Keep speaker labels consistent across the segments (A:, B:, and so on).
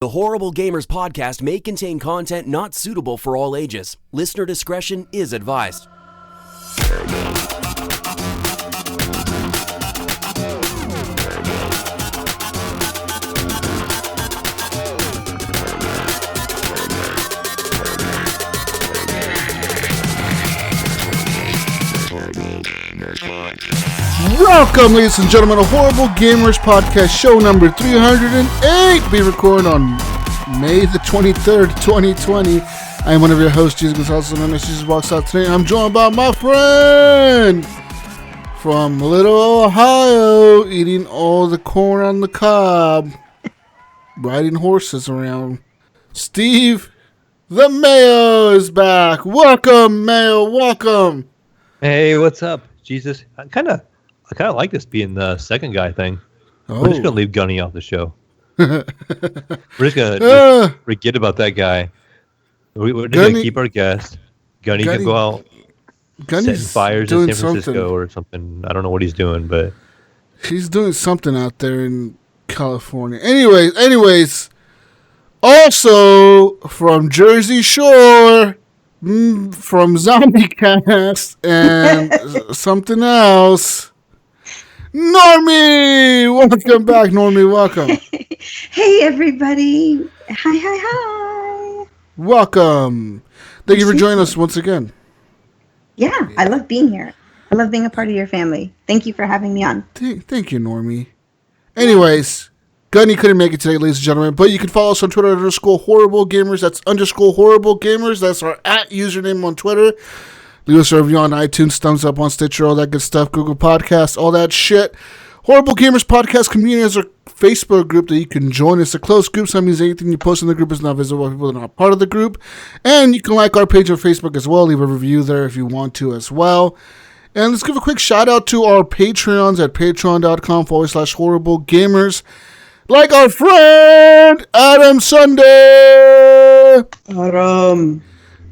A: The Horrible Gamers podcast may contain content not suitable for all ages. Listener discretion is advised.
B: Welcome, ladies and gentlemen, to Horrible Gamers Podcast, show number 308. Be recorded on May the 23rd, 2020. I am one of your hosts, Jesus Gonzalez, and Jesus walks out today. I'm joined by my friend from Little Ohio, eating all the corn on the cob, riding horses around. Steve, the Mayo is back. Welcome, Mayo. Welcome.
C: Hey, what's up, Jesus? I kind of like this being the second guy thing. We're just gonna leave Gunny off the show. We're just gonna forget about that guy. We're just gonna keep our guest. Gunny can go out, setting fires in San Francisco or something. I don't know what he's doing, but
B: he's doing something out there in California. Anyways, also from Jersey Shore, from Zombie Cast and something else. Normii! Welcome back, Normii. Welcome.
D: Hey, everybody. Hi.
B: Welcome. Thank you for joining us once again.
D: Yeah, I love being here. I love being a part of your family. Thank you for having me on.
B: Thank you, Normii. Anyways, Gunny couldn't make it today, ladies and gentlemen, but you can follow us on Twitter @_HorribleGamers. That's _HorribleGamers. That's our @username on Twitter. Leave us a review on iTunes, thumbs up on Stitcher, all that good stuff, Google Podcasts, all that shit. Horrible Gamers Podcast Community is our Facebook group that you can join. It's a closed group, so that means anything you post in the group is not visible to people that are not part of the group. And you can like our page on Facebook as well. Leave a review there if you want to as well. And let's give a quick shout out to our Patreons at patreon.com/HorribleGamers. Like our friend Adam Sunday.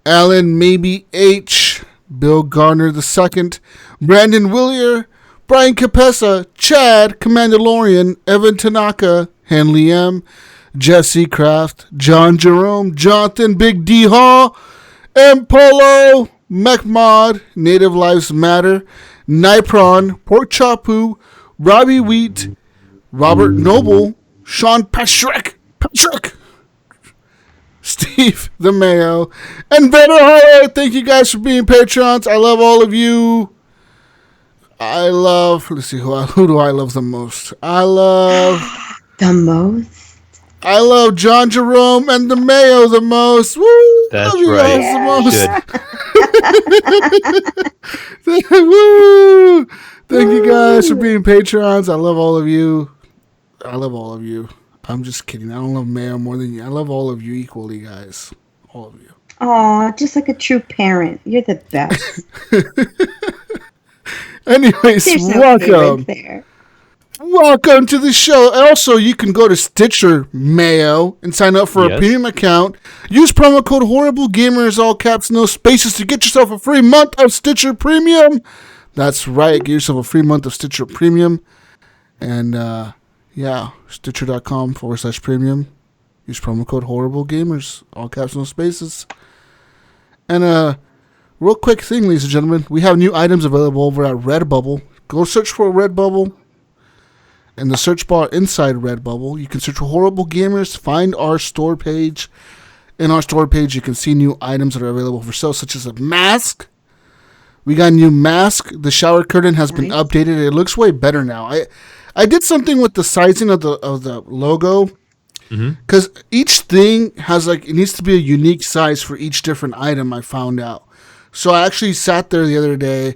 B: Alan Maybe H. Bill Garner II, Brandon Willier, Brian Capessa, Chad, Commandalorian, Evan Tanaka, Henley M, Jesse Kraft, John Jerome, Jonathan Big D Hall, M Polo, McMod, Native Lives Matter, Nipron, Pork Chapu, Robbie Wheat, Robert Noble, Sean Patrick, Steve the Mayo, and Better Hollow. Thank you guys for being patrons. I love all of you. Let's see, who do I love the most? I love John Jerome and the Mayo the most. Woo!
C: That's
B: love you
C: right.
B: Guys the most. Woo! Thank you guys for being patrons. I love all of you. I'm just kidding. I don't love Mayo more than you. I love all of you equally, guys. All of you.
D: Aw, just like a true parent. You're the best.
B: Anyways, welcome. Welcome to the show. Also, you can go to Stitcher Mayo and sign up for a premium account. Use promo code HorribleGamers, all caps, no spaces, to get yourself a free month of Stitcher Premium. That's right. Get yourself a free month of Stitcher Premium. And, Stitcher.com/premium. Use promo code HorribleGamers, all caps, no spaces. And real quick thing, ladies and gentlemen, we have new items available over at Redbubble. Go search for Redbubble. In the search bar inside Redbubble, you can search for Horrible Gamers, find our store page. In our store page, you can see new items that are available for sale, such as a mask. We got a new mask. The shower curtain has been updated. It looks way better now. I did something with the sizing of the logo, because each thing has it needs to be a unique size for each different item. I found out, so I actually sat there the other day,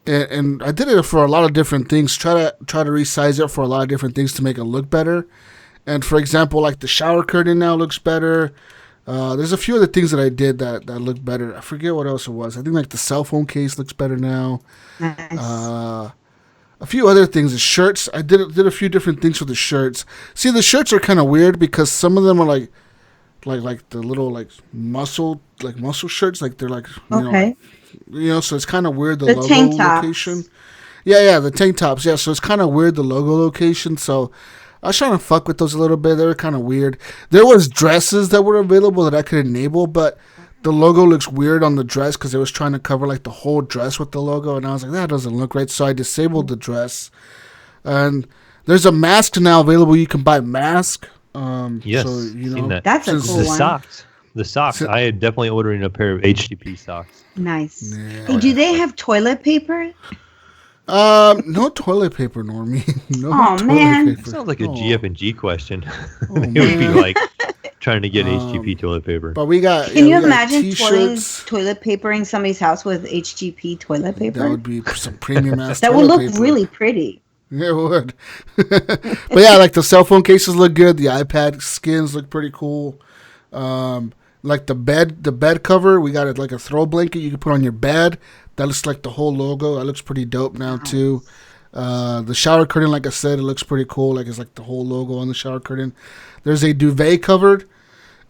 B: and I did it for a lot of different things. Try to resize it for a lot of different things to make it look better. And for example, like the shower curtain now looks better. There's a few other things that I did that look better. I forget what else it was. I think like the cell phone case looks better now. Nice. A few other things. The shirts, I did a few different things with the shirts. See, the shirts are kind of weird because some of them are like the little muscle shirts. Like they're so it's kind of weird the logo
D: tank tops.
B: Location. Yeah, the tank tops. Yeah, so it's kind of weird the logo location. So I was trying to fuck with those a little bit. They were kind of weird. There was dresses that were available that I could enable, but the logo looks weird on the dress because it was trying to cover like the whole dress with the logo, and I was like, that doesn't look right. So I disabled the dress. And there's a mask now available. You can buy mask.
C: Yes,
B: so, you know,
C: that.
D: That's a cool
C: The
D: one.
C: socks. The socks. I am definitely ordering a pair of HGP socks.
D: Nice.
B: Yeah.
D: Hey, do they have toilet paper?
B: No toilet paper, Normie. No toilet
D: man.
B: paper.
C: Sounds like a GF&G question.
B: Oh,
C: It would be like trying to get HGP toilet paper.
B: But we got.
D: Can you
B: we got
D: imagine
B: t-shirts.
D: toilet papering somebody's house with HGP toilet paper?
B: That would be some premium ass.
D: That would
B: toilet
D: look
B: paper.
D: really pretty.
B: Yeah, it would. But yeah, like the cell phone cases look good. The iPad skins look pretty cool. Like the bed cover, we got it like a throw blanket you can put on your bed. That looks like the whole logo. That looks pretty dope now too. The shower curtain, like I said, it looks pretty cool. Like it's like the whole logo on the shower curtain. There's a duvet covered.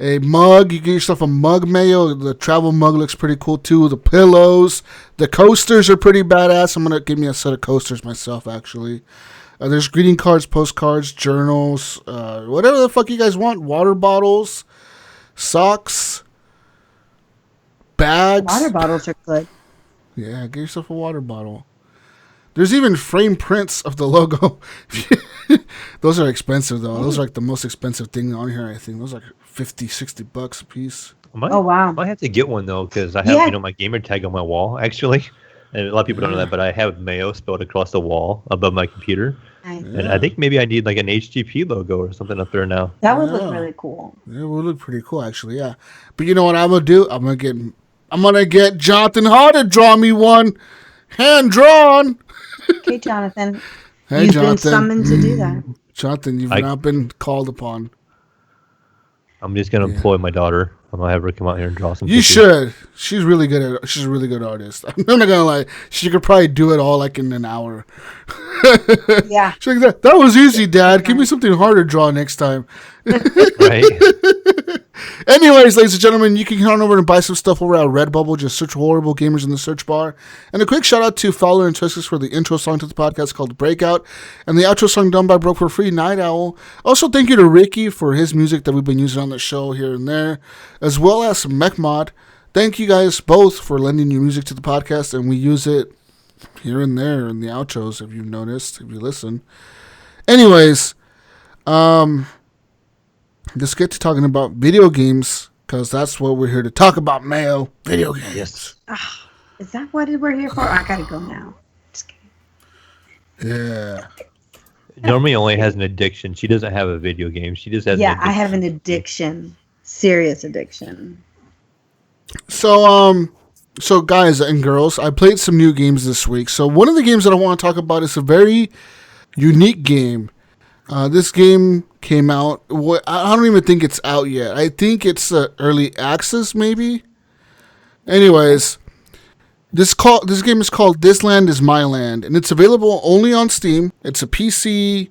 B: A mug, you get yourself a mug, Mayo. The travel mug looks pretty cool too. The pillows, the coasters are pretty badass. I'm gonna give me a set of coasters myself, actually. There's greeting cards, postcards, journals, whatever the fuck you guys want. Water bottles, socks, bags.
D: Water bottles are good.
B: Yeah, get yourself a water bottle. There's even frame prints of the logo. Those are expensive, though. Those are like the most expensive thing on here, I think. Those are like $50-$60 a piece.
D: Oh, wow.
C: I might have to get one, though, because I have my gamer tag on my wall, actually. And a lot of people don't know that, but I have Mayo spelled across the wall above my computer.
D: Nice.
C: And I think maybe I need like an HGP logo or something up there now.
D: That would look really cool.
B: Yeah, it would look pretty cool, actually, yeah. But you know what I'm going to do? I'm gonna get Jonathan Hall to draw me one. Hand-drawn.
D: Okay, Jonathan.
B: Hey,
D: You've
B: Jonathan.
D: been summoned to do that.
B: Jonathan, you've not been called upon.
C: I'm just going to employ my daughter. I'm going to have her come out here and draw some
B: You
C: pictures.
B: should. She's really good at. She's a really good artist. I'm not gonna lie. She could probably do it all like in an hour.
D: Yeah.
B: She's like, that was easy, Dad. Give me something harder to draw next time.
C: Right?
B: Anyways, ladies and gentlemen, you can head on over and buy some stuff over at Redbubble. Just search Horrible Gamers in the search bar. And a quick shout out to Fowler and Twistus for the intro song to the podcast called Breakout. And the outro song done by Broke for Free, Night Owl. Also, thank you to Ricky for his music that we've been using on the show here and there, as well as MechMod. Thank you guys both for lending your music to the podcast, and we use it here and there in the outros, if you've noticed, if you listen. Anyways, let's get to talking about video games, because that's what we're here to talk about, Mayo. Video games.
C: Yes.
D: Is that what we're here for? I gotta go now. Just kidding.
B: Yeah.
C: Normie only has an addiction. She doesn't have a video game. She just has an
D: I have an addiction. Serious addiction.
B: So guys and girls, I played some new games this week. So one of the games that I want to talk about is a very unique game. This game came out. I don't even think it's out yet. I think it's early access, maybe. Anyways, this game is called This Land Is My Land, and it's available only on Steam. It's a PC.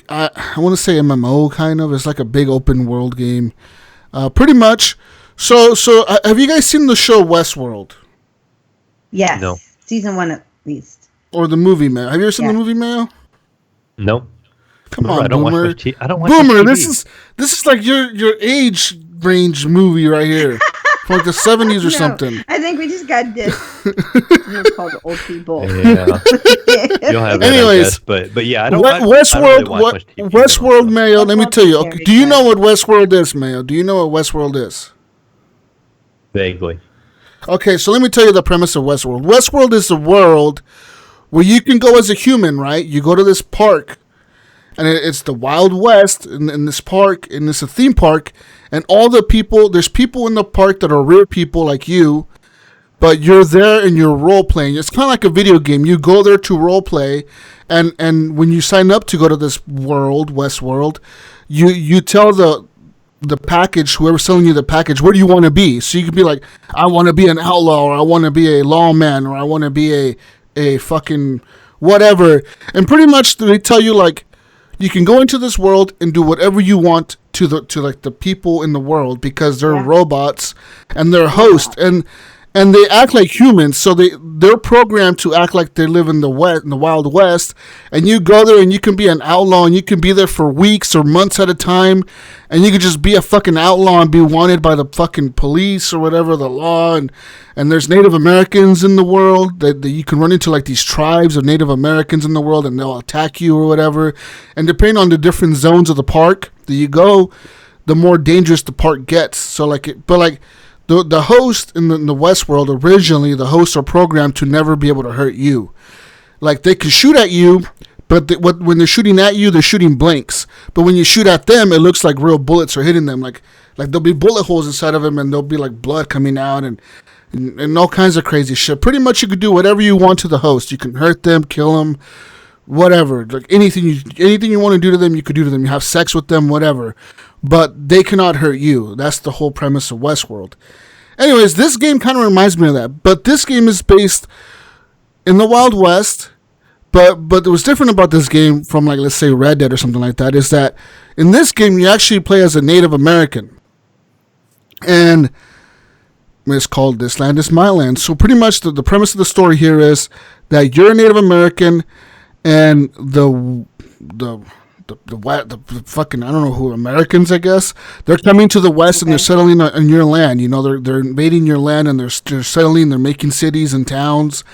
B: I want to say MMO kind of. It's like a big open world game, pretty much. So have you guys seen the show Westworld?
D: Yes.
C: No.
D: Season 1 at least.
B: Or the movie, Mayo? Have you ever seen the movie, Mayo?
C: No.
B: Come on,
C: I don't
B: Boomer.
C: watch much I don't watch
B: Boomer,
C: much TV.
B: this is like your age range movie right here, from like the 70s or
D: No,
B: something.
D: I think we just got this. It's called old people.
C: Yeah. You'll have that,
B: Anyways,
C: I guess, but yeah, I don't.
B: Westworld,
C: I don't really watch much TV,
B: Westworld, Mayo. Let me
D: Westworld's
B: tell you. Okay,
D: very
B: do you know
D: good.
B: what Westworld is, Mayo? Do you know what Westworld is?
C: Vaguely.
B: Okay, so let me tell you the premise of Westworld. Westworld is a world where you can go as a human, right? You go to this park, and it's the Wild West in this park, and it's a theme park, and all the people, there's people in the park that are real people like you, but you're there and you're role playing. It's kind of like a video game. You go there to role play, and when you sign up to go to this world, Westworld, you tell the package, whoever's selling you the package, where do you want to be? So you can be like, I want to be an outlaw, or I want to be a lawman, or I want to be a fucking whatever. And pretty much they tell you, like, you can go into this world and do whatever you want to like the people in the world, because they're robots and they're hosts. And and they act like humans. So they're programmed to act like they live in the Wild West. And you go there and you can be an outlaw, and you can be there for weeks or months at a time, and you could just be a fucking outlaw and be wanted by the fucking police or whatever, the law. And there's Native Americans in the world that you can run into, like these tribes of Native Americans in the world, and they'll attack you or whatever. And depending on the different zones of the park that you go, the more dangerous the park gets. So the host in the Westworld, originally the hosts are programmed to never be able to hurt you. Like, they can shoot at you, but when they're shooting at you, they're shooting blanks. But when you shoot at them, it looks like real bullets are hitting them. Like there'll be bullet holes inside of them, and there'll be like blood coming out and all kinds of crazy shit. Pretty much you could do whatever you want to the host. You can hurt them, kill them, whatever. Like anything you want to do to them, you could do to them. You have sex with them, whatever. But they cannot hurt you. That's the whole premise of Westworld. Anyways, this game kind of reminds me of that. But this game is based in the Wild West. But what was different about this game from, like, let's say Red Dead or something like that, is that in this game you actually play as a Native American. And it's called This Land Is My Land. So pretty much the premise of the story here is that you're a Native American, and the fucking, I don't know who, Americans, I guess, they're coming to the West, and they're settling on your land. You know, they're invading your land, and they're settling, they're making cities and towns.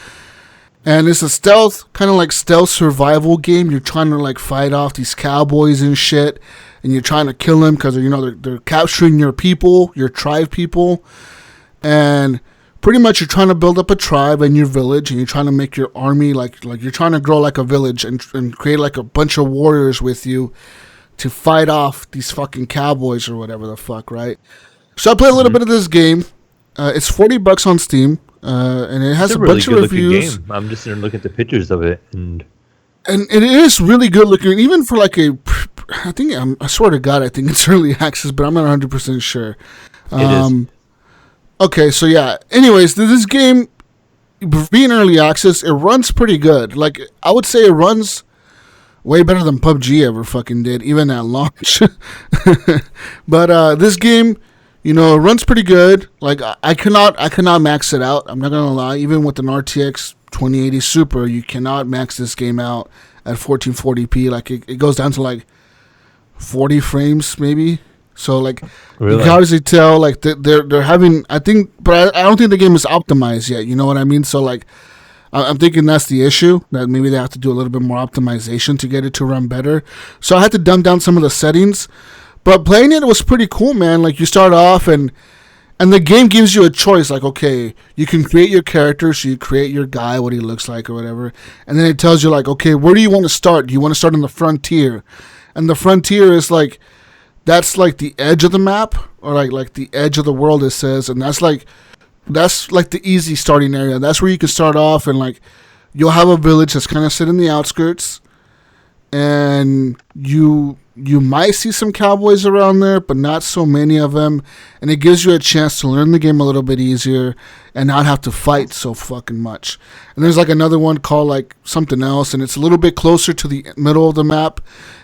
B: And it's a kind of like stealth survival game. You're trying to, like, fight off these cowboys and shit, and you're trying to kill them because, you know, they're capturing your people, your tribe people. And pretty much you're trying to build up a tribe in your village, and you're trying to make your army like you're trying to grow like a village and create like a bunch of warriors with you to fight off these fucking cowboys or whatever the fuck, right? So I played a little bit of this game. It's $40 on Steam, and it has a bunch of reviews.
C: Game. I'm just looking at the pictures of it, and
B: it is really good looking, even for like I swear to God, I think it's early access, but I'm not 100% sure.
C: It is.
B: Okay, so yeah. Anyways, this game, being early access, it runs pretty good. Like, I would say it runs way better than PUBG ever fucking did, even at launch. But this game, you know, it runs pretty good. Like, I cannot max it out. I'm not gonna lie. Even with an RTX 2080 Super, you cannot max this game out at 1440p. Like, it goes down to like 40 frames maybe. So, like, really? You can obviously tell, like, they're having, I think, but I don't think the game is optimized yet, you know what I mean? So, like, I'm thinking that's the issue, that maybe they have to do a little bit more optimization to get it to run better. So I had to dumb down some of the settings, but playing it was pretty cool, man. Like, you start off, and the game gives you a choice, like, okay, you can create your character, so you create your guy, what he looks like or whatever, and then it tells you, like, okay, where do you want to start? Do you want to start on the frontier? And the frontier is, like, that's like the edge of the map, or like the edge of the world, it says, and that's like the easy starting area. That's where you can start off, and like you'll have a village that's kind of sit in the outskirts, and you might see some cowboys around there, but not so many of them, and it gives you a chance to learn the game a little bit easier and not have to fight so fucking much. And there's like another one called like something else, and it's a little bit closer to the middle of the map,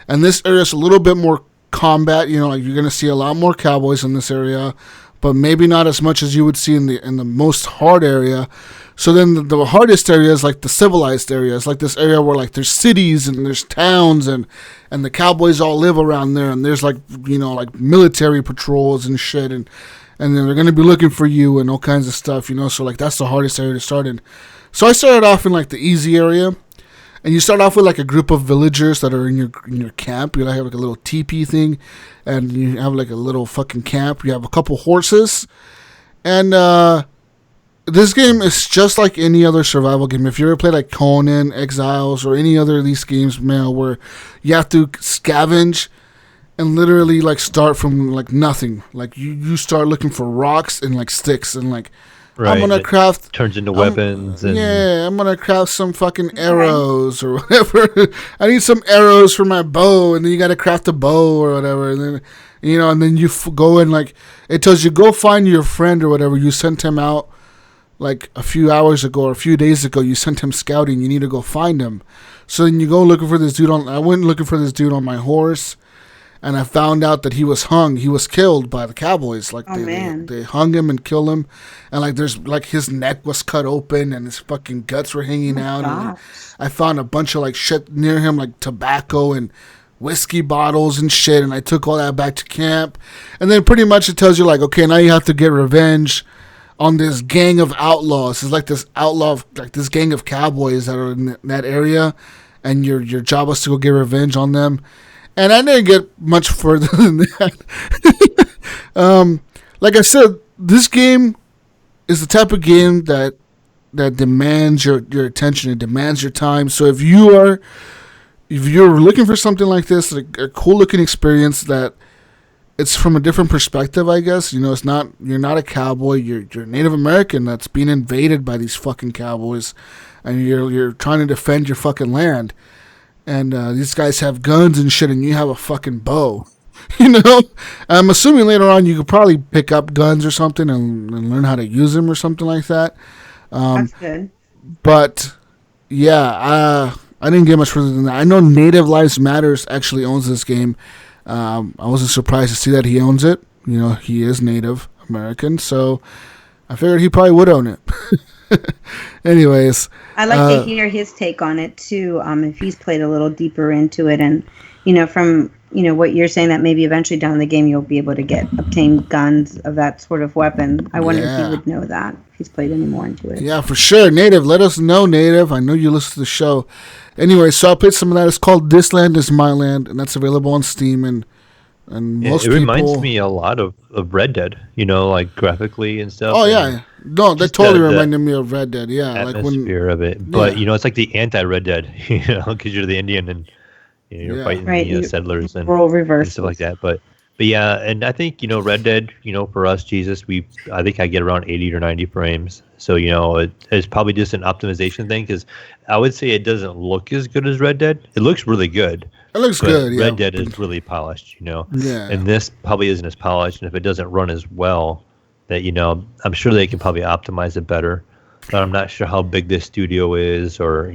B: and this area is a little bit more combat, you know, like you're gonna see a lot more cowboys in this area, but maybe not as much as you would see in the most hard area. So then the hardest area is like the civilized area. It's like this area where like there's cities and there's towns, and the cowboys all live around there, and there's like, you know, like military patrols and shit, and then they're gonna be looking for you and all kinds of stuff, you know. So like that's the hardest area to start in. So I started off in like the easy area. And you start off with like a group of villagers that are in your camp. You have like a little teepee thing, and you have like a little fucking camp. You have a couple horses, and this game is just like any other survival game. If you ever played like Conan, Exiles, or any other of these games, man, where you have to scavenge and literally like start from like nothing. Like you start looking for rocks and like sticks, and like, right, I'm gonna craft,
C: turns into weapons.
B: I'm gonna craft some fucking arrows or whatever. I need some arrows for my bow, and then you gotta craft a bow or whatever. And then, you know, and then you go and like it tells you go find your friend or whatever. You sent him out like a few hours ago or a few days ago. You sent him scouting. You need to go find him. So then you go looking for this dude I went looking for this dude on my horse. and I found out that he was hung. He was killed by the cowboys. Like they hung him and killed him, and like there's like his neck was cut open and his fucking guts were hanging out. And, like, I found a bunch of like shit near him, like tobacco and whiskey bottles and shit, and I took all that back to camp. And then pretty much it tells you like, okay, now you have to get revenge on this gang of outlaws. It's like this this gang of cowboys that are in that area, and your job was to go get revenge on them. And I didn't get much further than that. Like I said, this game is the type of game that demands your attention. It demands your time. So if you're looking for something like this, like a cool looking experience that it's from a different perspective, I guess. You know, you're not a cowboy. You're a Native American that's being invaded by these fucking cowboys, and you're trying to defend your fucking land. And these guys have guns and shit, and you have a fucking bow. You know, I'm assuming later on you could probably pick up guns or something and learn how to use them or something like that.
D: That's good.
B: But yeah, I didn't get much further than that. I know Native Lives Matters actually owns this game. I wasn't surprised to see that he owns it. You know, he is Native American, so I figured he probably would own it. Anyways,
D: I'd like to hear his take on it too. If he's played a little deeper into it, and from what you're saying, that maybe eventually down the game you'll be able to obtain guns of that sort of weapon. I wonder if he would know that, if he's played any more into it.
B: Yeah, for sure. Native, let us know, Native. I know you listen to the show. Anyway, so I played some of that. It's called This Land Is My Land, and that's available on Steam. And most people... It
C: reminds me a lot of Red Dead, like graphically and stuff.
B: Oh, yeah. No, that totally reminded me of Red Dead, yeah.
C: Atmosphere of it. But, it's like the anti-Red Dead, because you're the Indian and you're fighting the settlers and stuff like that. But yeah, and I think, Red Dead, for us, Jesus, I think I get around 80 or 90 frames. So, it's probably just an optimization thing, because I would say it doesn't look as good as Red Dead. It looks really good.
B: It looks good, yeah.
C: Red Dead is really polished,
B: Yeah.
C: And this probably isn't as polished, and if it doesn't run as well, that, I'm sure they can probably optimize it better. But I'm not sure how big this studio is or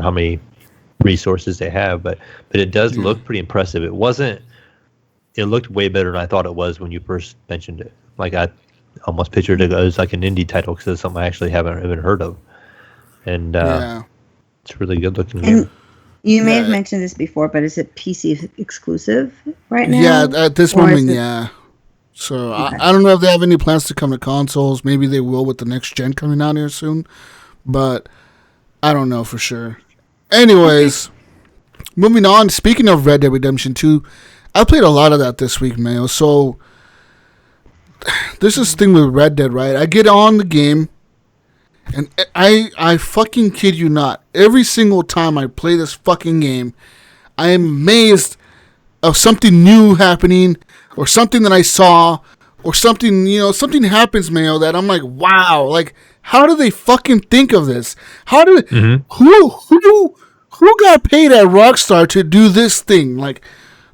C: how many resources they have, but it does look pretty impressive. It looked way better than I thought it was when you first mentioned it. Like I almost pictured it as like an indie title because it's something I actually haven't even heard of. And it's a really good looking game.
D: You may have mentioned this before, but is it PC exclusive right now?
B: Yeah, at this moment, yeah. So okay. I don't know if they have any plans to come to consoles. Maybe they will with the next gen coming out here soon, but I don't know for sure. Anyways, moving on. Speaking of Red Dead Redemption 2, I played a lot of that this week, Mayo. So there's this thing with Red Dead, right? I get on the game, and I fucking kid you not. Every single time I play this fucking game, I am amazed of something new happening, or something that I saw, or something, something happens, Mayo, that I'm like, wow, like, how do they fucking think of this? How do who got paid at Rockstar to do this thing? Like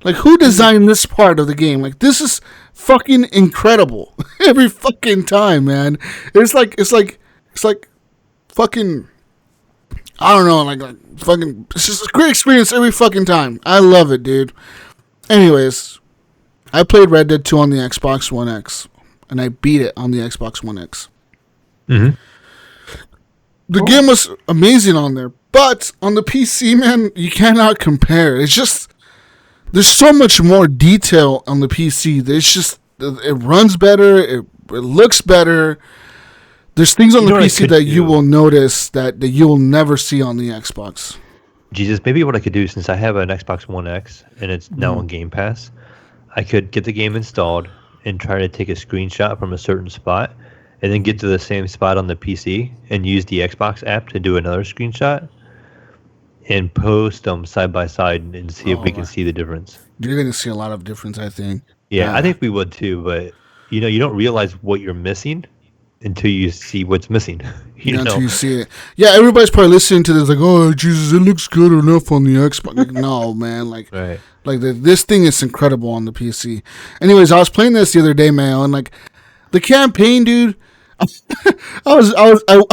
B: who designed this part of the game? Like, this is fucking incredible every fucking time, man. It's like fucking, I don't know, like fucking, it's just a great experience every fucking time. I love it, dude. Anyways, I played Red Dead 2 on the Xbox One X, and I beat it on the Xbox One X.
C: Mm-hmm.
B: The game was amazing on there, but on the PC, man, you cannot compare. It's just, there's so much more detail on the PC. There's just, it runs better, it looks better. There's things on the PC that you will notice that you will never see on the Xbox.
C: Jesus, maybe what I could do, since I have an Xbox One X and it's now on Game Pass, I could get the game installed and try to take a screenshot from a certain spot and then get to the same spot on the PC and use the Xbox app to do another screenshot and post them side by side and see if we can see the difference.
B: You're going to see a lot of difference, I think.
C: Yeah, I think we would too, but you don't realize what you're missing until you see what's missing.
B: Until you see it. Yeah, everybody's probably listening to this like, oh, Jesus, it looks good enough on the Xbox. Like, no, man. Like,
C: right.
B: This thing is incredible on the PC. Anyways, I was playing this the other day, man, and like the campaign, dude, I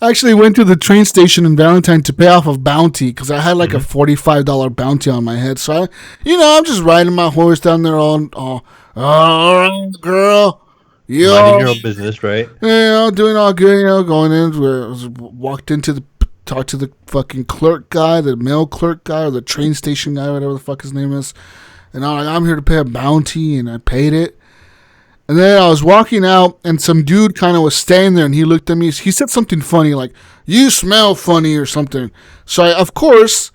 B: actually went to the train station in Valentine to pay off a bounty because I had like a $45 bounty on my head. So I'm just riding my horse down there all right, girl.
C: Minding your own business, right?
B: Doing all good, going in, walked into talked to the fucking clerk guy, the mail clerk guy, or the train station guy, whatever the fuck his name is. And I'm here to pay a bounty, and I paid it. And then I was walking out, and some dude kind of was standing there, and he looked at me. He said something funny, like, "You smell funny," or something. So, of course,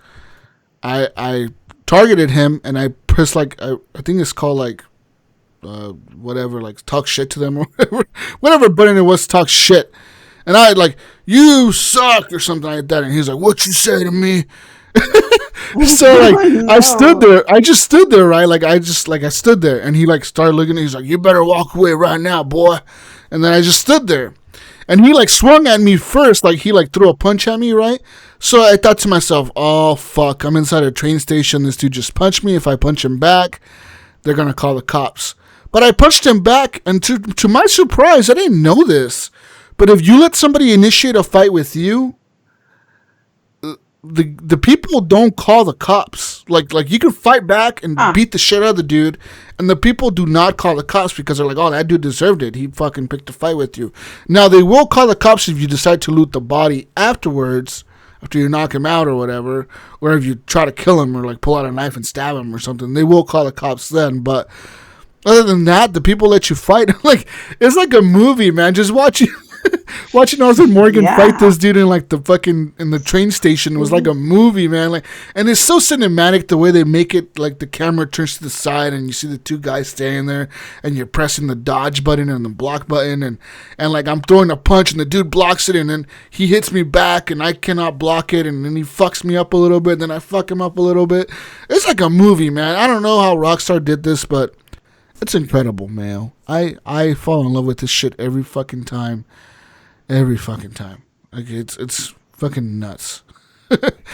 B: I targeted him, and I pressed, like, I think it's called, like, whatever, like, talk shit to them, or whatever button it was, talk shit. And I like, "You suck," or something like that. And he's like, "What you say to me?" So like, no. I stood there. I just stood there, right? I stood there, and he like started looking. He's like, "You better walk away right now, boy." And then I just stood there, and he like swung at me first. Like he like threw a punch at me, right? So I thought to myself, "Oh fuck, I'm inside a train station. This dude just punched me. If I punch him back, they're gonna call the cops." But I punched him back, and to my surprise, I didn't know this. But if you let somebody initiate a fight with you, the people don't call the cops. Like you can fight back and beat the shit out of the dude, and the people do not call the cops because they're like, "Oh, that dude deserved it. He fucking picked a fight with you." Now they will call the cops if you decide to loot the body afterwards, after you knock him out or whatever, or if you try to kill him or like pull out a knife and stab him or something. They will call the cops then, but other than that, the people let you fight. Like it's like a movie, man. Just watching Arthur Morgan fight this dude in like in the train station was like a movie, man. Like, and it's so cinematic the way they make it. Like the camera turns to the side and you see the two guys standing there, and you're pressing the dodge button and the block button, and like I'm throwing a punch and the dude blocks it, and then he hits me back and I cannot block it, and then he fucks me up a little bit, and then I fuck him up a little bit. It's like a movie, man. I don't know how Rockstar did this, but it's incredible, man. I fall in love with this shit every fucking time. Every fucking time. Like it's fucking nuts.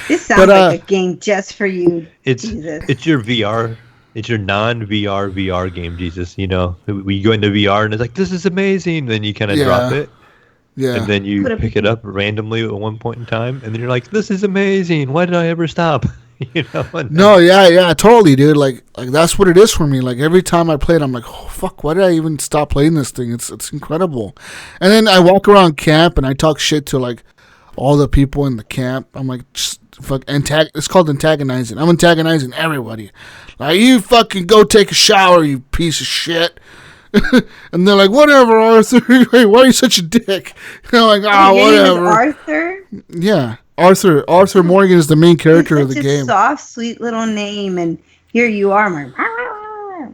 D: This sounds like a game just for you.
C: It's your VR. It's your non-VR VR game, Jesus. You know, we go into VR and it's like, this is amazing. Then you kind of drop it. Yeah. And then you pick it up randomly at one point in time, and then you're like, this is amazing. Why did I ever stop? You know?
B: No, yeah, totally, dude. Like that's what it is for me. Like every time I play it, I'm like, oh fuck, why did I even stop playing this thing? It's incredible. And then I walk around camp and I talk shit to like all the people in the camp. I'm like, just fuck it's called antagonizing. I'm antagonizing everybody. Like, you fucking go take a shower, you piece of shit. And they're like, whatever, Arthur. Why are you such a dick? And I'm like, whatever.
D: Arthur?
B: Yeah. Arthur Morgan is the main character of the game.
D: Soft, sweet little name, and here you are,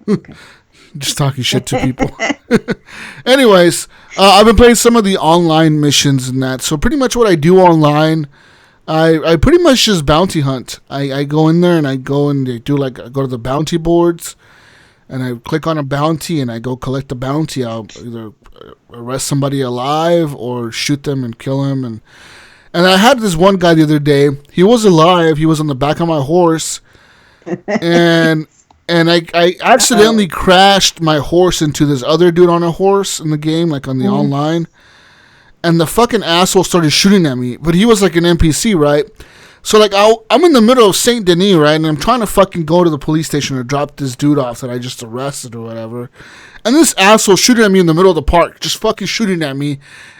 B: okay. Just talking shit to people. Anyways, I've been playing some of the online missions and that. So pretty much what I do online, I pretty much just bounty hunt. I go in there and I go to the bounty boards, and I click on a bounty and I go collect the bounty. I'll either arrest somebody alive or shoot them and kill him. And I had this one guy the other day. He was alive. He was on the back of my horse. And I accidentally crashed my horse into this other dude on a horse in the game, like on the online. And the fucking asshole started shooting at me. But he was like an NPC, right? So like I'm in the middle of Saint Denis, right? And I'm trying to fucking go to the police station to drop this dude off that I just arrested or whatever. And this asshole shooting at me in the middle of the park. Just fucking shooting at me.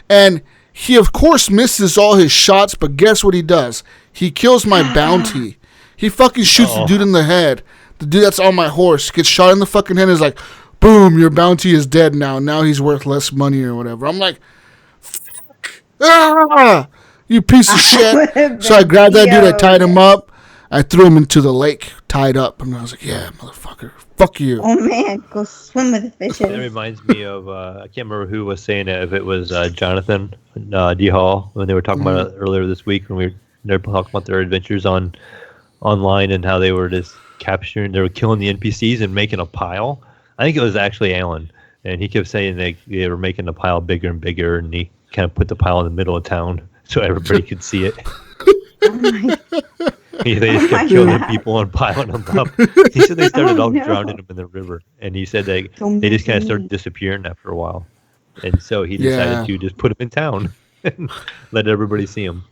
B: And he, of course, misses all his shots, but guess what he does? He kills my bounty. He fucking shoots the dude in the head. The dude that's on my horse gets shot in the fucking head and is like, boom, your bounty is dead now. Now he's worth less money or whatever. I'm like, fuck, you piece of shit. So I grabbed that dude, I tied him up. I threw him into the lake, tied up, and I was like, yeah, motherfucker. Fuck you.
D: Oh, man. Go swim with the fishes.
C: That reminds me of, I can't remember who was saying it, if it was Jonathan D. Hall, when they were talking about it earlier this week, when they were talking about their adventures online and how they were just they were killing the NPCs and making a pile. I think it was actually Alan, and he kept saying they were making the pile bigger and bigger, and he kind of put the pile in the middle of town so everybody could see it. They just kept killing people and piling them up. He said they started drowning them in the river, and he said they just kind of started disappearing after a while. And so he decided to just put him in town and let everybody see him.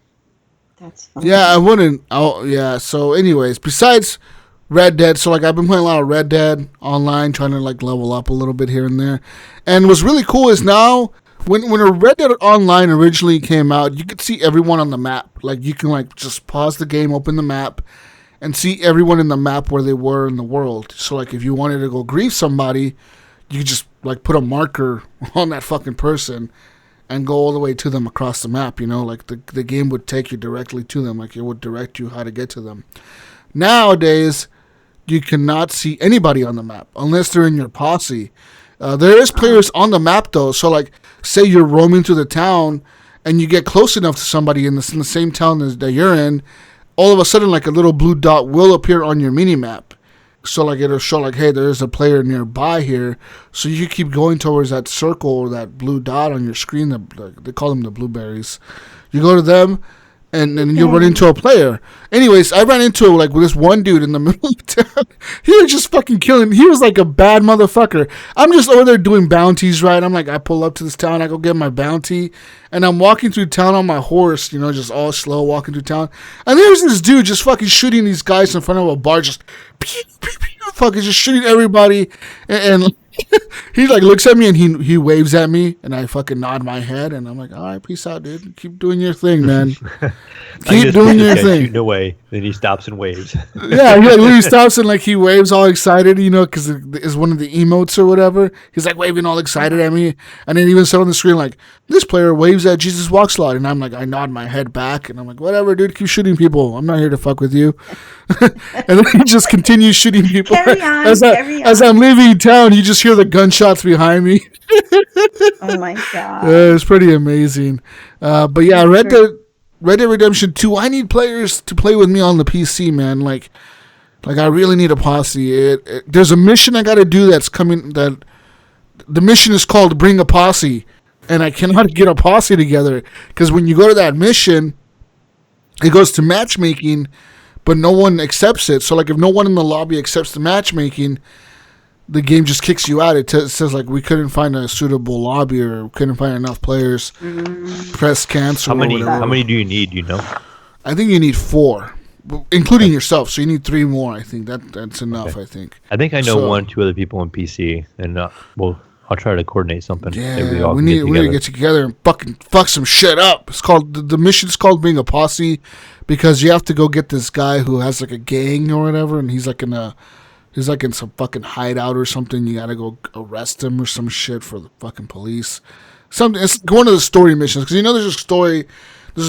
D: That's funny.
B: Yeah, I wouldn't. So anyways, besides Red Dead, so like I've been playing a lot of Red Dead online, trying to like level up a little bit here and there. And what's really cool is now when a Red Dead Online originally came out, you could see everyone on the map. Like you can like just pause the game, open the map, and see everyone in the map where they were in the world. So like if you wanted to go grieve somebody, you could just like put a marker on that fucking person and go all the way to them across the map, you know, like the game would take you directly to them, like it would direct you how to get to them. Nowadays, you cannot see anybody on the map unless they're in your posse. There is players on the map though, so like say you're roaming through the town and you get close enough to somebody in the same town that you're in, all of a sudden like a little blue dot will appear on your mini map. So like it'll show like, hey, there's a player nearby here. So you keep going towards that circle or that blue dot on your screen. They call them the blueberries. You go to them, and then you'll run into a player. Anyways, I ran into like with this one dude in the middle of town. He was just fucking killing. He was like a bad motherfucker. I'm just over there doing bounties, right? I'm like, I pull up to this town, I go get my bounty, and I'm walking through town on my horse, you know, just all slow walking through town. And there's this dude just fucking shooting these guys in front of a bar, just pew, pew, pew, fucking just shooting everybody. And he like looks at me and he waves at me, and I fucking nod my head, and I'm like, all right, peace out, dude. Keep doing your thing, man. Keep doing your thing.
C: Shooting away. Then he stops and waves.
B: Yeah, he like literally stops and like he waves all excited, you know, because it's one of the emotes or whatever. He's like waving all excited at me, and then even said on the screen like, this player waves at Jesus Walks a lot, and I'm like, I nod my head back, and I'm like, whatever, dude, keep shooting people. I'm not here to fuck with you. And then he just continues shooting people.
D: Carry on,
B: as I'm leaving town, you just hear the gunshots behind me.
D: Oh my god!
B: It's pretty amazing. But yeah, Red Dead Redemption 2. I need players to play with me on the PC, man. Like I really need a posse. There's a mission I got to do that's coming. That the mission is called Bring a Posse, and I cannot get a posse together because when you go to that mission, it goes to matchmaking, but no one accepts it. So like if no one in the lobby accepts the matchmaking, the game just kicks you out. It says like we couldn't find a suitable lobby or couldn't find enough players. Press cancel.
C: How many do you need? You know,
B: I think you need 4, including yourself. So you need 3 more. I think that's enough. Okay. I think
C: I know 1, 2 other people on PC, and I'll try to coordinate something.
B: Yeah, we need to get together and fucking fuck some shit up. It's called the mission's called Being a Posse because you have to go get this guy who has like a gang or whatever, and he's like in some fucking hideout or something. You gotta go arrest him or some shit for the fucking police. It's one of the story missions because you know there's a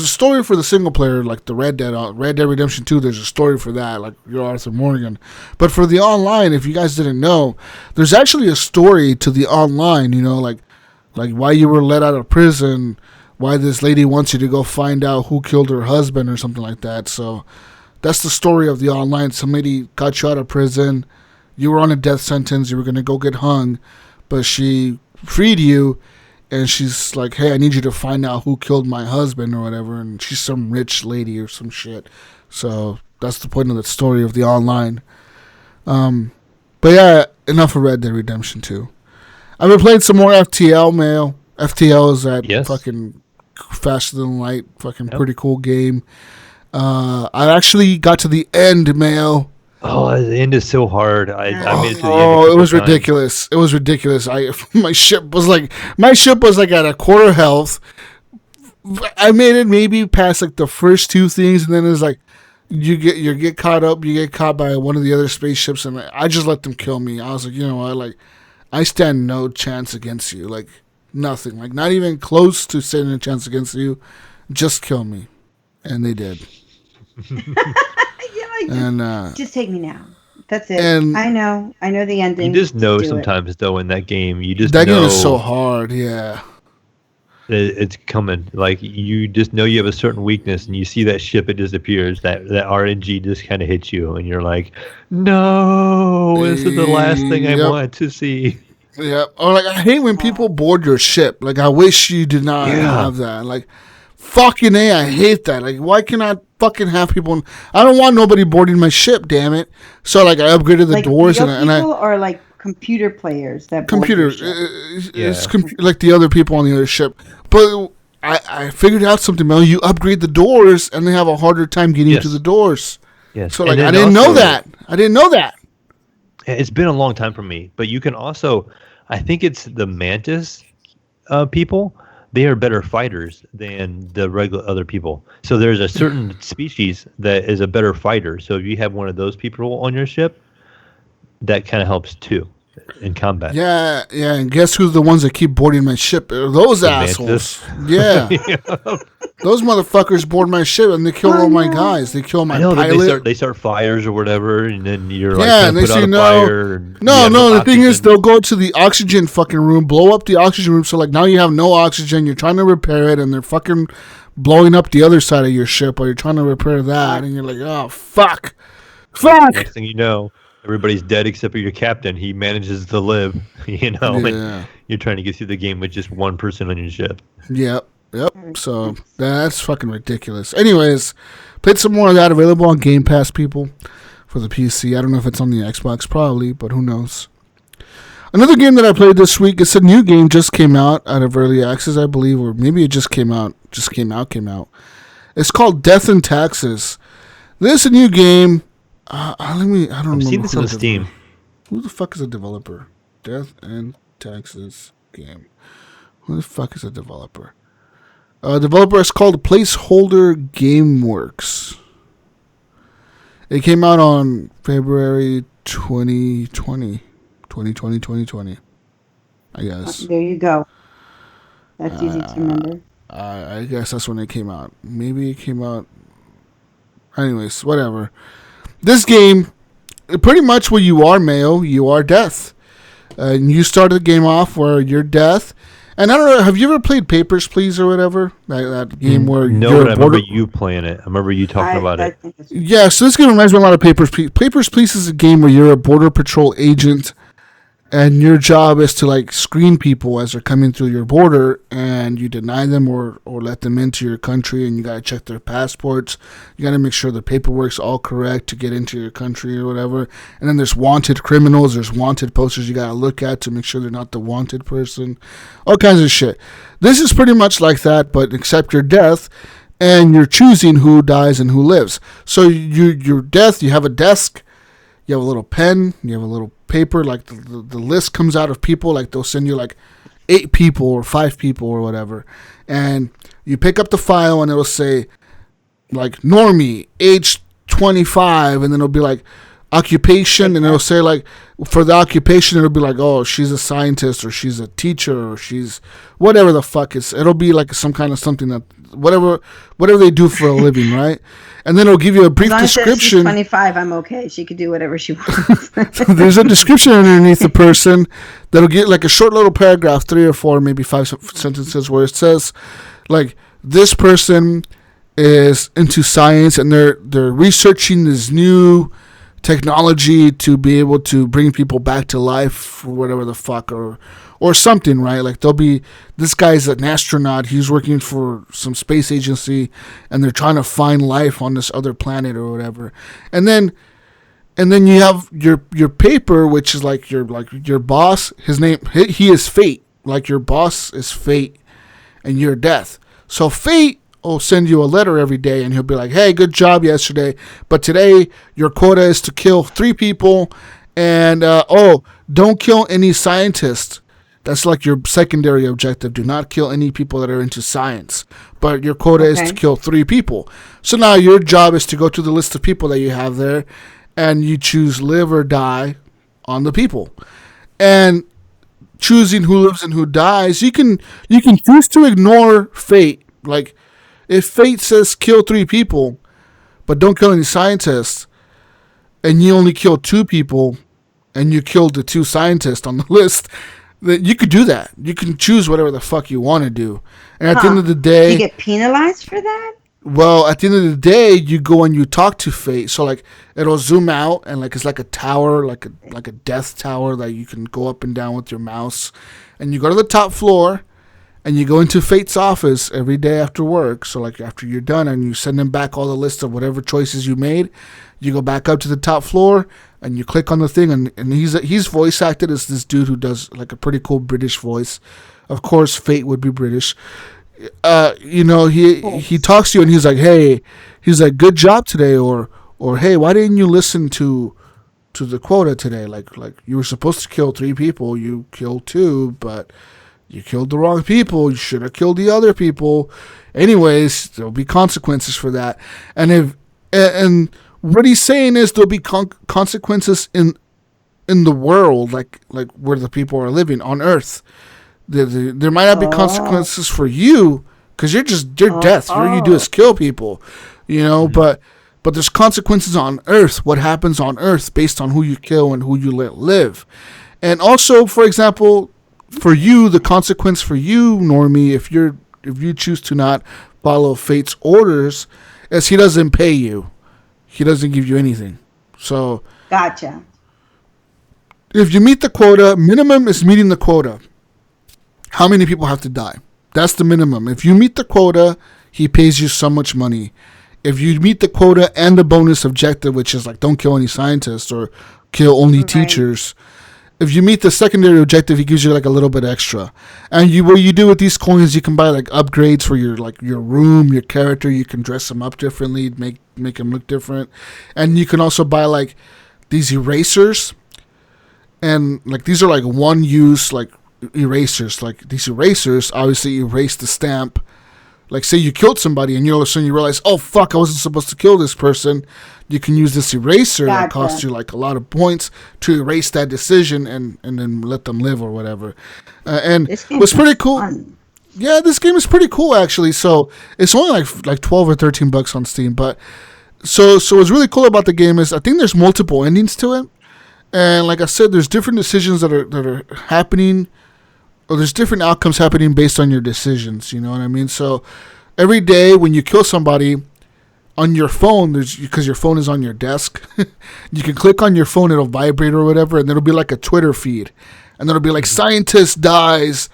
B: story for the single player like the Red Dead Redemption 2. There's a story for that, like you're Arthur Morgan. But for the online, if you guys didn't know, there's actually a story to the online. You know, like why you were let out of prison, why this lady wants you to go find out who killed her husband or something like that. So that's the story of the online. Some lady got you out of prison. You were on a death sentence. You were going to go get hung. But she freed you. And she's like, hey, I need you to find out who killed my husband or whatever. And she's some rich lady or some shit. So that's the point of the story of the online. But yeah, enough of Red Dead Redemption 2. I've been playing some more FTL, Mayo. FTL is that fucking faster than light, fucking pretty cool game. I actually got to the end, Mayo.
C: Oh, the end is so hard. I made it to the end.
B: Oh, it was ridiculous. It was ridiculous. My ship was like at a quarter health. I made it maybe past like the first 2 things, and then it's like you get caught up. You get caught by one of the other spaceships, and I just let them kill me. I was like, you know what? Like, I stand no chance against you. Like nothing. Like not even close to standing a chance against you. Just kill me, and they did.
D: Just take me now. That's it. And I know the ending.
C: You just know sometimes, though, in that game,
B: that game is so hard. Yeah,
C: it's coming. Like you just know you have a certain weakness, and you see that ship, it disappears. That RNG just kind of hits you, and you're like, "No, this is the last thing I want to see."
B: Yeah. Or like I hate when people board your ship. Like I wish you did not have that. Like fucking A, I hate that. Like why can I fucking have people? I don't want nobody boarding my ship, damn it. So like I upgraded the doors
D: and I or like computer players that board
B: computer.
D: your ship.
B: It's like the other people on the other ship. But I figured out something, Mel. You upgrade the doors, and they have a harder time getting to the doors.
C: Yes.
B: So, like, I didn't know that.
C: It's been a long time for me, but you can also, I think it's the Mantis people. They are better fighters than the regular other people. So there's a certain species that is a better fighter. So if you have one of those people on your ship, that kind of helps too in combat.
B: Yeah. And guess who's the ones that keep boarding my ship? Those assholes. Yeah. Those motherfuckers board my ship and they kill all my guys. They kill my pilot.
C: They start fires or whatever, and then you're
B: and they say no. No. The thing is, they'll go to the oxygen fucking room, blow up the oxygen room. So like now you have no oxygen. You're trying to repair it, and they're fucking blowing up the other side of your ship while you're trying to repair that, and you're like, oh fuck.
C: Next thing you know, everybody's dead except for your captain. He manages to live, and you're trying to get through the game with just one person on your ship.
B: Yep. So that's fucking ridiculous. Anyways, played some more of that, available on Game Pass, people, for the PC. I don't know if it's on the Xbox, probably, but who knows. Another game that I played this week, it's a new game, just came out of early access, I believe, or maybe it just came out. It's called Death and Taxes. This is a new game. I don't know.
C: I've seen this on Steam.
B: Who the fuck is a developer? Death and Taxes game. Who the fuck is a developer? Developer is called Placeholder Gameworks. It came out on February 2020, I guess.
D: There you go. That's easy to remember.
B: I guess that's when it came out. Maybe it came out... Anyways, whatever. This game, pretty much what you are, Mayo, you are Death. And you started the game off where you're Death. And I don't know, have you ever played Papers, Please, or whatever? That game where
C: no, but I remember you playing it. I remember you talking about it.
B: Yeah, so this game reminds me a lot of Papers, Please. Papers, Please is a game where you're a Border Patrol agent, and your job is to, like, screen people as they're coming through your border, and you deny them or let them into your country, and you got to check their passports. You got to make sure the paperwork's all correct to get into your country or whatever. And then there's wanted criminals. There's wanted posters you got to look at to make sure they're not the wanted person. All kinds of shit. This is pretty much like that, but except you're Death, and you're choosing who dies and who lives. So you're Death, you have a desk, you have a little pen, you have a little paper, like the list comes out of people, like they'll send you like 8 people or 5 people or whatever, and you pick up the file and it'll say like Normii, age 25, and then it'll be like occupation, and it'll say like for the occupation it'll be like, oh, she's a scientist or she's a teacher or she's whatever the fuck is. It'll be like some kind of something that whatever they do for a living, right? And then it'll give you a brief description.
D: She's 25, I'm okay. She could do whatever she wants.
B: There's a description underneath the person that'll get like a short little paragraph, 3 or 4, maybe 5 sentences, where it says, like, this person is into science and they're researching this new technology to be able to bring people back to life or whatever the fuck, or something, right? Like they'll be, this guy's an astronaut, he's working for some space agency and they're trying to find life on this other planet or whatever. And then you have your paper, which is like your boss, his name, he is Fate. Like your boss is Fate and you're Death. So Fate will send you a letter every day and he'll be like, hey, good job yesterday, but today your quota is to kill 3 people and don't kill any scientists. That's like your secondary objective. Do not kill any people that are into science. But your quota is to kill 3 people. So now your job is to go to the list of people that you have there and you choose live or die on the people. And choosing who lives and who dies, you can choose to ignore Fate. Like if Fate says kill 3 people, but don't kill any scientists, and you only kill 2 people, and you killed the 2 scientists on the list, that you could do that. You can choose whatever the fuck you want to do. And at the end of the day...
D: You get penalized for that?
B: Well, at the end of the day, you go and you talk to Fate. So, like, it'll zoom out, and, like, it's like a tower, like a death tower that you can go up and down with your mouse. And you go to the top floor, and you go into Fate's office every day after work. So, like, after you're done, and you send them back all the list of whatever choices you made, you go back up to the top floor, and you click on the thing, and he's voice acted as this dude who does like a pretty cool British voice. Of course, Fate would be British. He talks to you and he's like, hey, good job today, or hey, why didn't you listen to the quota today? Like you were supposed to kill 3 people, you killed 2, but you killed the wrong people. You should have killed the other people. Anyways, there'll be consequences for that. And what he's saying is there'll be consequences in the world, like where the people are living on Earth. There might not be consequences for you because you're death. All you do is kill people, But there's consequences on Earth. What happens on Earth based on who you kill and who you let live, and also, for example, for you, the consequence for you, Normie, if you choose to not follow Fate's orders, is he doesn't pay you. He doesn't give you anything. So
D: gotcha.
B: If you meet the quota, minimum is meeting the quota. How many people have to die? That's the minimum. If you meet the quota, he pays you so much money. If you meet the quota and the bonus objective, which is like don't kill any scientists or kill only teachers, if you meet the secondary objective, he gives you like a little bit extra. And what you do with these coins, you can buy like upgrades for your room, your character. You can dress them up differently, make them look different, and you can also buy like these erasers. And like these are like one use like erasers. Like these erasers obviously erase the stamp. Like say you killed somebody and all of a sudden you realize, oh fuck, I wasn't supposed to kill this person. You can use this eraser that costs you like a lot of points to erase that decision and then let them live or whatever. And it was pretty cool. Fun. Yeah, this game is pretty cool actually. So it's only like $12 or $13 on Steam. But so what's really cool about the game is I think there's multiple endings to it. And like I said, there's different decisions that are happening, or there's different outcomes happening based on your decisions. You know what I mean? So every day when you kill somebody on your phone, because your phone is on your desk, you can click on your phone, it'll vibrate or whatever, and it'll be like a Twitter feed, and it'll be like scientist dies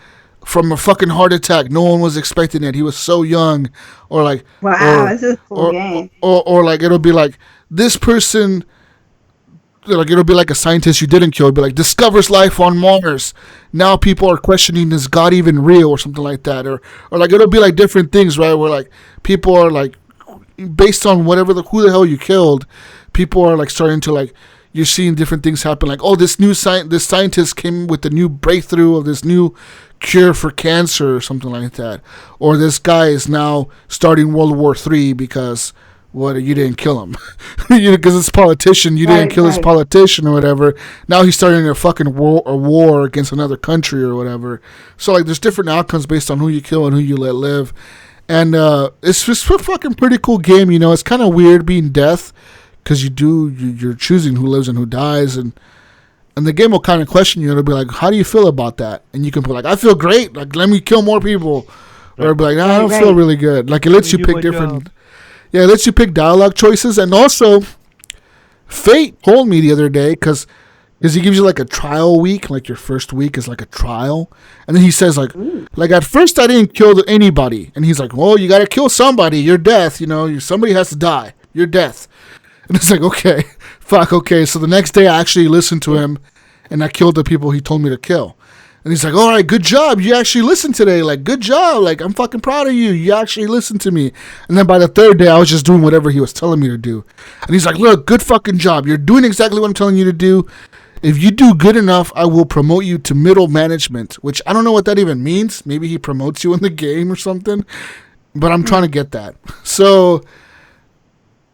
B: from a fucking heart attack. No one was expecting it. He was so young, or like
D: this is a cool game.
B: Or like it'll be like this person. Like it'll be like a scientist you didn't kill. It'll be like discovers life on Mars. Now people are questioning, is God even real or something like that, or like it'll be like different things, right? Where like people are like based on who the hell you killed, people are like starting to like you're seeing different things happen. Like this scientist came with the new breakthrough of this new cure for cancer or something like that, or this guy is now starting World War III because. What, you didn't kill him because it's a politician. You didn't kill this politician or whatever. Now he's starting a fucking war against another country or whatever. So like, there's different outcomes based on who you kill and who you let live, and it's just a fucking pretty cool game. It's kind of weird being death because you're choosing who lives and who dies, and the game will kind of question you. It'll be like, how do you feel about that? And you can put like, I feel great. Like, let me kill more people, or it'll be like, no, I don't feel really good. Like it lets you pick different. Yeah, it lets you pick dialogue choices, and also Fate told me the other day because he gives you like a trial week, like your first week is like a trial, and then he says like at first I didn't kill anybody, and he's like, well, you got to kill somebody, you're death, somebody has to die, you're death, and it's like okay, so the next day I actually listened to him, and I killed the people he told me to kill. And he's like, all right, good job. You actually listened today. Like, good job. Like, I'm fucking proud of you. You actually listened to me. And then by the third day, I was just doing whatever he was telling me to do. And he's like, look, good fucking job. You're doing exactly what I'm telling you to do. If you do good enough, I will promote you to middle management, which I don't know what that even means. Maybe he promotes you in the game or something. But I'm trying to get that. So,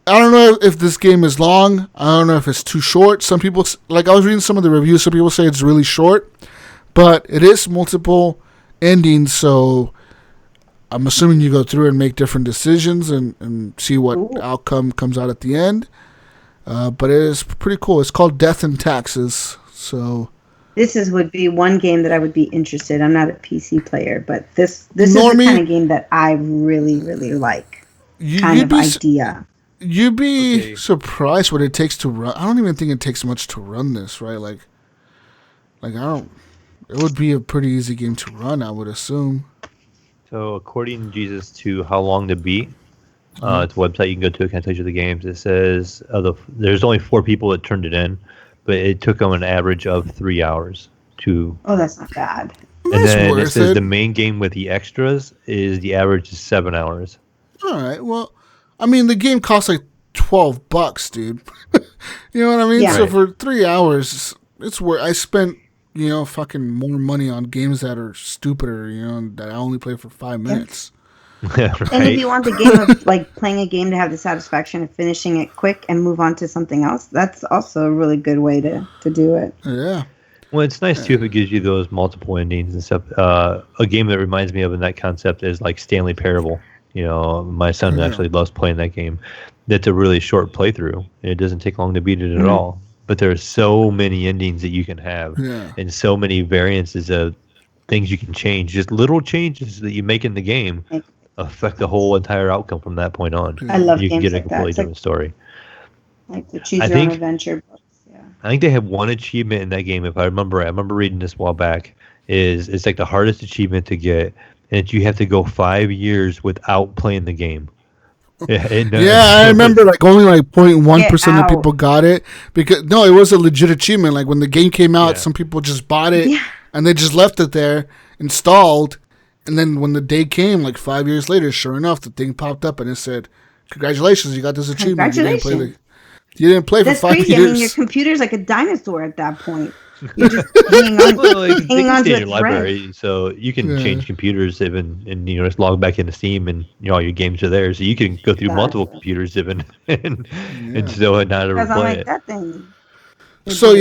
B: I don't know if this game is long. I don't know if it's too short. Some people, like I was reading some of the reviews, some people say it's really short. But it is multiple endings, so I'm assuming you go through and make different decisions and see what outcome comes out at the end. But it is pretty cool. It's called Death and Taxes. So
D: this would be one game that I would be interested. I'm not a PC player, but this is the kind of game that I really, really like. Idea.
B: You'd be surprised what it takes to run. I don't even think it takes much to run this, right? Like I don't. It would be a pretty easy game to run, I would assume.
C: So, according Jesus to How Long to Beat, it's a website you can go to. I can't tell you the games. It says there's only 4 people that turned it in. but it took them an average of 3 hours to.
D: Oh, that's not bad.
C: And then it says the main game with the extras is the average is 7 hours.
B: All right. Well, I mean, the game costs like $12, dude. You know what I mean?
D: Yeah.
B: So for 3 hours, it's worth. I spent, fucking more money on games that are stupider, that I only play for 5 minutes.
C: Yeah, right.
D: And if you want the game of like playing a game to have the satisfaction of finishing it quick and move on to something else, that's also a really good way to do it.
B: Yeah.
C: Well, it's nice too if it gives you those multiple endings and stuff. A game that reminds me of in that concept is like Stanley Parable. My son actually loves playing that game. That's a really short playthrough. It doesn't take long to beat it at all. But there's so many endings that you can have, and so many variances of things you can change. Just little changes that you make in the game affect the whole entire outcome from that point on.
D: I love
C: you can
D: games
C: get a
D: like that.
C: completely
D: It's
C: different story.
D: Like the Choose Your Own Adventure books. Yeah.
C: I think they have one achievement in that game, if I remember right. I remember reading this a while back. It's like the hardest achievement to get, and you have to go 5 years without playing the game.
B: I remember like only like 0.1% of people got it because it was a legit achievement. Like when the game came out, some people just bought it and they just left it there installed, and then when the day came, like 5 years later, sure enough, the thing popped up and it said, "Congratulations, you got this achievement."
D: Congratulations.
B: You didn't play
D: That's
B: for 5
D: crazy.
B: years.
D: I mean, your computer's like a dinosaur at that point. You're just hanging on to
C: your
D: its
C: library, so you can change computers even, and just log back into Steam, and all your games are there, so you can go through multiple computers even, and still not ever play it.
D: That thing.
B: So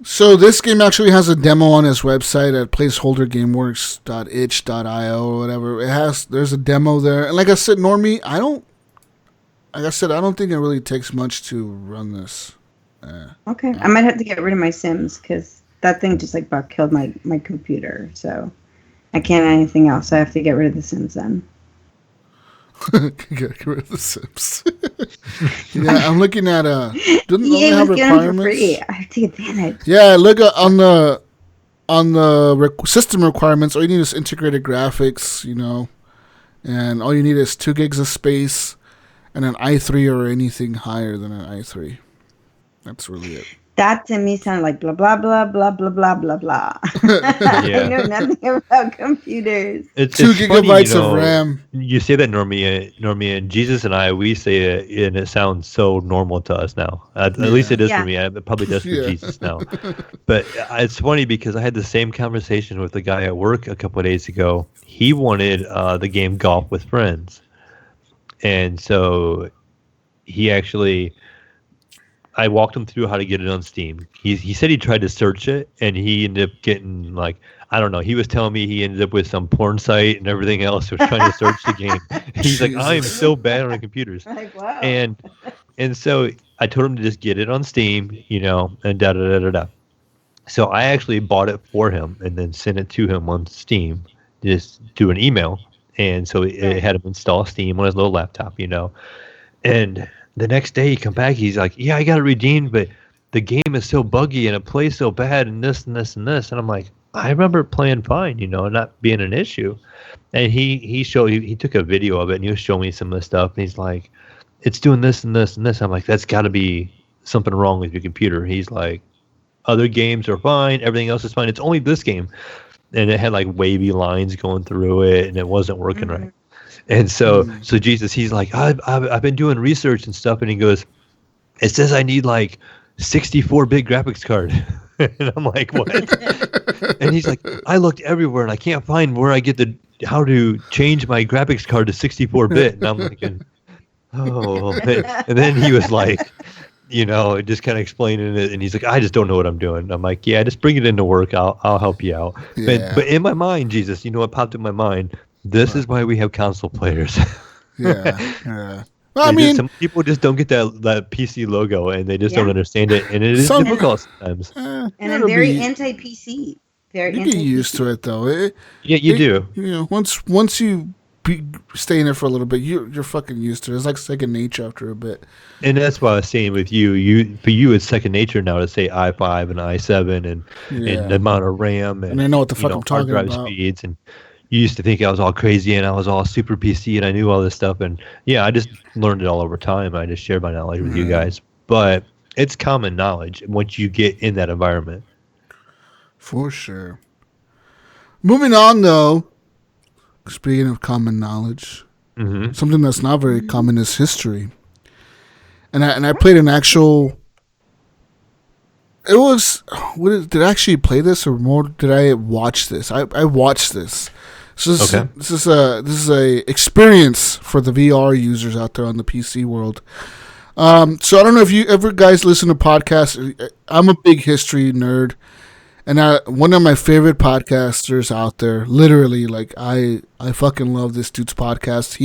B: so this game actually has a demo on his website at placeholdergameworks.itch.io or whatever. There's a demo there, and like I said, Normie, I don't think it really takes much to run this.
D: Okay, I might have to get rid of my Sims because that thing just like about killed my computer. So I can't add anything else. So I have to get rid of the Sims then.
B: Get rid of the Sims. Yeah, I'm looking at didn't
D: EA
B: have
D: was getting them for
B: requirements.
D: free. I have to take advantage.
B: Yeah, look on the system requirements. All you need is integrated graphics, and all you need is 2 gigs of space and an i3 or anything higher than an i3. That's really it.
D: That to me sounded like blah, blah, blah, blah, blah, blah, blah, blah. I know nothing about computers.
C: It's
B: 2 gigabytes
C: funny,
B: of RAM.
C: You say that, Normie, and Jesus and I, we say it, and it sounds so normal to us now. At least it is for me. It probably does for Jesus now. But it's funny because I had the same conversation with the guy at work a couple of days ago. He wanted the game Golf with Friends. And so he actually... I walked him through how to get it on Steam. He said he tried to search it, and he ended up getting, like, I don't know. He was telling me he ended up with some porn site and everything else. He was trying to search the game. He's like, I am so bad on computers.
D: Like, wow.
C: And so I told him to just get it on Steam, and da-da-da-da-da. So I actually bought it for him and then sent it to him on Steam, just do an email. And so it had him install Steam on his little laptop, And... the next day he come back, he's like, yeah, I got it redeemed, but the game is so buggy and it plays so bad and this and this and this. And I'm like, I remember playing fine, and not being an issue. And he took a video of it and he was showing me some of the stuff. And he's like, it's doing this and this and this. I'm like, that's got to be something wrong with your computer. He's like, other games are fine. Everything else is fine. It's only this game. And it had like wavy lines going through it and it wasn't working right. And so Jesus, he's like, I've been doing research and stuff, and he goes, it says I need like 64-bit graphics card, and I'm like, what? And he's like, I looked everywhere and I can't find where I get how to change my graphics card to 64-bit, and I'm thinking, oh, and then he was like, just kind of explaining it, and he's like, I just don't know what I'm doing. I'm like, yeah, just bring it into work. I'll help you out.
B: Yeah.
C: But in my mind, Jesus, what popped in my mind? This is why we have console players.
B: Yeah. Well,
C: some people just don't get that PC logo, and they just don't understand it, and it is difficult sometimes.
D: And I'm very anti-PC.
B: You get used to it, though.
C: You do.
B: Once you stay in there for a little bit, you're fucking used to it. It's like second nature after a bit.
C: And that's why I was saying with you. For you, it's second nature now to say i5 and i7 and the amount of RAM and
B: I know what the fuck I'm talking
C: hard drive
B: about.
C: speeds and. You used to think I was all crazy and I was all super PC and I knew all this stuff. And I just learned it all over time. I just shared my knowledge with you guys. But it's common knowledge once you get in that environment.
B: For sure. Moving on, though, speaking of common knowledge, something that's not very common is history. And I played an actual. It was. Did I actually play this, or more? Did I watch this? I watched this. This is a experience for the VR users out there on the PC world. So I don't know if you ever guys listen to podcasts. I'm a big history nerd, and one of my favorite podcasters out there. Literally, like I fucking love this dude's podcast.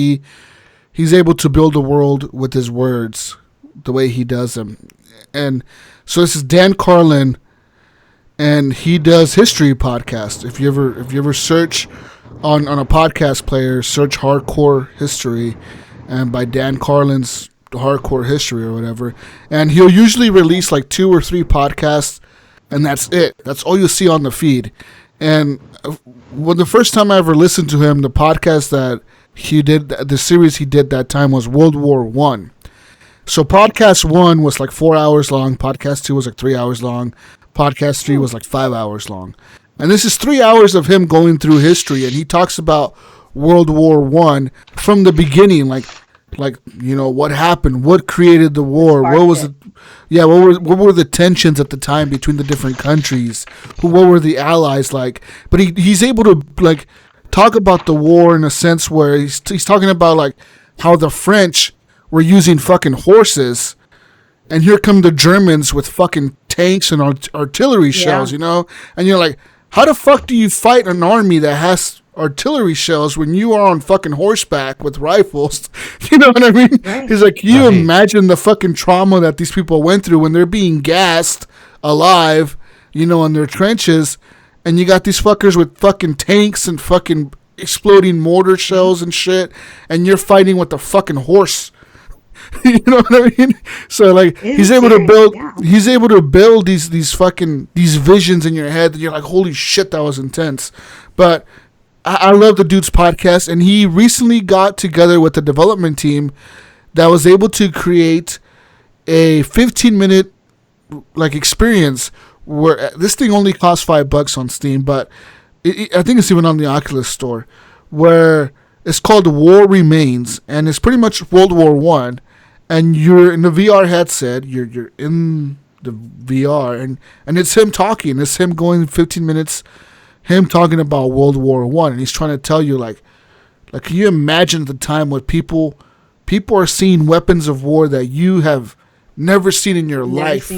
B: He's able to build a world with his words, the way he does them. And so this is Dan Carlin, and he does history podcast. If you ever search on a podcast player, search Hardcore History, and by Dan Carlin's Hardcore History or whatever, and he'll usually release like 2 or 3 podcasts, and that's it. That's all you'll see on the feed. And when the first time I ever listened to him, the podcast that he did, the series he did that time was World War I. So podcast 1 was like 4 hours long. Podcast 2 was like 3 hours long. Podcast 3 was like 5 hours long. And this is 3 hours of him going through history, and he talks about World War I from the beginning, like what happened, what created the war, what was it? Yeah, what were the tensions at the time between the different countries? What were the allies like? But he's able to like talk about the war in a sense where he's talking about like how the French were using fucking horses, and here come the Germans with fucking tanks and artillery shells, and you're like, how the fuck do you fight an army that has artillery shells when you are on fucking horseback with rifles? You know what I mean? Right. He's like, you imagine the fucking trauma that these people went through when they're being gassed alive, in their trenches, and you got these fuckers with fucking tanks and fucking exploding mortar shells and shit, and you're fighting with a fucking horse. You know what I mean? So like he's able to build these visions in your head that you're like, holy shit, that was intense. But I love the dude's podcast, and he recently got together with the development team that was able to create a 15-minute like experience where this thing only costs $5 on Steam, but I think it's even on the Oculus store, where it's called War Remains, and it's pretty much World War I. And you're in the VR headset, you're in the VR, and it's him talking. It's him going 15 minutes, him talking about World War I, and he's trying to tell you, like can you imagine the time when people are seeing weapons of war that you have never seen in your life,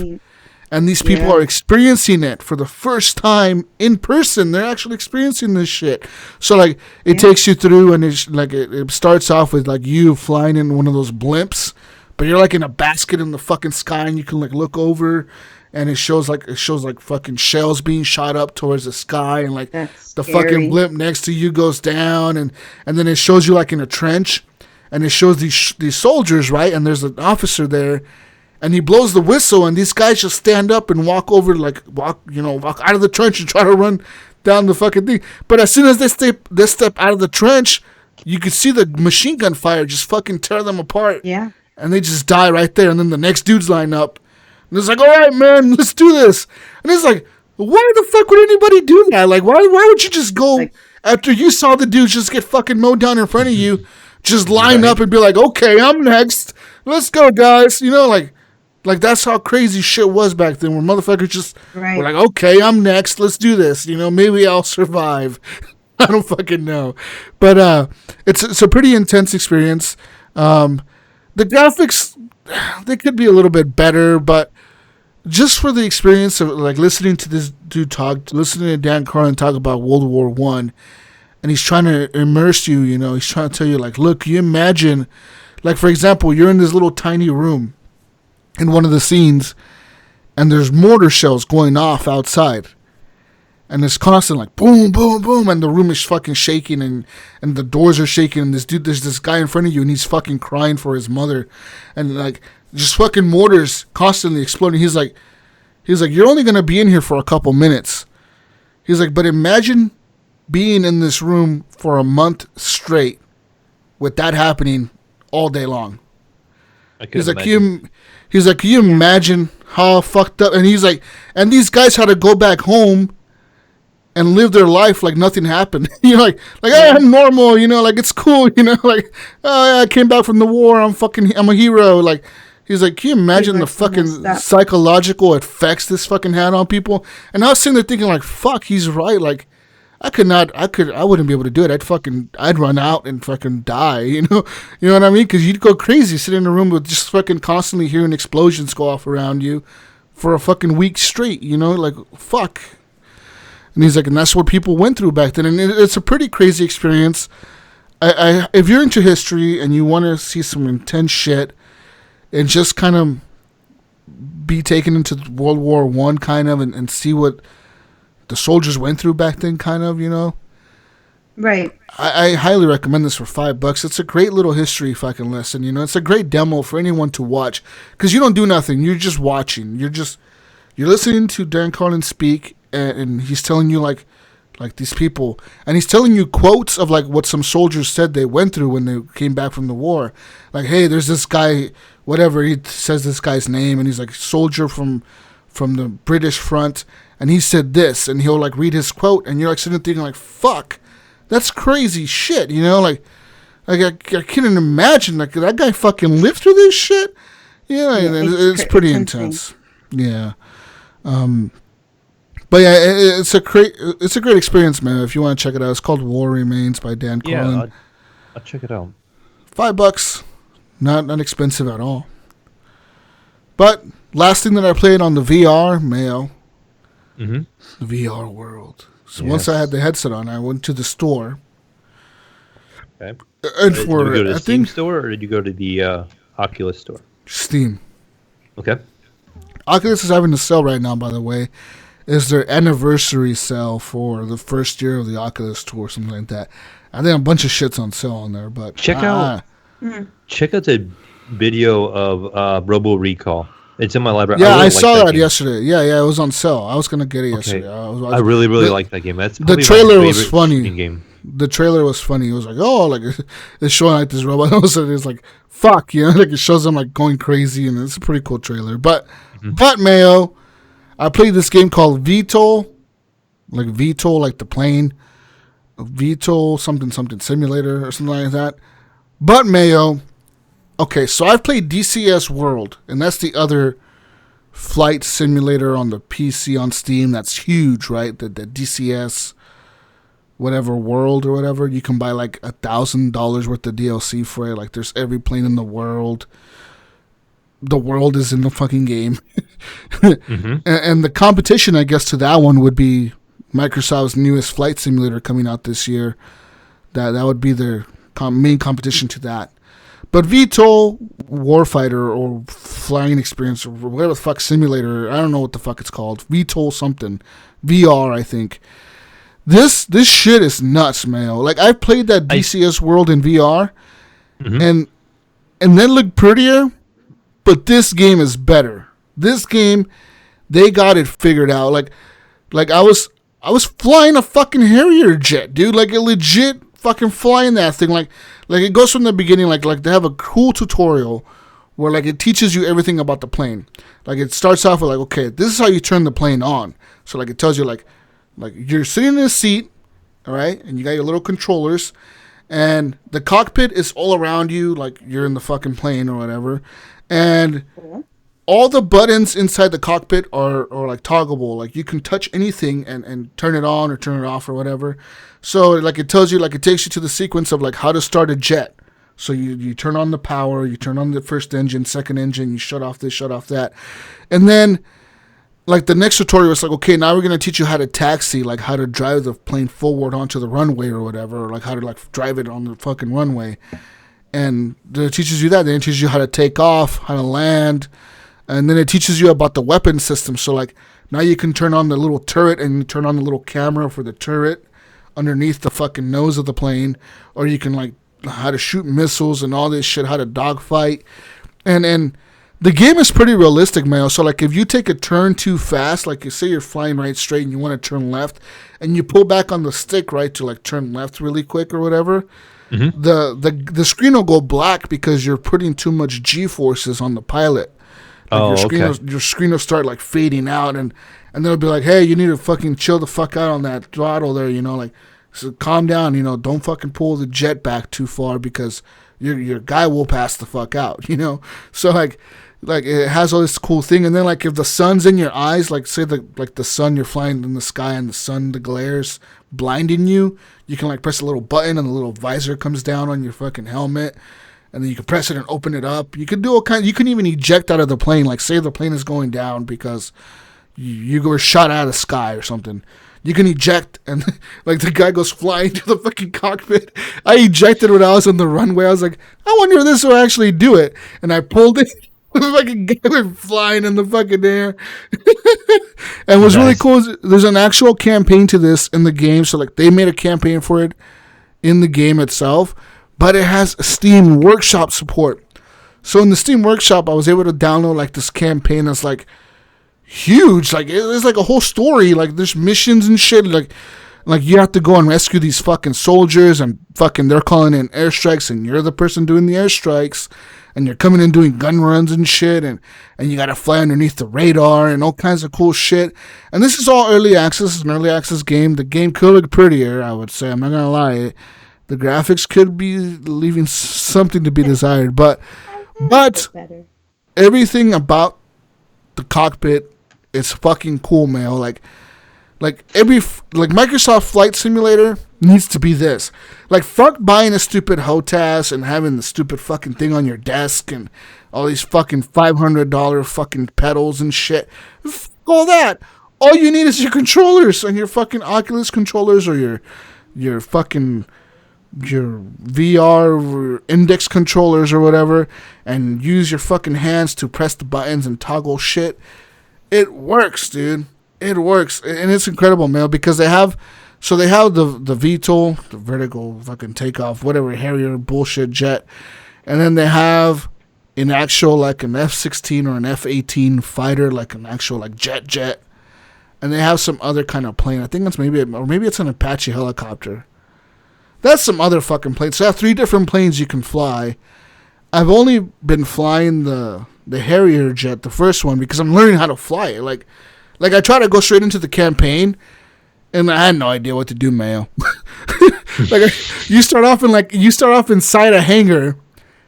B: and these people are experiencing it for the first time in person. They're actually experiencing this shit. So like it takes you through, and it's like it starts off with like you flying in one of those blimps. But you're like in a basket in the fucking sky, and you can like look over, and it shows like fucking shells being shot up towards the sky, and like the fucking blimp next to you goes down, and then it shows you like in a trench, and it shows these soldiers, right? And there's an officer there, and he blows the whistle, and these guys just stand up and walk out of the trench and try to run down the fucking thing. But as soon as they step out of the trench, you could see the machine gun fire just fucking tear them apart.
D: Yeah.
B: And they just die right there. And then the next dudes line up. And it's like, all right, man, let's do this. And it's like, why the fuck would anybody do that? Like, why would you just go, after you saw the dudes just get fucking mowed down in front of you, just line up and be like, okay, I'm next. Let's go, guys. Like that's how crazy shit was back then, where motherfuckers just were like, okay, I'm next. Let's do this. Maybe I'll survive. I don't fucking know. But it's a pretty intense experience. The graphics, they could be a little bit better, but just for the experience of like listening to this dude talk, listening to Dan Carlin talk about World War I, and he's trying to immerse you, he's trying to tell you like, look, you imagine, like for example, you're in this little tiny room in one of the scenes, and there's mortar shells going off outside. And it's constant like boom, boom, boom, and the room is fucking shaking, and the doors are shaking, and there's this guy in front of you, and he's fucking crying for his mother, and like just fucking mortars constantly exploding. He's like, you're only gonna be in here for a couple minutes. He's like, but imagine being in this room for a month straight with that happening all day long. He's like, can you imagine how fucked up. And he's like, and these guys had to go back home and live their life like nothing happened. Like hey, I'm normal. Like it's cool. Like oh, yeah, I came back from the war. I'm a hero. Like he's like, can you imagine the fucking psychological effects this fucking had on people? And I was sitting there thinking like, fuck, he's right. Like I wouldn't be able to do it. I'd run out and fucking die. You know what I mean? Because you'd go crazy sitting in a room with just fucking constantly hearing explosions go off around you for a fucking week straight. Like fuck. And he's like, and that's what people went through back then. And it's a pretty crazy experience. If you're into history and you want to see some intense shit and just kind of be taken into World War I kind of and see what the soldiers went through back then kind of,
D: Right.
B: I highly recommend this for $5. It's a great little history fucking lesson. It's a great demo for anyone to watch because you don't do nothing. You're just watching. You're listening to Darren Carlin speak. And he's telling you like these people, and he's telling you quotes of like what some soldiers said they went through when they came back from the war. Like, hey, there's this guy, whatever, he says this guy's name, and he's like soldier from the British front, and he said this, and he'll like read his quote, and you're like sitting there thinking like, fuck, that's crazy shit, Like I can't imagine like that guy fucking lived through this shit. Yeah, it's pretty intense. Yeah. But yeah, it's a great experience, man. If you want to check it out, it's called War Remains by Dan Carlin.
C: Yeah, I'll check it out.
B: $5, not expensive at all. But last thing that I played on the VR, Mayo, the VR world. So once I had the headset on, I went to the store.
C: Okay.
B: And
C: did you go to the Steam store or did you go to the Oculus store?
B: Steam.
C: Okay.
B: Oculus is having a sale right now, by the way. Is their anniversary sale for the first year of the Oculus tour, something like that. I think a bunch of shit's on sale on there, but
C: check out the video of Robo Recall. It's in my library.
B: Yeah, I saw that yesterday. Yeah, it was on sale. I was gonna get it yesterday.
C: I really like that game. That's
B: the trailer was funny. Game. The trailer was funny. It was like, oh, like it's showing like this robot. All of a sudden, it's like, fuck, like it shows them like going crazy, and it's a pretty cool trailer. But Mayo. I played this game called VTOL, like the plane, VTOL something simulator or something like that. But Mayo, okay, so I've played DCS World, and that's the other flight simulator on the PC on Steam. That's huge, right? The DCS whatever World or whatever. You can buy like $1,000 worth of DLC for it. Like there's every plane in the world. The world is in the fucking game. And the competition, I guess, to that one would be Microsoft's newest flight simulator coming out this year. That would be their main competition to that. But VTOL Warfighter or Flying Experience or whatever the fuck simulator, I don't know what the fuck it's called. VTOL something. VR, I think. This shit is nuts, Mayo. Like, I played that DCS World in VR, and that looked prettier. But this game is better. This game, they got it figured out. Like I was flying a fucking Harrier jet, dude. Like a legit fucking flying that thing. Like it goes from the beginning. Like they have a cool tutorial where like it teaches you everything about the plane. Like it starts off with like, okay, this is how you turn the plane on. So like it tells you like you're sitting in a seat, all right, and you got your little controllers, and the cockpit is all around you, like you're in the fucking plane or whatever. And all the buttons inside the cockpit are like toggleable. Like you can touch anything and turn it on or turn it off or whatever. So like it tells you, like it takes you to the sequence of like how to start a jet. So you turn on the power, you turn on the first engine, second engine, you shut off this, shut off that. And then like the next tutorial is like, okay, now we're going to teach you how to taxi, like how to drive the plane forward onto the runway or whatever, or like how to like drive it on the fucking runway. And it teaches you that. Then it teaches you how to take off, how to land. And then it teaches you about the weapon system. So, like, now you can turn on the little turret and you turn on the little camera for the turret underneath the fucking nose of the plane. Or you can, like, how to shoot missiles and all this shit, how to dogfight. And the game is pretty realistic, Mayo. So, like, if you take a turn too fast, like, you say you're flying right straight and you want to turn left, and you pull back on the stick, right, to, like, turn left really quick or whatever, the screen will go black because you're putting too much G-forces on the pilot. Your screen will start like fading out, and they'll be like, "Hey, you need to fucking chill the fuck out on that throttle there, like, so calm down, don't fucking pull the jet back too far because your guy will pass the fuck out, So like it has all this cool thing, and then like if the sun's in your eyes, like say the sun, you're flying in the sky and the glares blinding you, you can like press a little button and the little visor comes down on your fucking helmet. And then you can press it and open it up. You can do all kinds. You can even eject out of the plane. Like, say the plane is going down because you were shot out of the sky or something. You can eject, and like the guy goes flying to the fucking cockpit. I ejected when I was on the runway. I was like, I wonder if this will actually do it. And I pulled it. The fucking guy went flying in the fucking air. And what's really cool is there's an actual campaign to this in the game. So like they made a campaign for it in the game itself. But it has Steam Workshop support. So in the Steam Workshop, I was able to download like this campaign that's like huge. Like it's like a whole story. Like there's missions and shit. Like you have to go and rescue these fucking soldiers, and fucking they're calling in airstrikes, and you're the person doing the airstrikes, and you're coming in doing gun runs and shit, and you gotta fly underneath the radar and all kinds of cool shit. And this is all early access. It's an early access game. The game could look prettier, I would say. I'm not gonna lie. The graphics could be leaving something to be desired, but everything about the cockpit is fucking cool, man. Like Microsoft Flight Simulator needs to be this. Like, fuck buying a stupid HOTAS and having the stupid fucking thing on your desk and all these fucking $500 fucking pedals and shit. Fuck all that. All you need is your controllers and your fucking Oculus controllers or your fucking your VR or index controllers or whatever, and use your fucking hands to press the buttons and toggle shit. It works, dude. It works, and it's incredible, man. Because they have the VTOL, the vertical fucking takeoff, whatever Harrier bullshit jet, and then they have an actual like an F-16 or an F-18 fighter, like an actual like jet, and they have some other kind of plane. I think it's maybe it's an Apache helicopter. That's some other fucking planes. So I have 3 different planes you can fly. I've only been flying the Harrier jet, the first one, because I'm learning how to fly it. Like I try to go straight into the campaign, and I had no idea what to do, Mayo. You start off inside a hangar,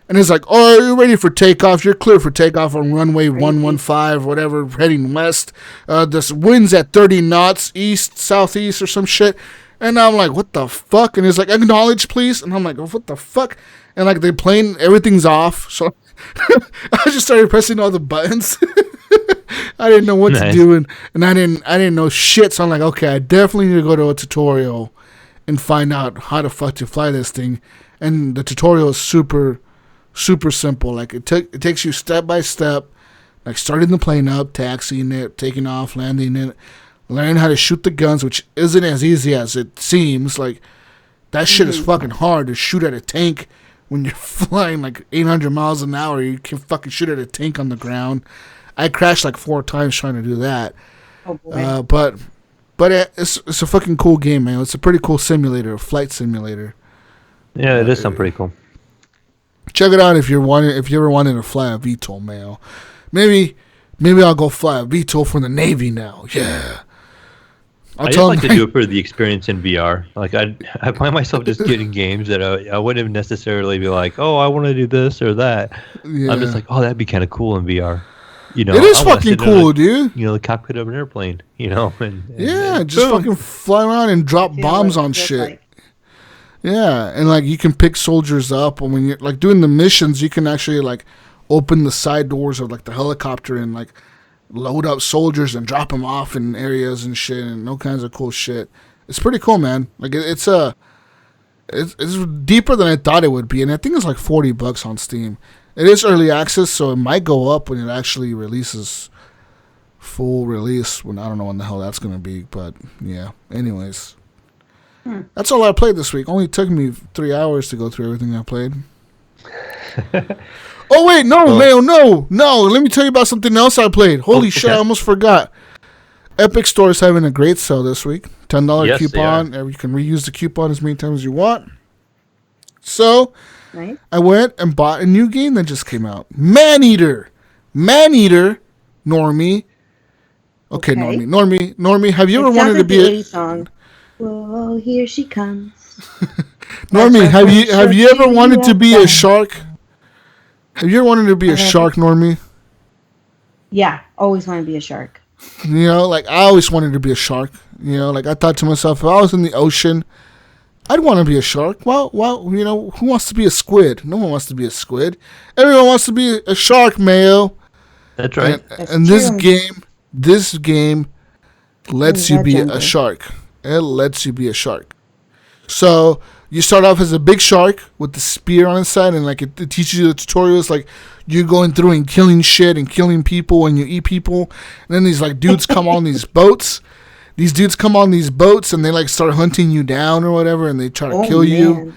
B: and it's like, oh, you're ready for takeoff. You're clear for takeoff on runway 115, whatever, heading west. This wind's at 30 knots, east, southeast, or some shit. And I'm like, what the fuck? And it's like, acknowledge, please. And I'm like, oh, what the fuck? And like the plane, everything's off. So I just started pressing all the buttons. I didn't know what to do, and I didn't know shit. So I'm like, okay, I definitely need to go to a tutorial and find out how the fuck to fly this thing. And the tutorial is super, super simple. Like it takes you step by step, like starting the plane up, taxiing it, taking off, landing it. Learn how to shoot the guns, which isn't as easy as it seems. Like, that shit is fucking hard to shoot at a tank when you're flying like 800 miles an hour. You can fucking shoot at a tank on the ground. I crashed like 4 times trying to do that. Oh boy. But it's a fucking cool game, man. It's a pretty cool simulator, a flight simulator.
C: Yeah, it does sound pretty cool.
B: Check it out if you ever wanted to fly a VTOL, man. Maybe I'll go fly a VTOL for the Navy now. Yeah.
C: I just like to do it for the experience in VR. Like I find myself just getting games that I wouldn't necessarily be like, oh, I want to do this or that. Yeah. I'm just like, oh, that'd be kind of cool in VR. It
B: is fucking cool, dude.
C: The cockpit of an airplane.
B: And just fucking fly around and drop bombs on shit. Like. Yeah, and like you can pick soldiers up, and when you're like doing the missions, you can actually like open the side doors of like the helicopter and like load up soldiers and drop them off in areas and shit and all kinds of cool shit. It's pretty cool, man. Like it's deeper than I thought it would be, and I think it's like $40 on Steam. It is early access, so it might go up when it actually releases full release. When I don't know when the hell that's gonna be, but yeah. Anyways, that's all I played this week. Only took me 3 hours to go through everything I played. Oh wait, Mayo, no. Let me tell you about something else I played. Holy shit, I almost forgot. Epic Store is having a great sale this week. $10 coupon. You can reuse the coupon as many times as you want. So, I went and bought a new game that just came out. Maneater. Maneater, Normie. Okay, Normie. Have you ever wanted to be a
D: song? Whoa, here she comes.
B: Normie? Have you ever wanted to be a shark? Have you ever wanted to be a shark, Normie?
D: Yeah, always want to be a shark.
B: You know, like I always wanted to be a shark. You know, like I thought to myself, if I was in the ocean, I'd want to be a shark. Well, you know, who wants to be a squid? No one wants to be a squid. Everyone wants to be a shark, Mayo.
C: That's right.
B: And this game lets you be a shark. It lets you be a shark. So you start off as a big shark with the spear on its side, and like it teaches you the tutorials, like you going through and killing shit and killing people, and you eat people. And then these like dudes come on these boats. These dudes come on these boats and they like start hunting you down or whatever, and they try to kill you.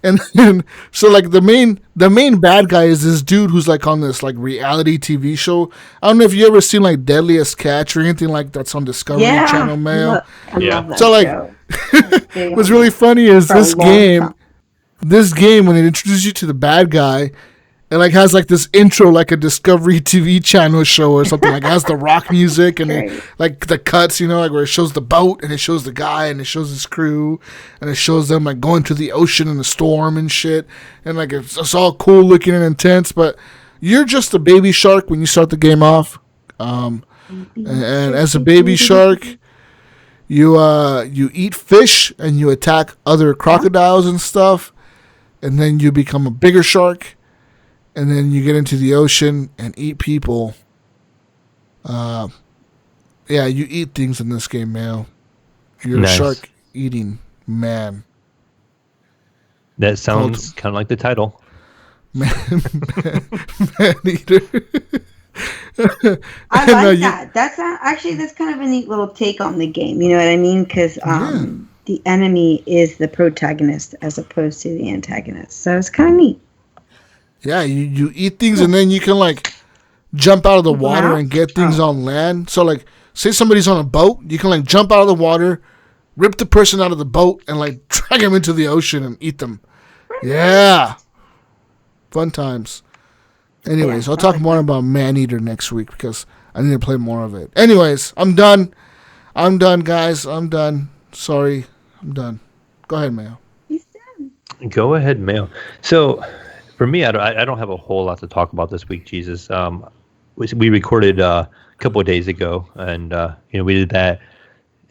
B: And then so like the main bad guy is this dude who's like on this like reality TV show. I don't know if you ever seen like Deadliest Catch or anything like that's on Discovery Channel, Mayo.
D: I love that
B: so like
D: show.
B: what's really funny is this game when it introduces you to the bad guy, it like has like this intro like a Discovery TV channel show or something. Like it has the rock music and it, like the cuts, you know, like where it shows the boat and it shows the guy and it shows his crew and it shows them like going to the ocean in the storm and shit. And like it's all cool looking and intense, but you're just a baby shark when you start the game off. And as a baby shark, you eat fish and you attack other crocodiles and stuff, and then you become a bigger shark. And then you get into the ocean and eat people. You eat things in this game, Mayo. You're a shark eating man.
C: That sounds kind of like the title.
B: Man eater.
D: I like that. That's kind of a neat little take on the game. You know what I mean? Because the enemy is the protagonist as opposed to the antagonist. So it's kind of neat.
B: Yeah, you eat things and then you can like jump out of the water and get things on land. So like, say somebody's on a boat, you can like jump out of the water, rip the person out of the boat, and like drag them into the ocean and eat them. Yeah, fun times. Anyways, I'll talk more about Maneater next week because I need to play more of it. Anyways, I'm done. I'm done, guys. I'm done. Sorry, I'm done. Go ahead, Mayo.
D: He's done.
C: Go ahead, Mayo. So. For me, I don't have a whole lot to talk about this week, Jesus. We recorded a couple of days ago, and we did that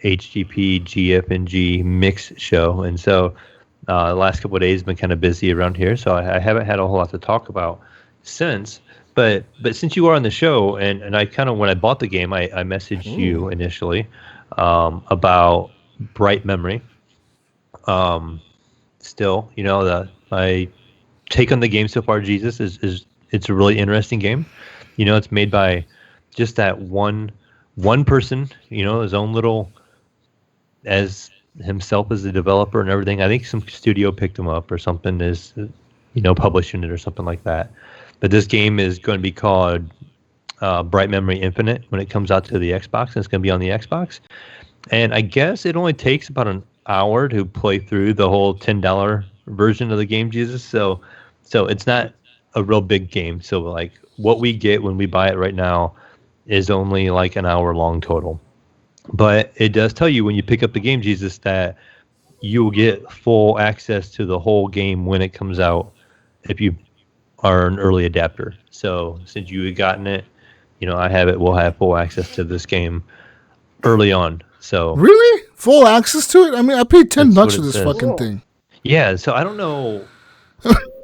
C: HGP GFNG mix show, and so the last couple of days have been kind of busy around here, so I haven't had a whole lot to talk about since. But since you are on the show, and I kind of when I bought the game, I messaged you initially about Bright Memory. Still, my take on the game so far, Jesus, is it's a really interesting game. It's made by just that one person, his own little, as himself as the developer and everything. I think some studio picked him up or something is, publishing it or something like that. But this game is going to be called Bright Memory Infinite when it comes out to the Xbox, and it's going to be on the Xbox. And I guess it only takes about an hour to play through the whole $10 version of the game, Jesus. So it's not a real big game. So like what we get when we buy it right now is only like an hour long total. But it does tell you when you pick up the game, Jesus, that you will get full access to the whole game when it comes out if you are an early adapter. So since you had gotten it, I have it. We'll have full access to this game early on. So
B: really, full access to it? I mean, I paid $10 for this fucking thing.
C: Yeah, so I don't know,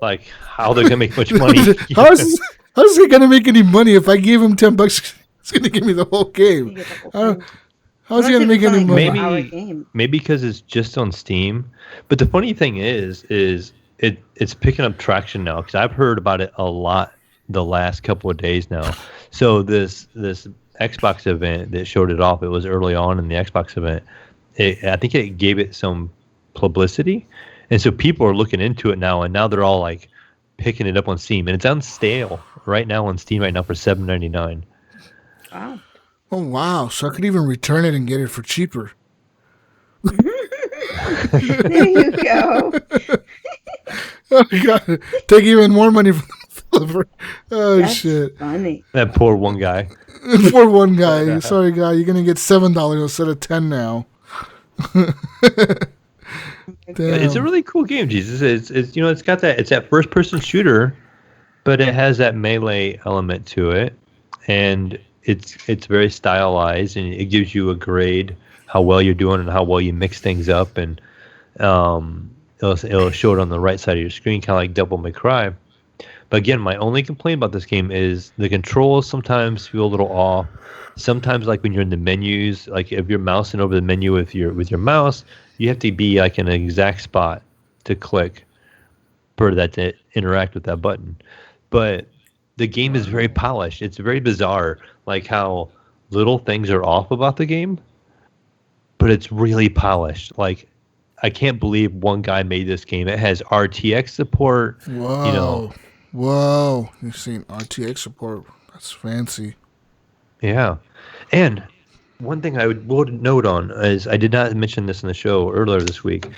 C: like how they're gonna make much money.
B: How's he gonna make any money if I gave him $10? He's gonna give me the whole game. How's he gonna make any money?
C: Maybe because it's just on Steam. But the funny thing is it's picking up traction now because I've heard about it a lot the last couple of days now. So this Xbox event that showed it off, it was early on in the Xbox event. I think it gave it some publicity, and so people are looking into it now, and now they're all like picking it up on Steam, and it's on sale right now on Steam right now for $7.99.
D: Wow!
B: Oh wow! So I could even return it and get it for cheaper.
D: There you go.
B: Oh, you got to take even more money from the Oh,
D: That's
B: shit.
D: funny.
C: That poor one guy.
B: For one guy. Sorry, guy. You're going to get $7 instead of 10 now. Damn.
C: It's a really cool game, Jesus. It's it's got it's that first person shooter, but it has that melee element to it, and it's very stylized, and it gives you a grade how well you're doing and how well you mix things up, and it'll show it on the right side of your screen, kind of like Devil May Cry. But again, my only complaint about this game is the controls sometimes feel a little off. Sometimes, like when you're in the menus, like if you're mousing over the menu with your mouse, you have to be like in an exact spot to click for that to interact with that button. But the game is very polished. It's very bizarre, like how little things are off about the game, but it's really polished. Like, I can't believe one guy made this game. It has RTX support.
B: Whoa. Whoa. You've seen RTX support. That's fancy.
C: Yeah. And one thing I would note on is I did not mention this in the show earlier this week.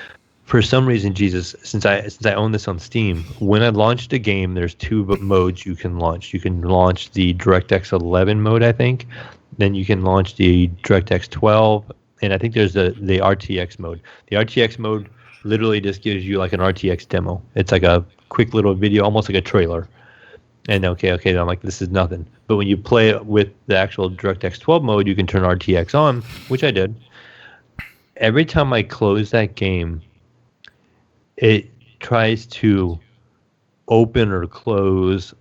C: For some reason, Jesus, since I own this on Steam, when I launched a game, there's two modes you can launch. You can launch the DirectX 11 mode, I think. Then you can launch the DirectX 12, and I think there's the RTX mode. The RTX mode literally just gives you like an RTX demo. It's like a quick little video, almost like a trailer. And okay, I'm like, this is nothing. But when you play it with the actual DirectX 12 mode, you can turn RTX on, which I did. Every time I close that game, it tries to open or close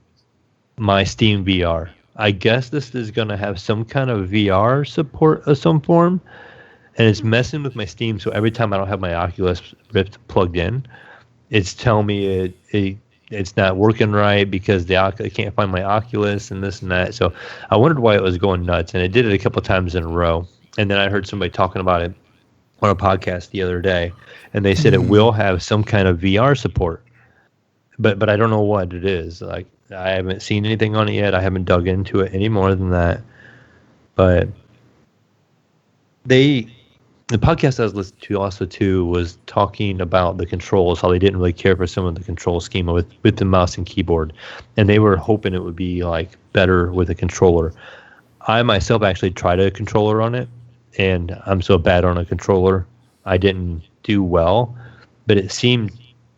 C: my Steam VR. I guess this is going to have some kind of VR support of some form, and it's messing with my Steam, so every time I don't have my Oculus Rift plugged in, it's telling me it's not working right because I can't find my Oculus and this and that. So I wondered why it was going nuts, and it did it a couple of times in a row. And then I heard somebody talking about it on a podcast the other day, and they said it will have some kind of VR support, but I don't know what it is. Like, I haven't seen anything on it yet. I haven't dug into it any more than that. But the podcast I was listening to also too was talking about the controls, how they didn't really care for some of the control schema with the mouse and keyboard, and they were hoping it would be like better with a controller. I myself actually tried a controller on it, and I'm so bad on a controller, I didn't do well, but it seemed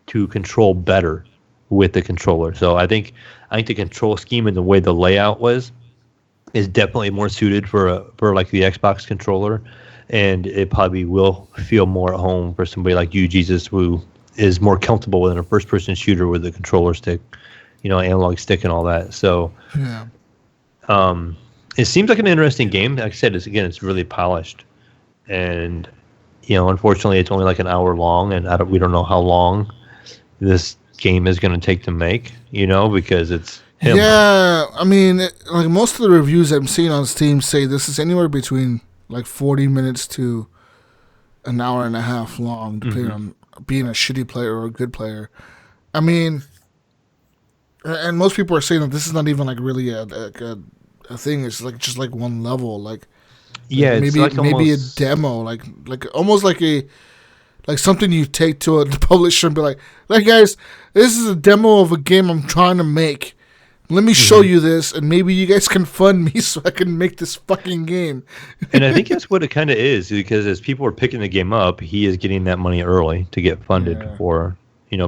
C: to control better with the controller. So I think the control scheme and the way the layout is definitely more suited for like the Xbox controller, and it probably will feel more at home for somebody like you, Jesus, who is more comfortable with a first-person shooter with a controller stick, analog stick and all that. So,
B: yeah.
C: It seems like an interesting game. Like I said, it's really polished, and unfortunately, it's only like an hour long, and we don't know how long this game is going to take to make. Because it's him.
B: Yeah, I mean, like most of the reviews I'm seeing on Steam say this is anywhere between like 40 minutes to an hour and a half long, depending on being a shitty player or a good player. I mean, and most people are saying that this is not even like really a thing. It's like just like one level, like maybe a demo, like almost like something you take to a publisher and be like, guys, this is a demo of a game I'm trying to make. Let me show you this, and maybe you guys can fund me so I can make this fucking game.
C: And I think that's what it kind of is, because as people are picking the game up, he is getting that money early to get funded for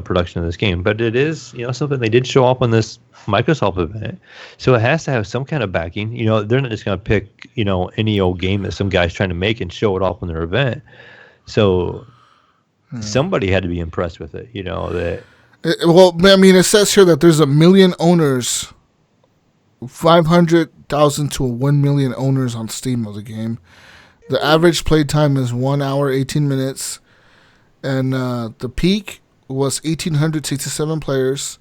C: production of this game. But it is something they did show up on this Microsoft event, so it has to have some kind of backing. They're not just going to pick any old game that some guy's trying to make and show it off on their event. So somebody had to be impressed with it. That.
B: Well, I mean, it says here that there's 1 million owners, 500,000 to 1 million owners on Steam of the game. The average play time is 1 hour, 18 minutes. And the peak was 1,867 players.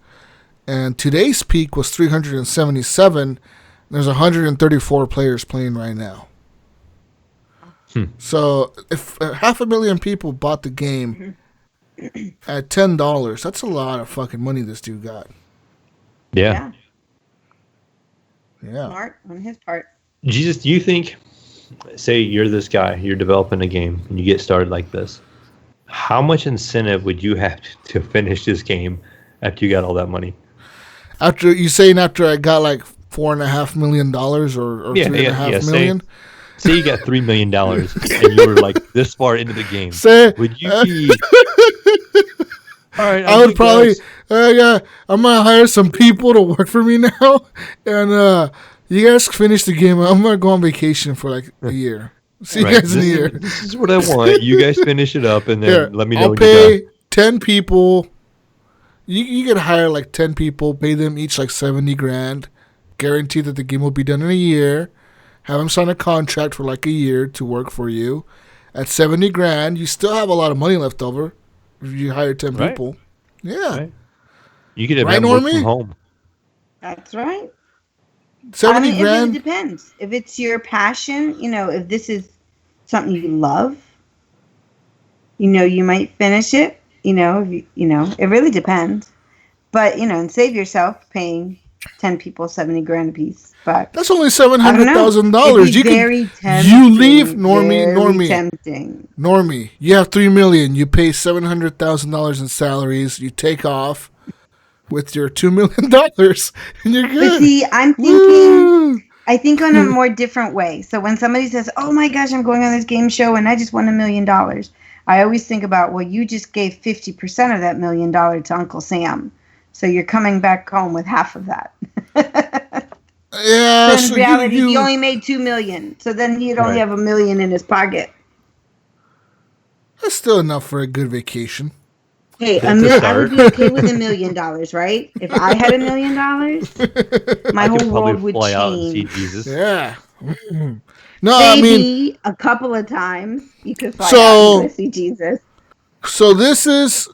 B: And today's peak was 377. There's 134 players playing right now. So if 500,000 people bought the game at $10, that's a lot of fucking money this dude got.
C: Yeah.
D: Smart on his part.
C: Jesus, do you think, say you're this guy, you're developing a game, and you get started like this, how much incentive would you have to finish this game after you got all that money?
B: After I got like $4.5 million or $3.5 million.
C: Say you got $3 million and you were like this far into the game. Would you be? All right,
B: I would probably. I'm gonna hire some people to work for me now, and you guys finish the game. I'm gonna go on vacation for like a year. See you guys in a year.
C: This is what I want. You guys finish it up, and then let me know.
B: I'll pay 10 people. You can hire like 10 people, pay them each like $70,000, guarantee that the game will be done in a year, have them sign a contract for like a year to work for you. At $70,000, you still have a lot of money left over if you hire 10 people. Yeah.
C: Right. You could have work from home.
D: That's right.
B: $70,000.
D: It really depends. If it's your passion, if this is something you love, you might finish it. It really depends. But and save yourself paying 10 people $70,000 a piece. But
B: that's only $700,000. You leave Normie.
D: Tempting.
B: Normie, you have $3 million. You pay $700,000 in salaries. You take off with your $2 million, and you're good.
D: But see, I'm thinking. I think on a more different way. So when somebody says, "Oh my gosh, I'm going on this game show and I just won $1 million," I always think about, well, you just gave 50% of that $1 million to Uncle Sam, so you're coming back home with half of that.
B: Yeah.
D: So in reality, he only made $2 million, so then he'd only have $1 million in his pocket.
B: That's still enough for a good vacation.
D: Hey, I would be okay with $1 million, right? If I had $1 million, my whole world would change. Out and see Jesus.
B: Yeah.
D: No, maybe a couple of times you could fly out and see Jesus.
B: So this is,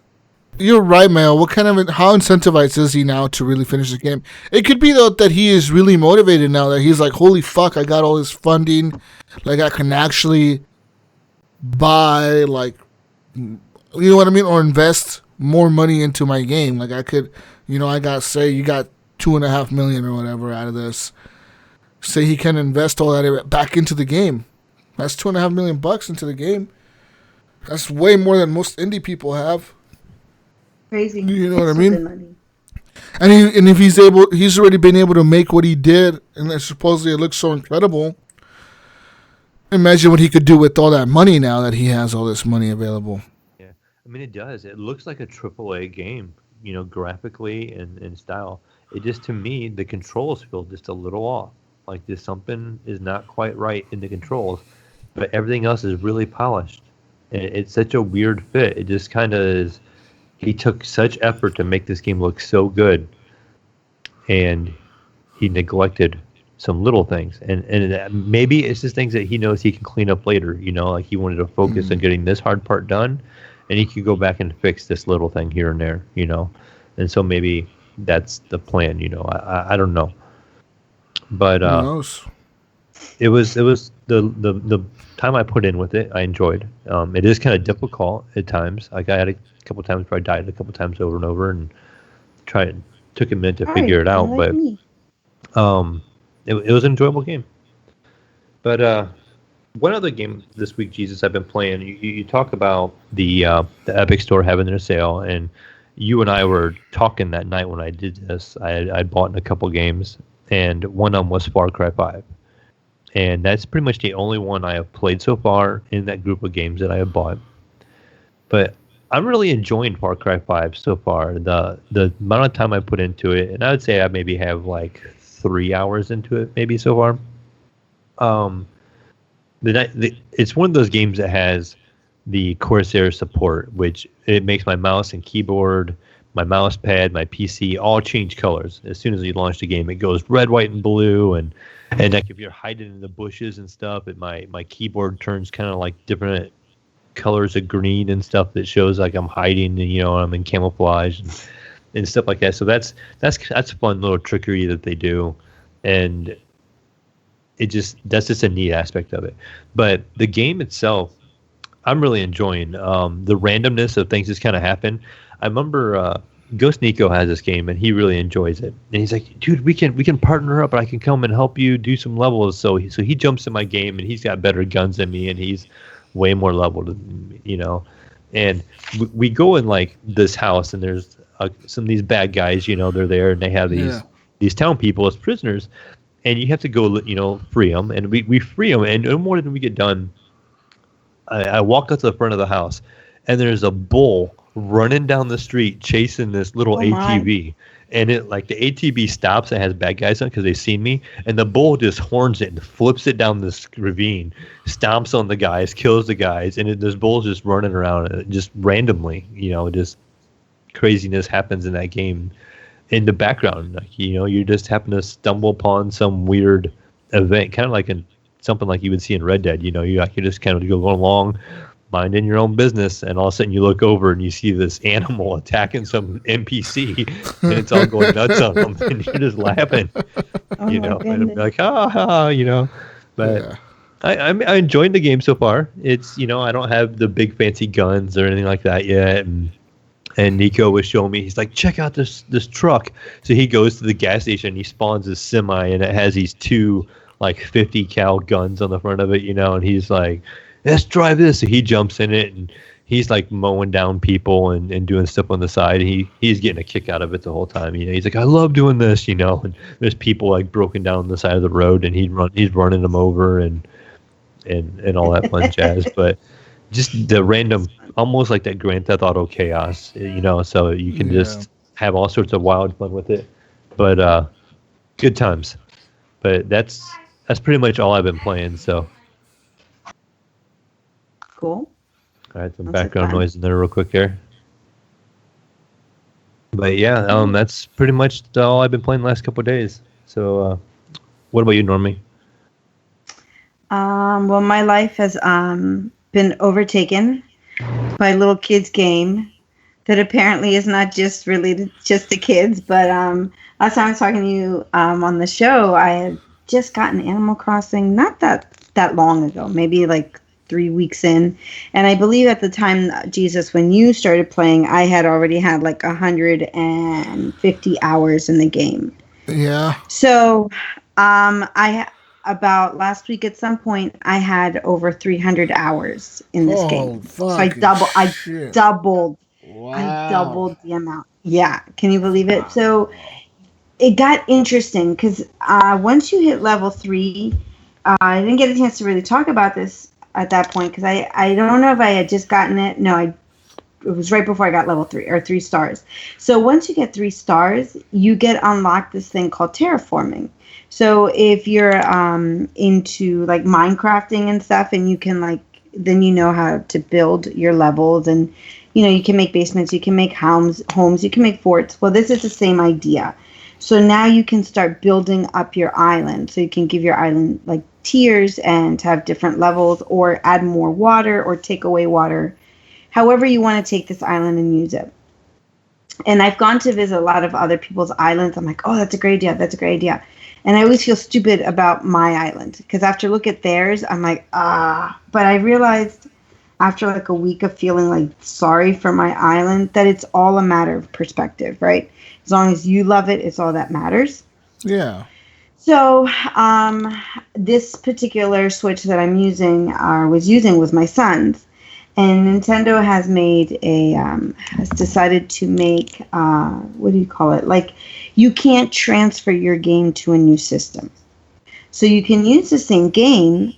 B: you're right, Mayo. How incentivized is he now to really finish the game? It could be though that he is really motivated now. That he's like, holy fuck, I got all this funding. Like I can actually buy, like, you know what I mean, or invest more money into my game. Like I could, you got $2.5 million or whatever out of this. Say he can invest all that back into the game. That's $2.5 million into the game. That's way more than most indie people have.
D: Crazy.
B: You know what I mean? And if he's already been able to make what he did, and supposedly it looks so incredible. Imagine what he could do with all that money now that he has all this money available.
C: Yeah, I mean it does. It looks like a AAA game, graphically and style. It just, to me, the controls feel just a little off. Like something is not quite right in the controls, but everything else is really polished. And it's such a weird fit. It just kind of is. He took such effort to make this game look so good, and he neglected some little things. And maybe it's just things that he knows he can clean up later. Like he wanted to focus on getting this hard part done, and he could go back and fix this little thing here and there. And so maybe that's the plan. I don't know. But it was the time I put in with it, I enjoyed. It is kind of difficult at times. Like I had a couple times where I died a couple times over and over, and took a minute to figure it out. But it was an enjoyable game. But one other game this week, Jesus, I've been playing. You talk about the Epic Store having their sale, and you and I were talking that night when I did this. I bought a couple games. And one of them was Far Cry 5. And that's pretty much the only one I have played so far in that group of games that I have bought. But I'm really enjoying Far Cry 5 so far. The amount of time I put into it, and I would say I maybe have like 3 hours into it maybe so far. It's one of those games that has the Corsair support, which it makes my mouse and keyboard, my mouse pad, my PC all change colors as soon as you launch the game. It goes red, white, and blue, and like if you're hiding in the bushes and stuff, my keyboard turns kind of like different colors of green and stuff that shows like I'm hiding and I'm in camouflage and stuff like that. So that's fun little trickery that they do, and that's just a neat aspect of it. But the game itself, I'm really enjoying. The randomness of things just kind of happen. I remember Ghost Nico has this game, and he really enjoys it. And he's like, dude, we can partner up, and I can come and help you do some levels. So he jumps in my game, and he's got better guns than me, and he's way more leveled than me, And we go in like this house, and there's some of these bad guys. They're there and they have these town people as prisoners, and you have to go free them. And we free them, and no more than we get done, I walk up to the front of the house, and there's a bull running down the street chasing this little ATV. And the ATV stops and has bad guys on because they've seen me. And the bull just horns it and flips it down this ravine, stomps on the guys, kills the guys. And this bull's just running around just randomly. Just craziness happens in that game. In the background, you just happen to stumble upon some weird event, kind of like something like you would see in Red Dead. You just kind of go along, minding your own business, and all of a sudden you look over and you see this animal attacking some NPC, and it's all going nuts on them, and you're just laughing, and I'm like, But I'm enjoying the game so far. It's I don't have the big fancy guns or anything like that yet, and Nico was showing me, he's like, check out this truck. So he goes to the gas station and he spawns his semi, and it has these two 50 cal guns on the front of it, and he's like, let's drive this. So he jumps in it, and he's mowing down people and doing stuff on the side. He's getting a kick out of it the whole time. He's like, I love doing this, and there's people broken down on the side of the road, and he's running them over and all that fun jazz. But just the random, almost like that Grand Theft Auto chaos, so you can just have all sorts of wild fun with it. But good times. But that's pretty much all I've been playing. So.
D: Cool.
C: I had some background noise in there real quick here. But yeah, that's pretty much all I've been playing the last couple of days. So what about you, Normie?
D: Well, my life has been overtaken by a little kids game that apparently is not just related just to kids, but last time I was talking to you on the show, I had just gotten Animal Crossing not that long ago, maybe 3 weeks in. And I believe at the time, Jesus, when you started playing, I had already had 150 hours in the game.
B: Yeah.
D: So about last week at some point, I had over 300 hours in this game. So I doubled.
B: Wow.
D: I doubled the amount. Yeah. Can you believe it? So it got interesting because once you hit level 3, I didn't get a chance to really talk about this at that point because I don't know if I had just gotten it. No, it was right before I got level 3 or 3 stars. So once you get 3 stars, you get unlocked this thing called terraforming. So if you're into Minecrafting and stuff, and you can then you know how to build your levels, and you can make basements, you can make homes, you can make forts. Well, this is the same idea. So now you can start building up your island. So you can give your island tiers and have different levels, or add more water or take away water. However you want to take this island and use it. And I've gone to visit a lot of other people's islands. I'm like, oh, that's a great idea. That's a great idea. And I always feel stupid about my island because after look at theirs, I'm like, But I realized after a week of feeling sorry for my island that it's all a matter of perspective, right? As long as you love it, it's all that matters.
B: Yeah.
D: So this particular Switch that I'm using, was using with my son's, and Nintendo has has decided to make, what do you call it? You can't transfer your game to a new system. So you can use the same game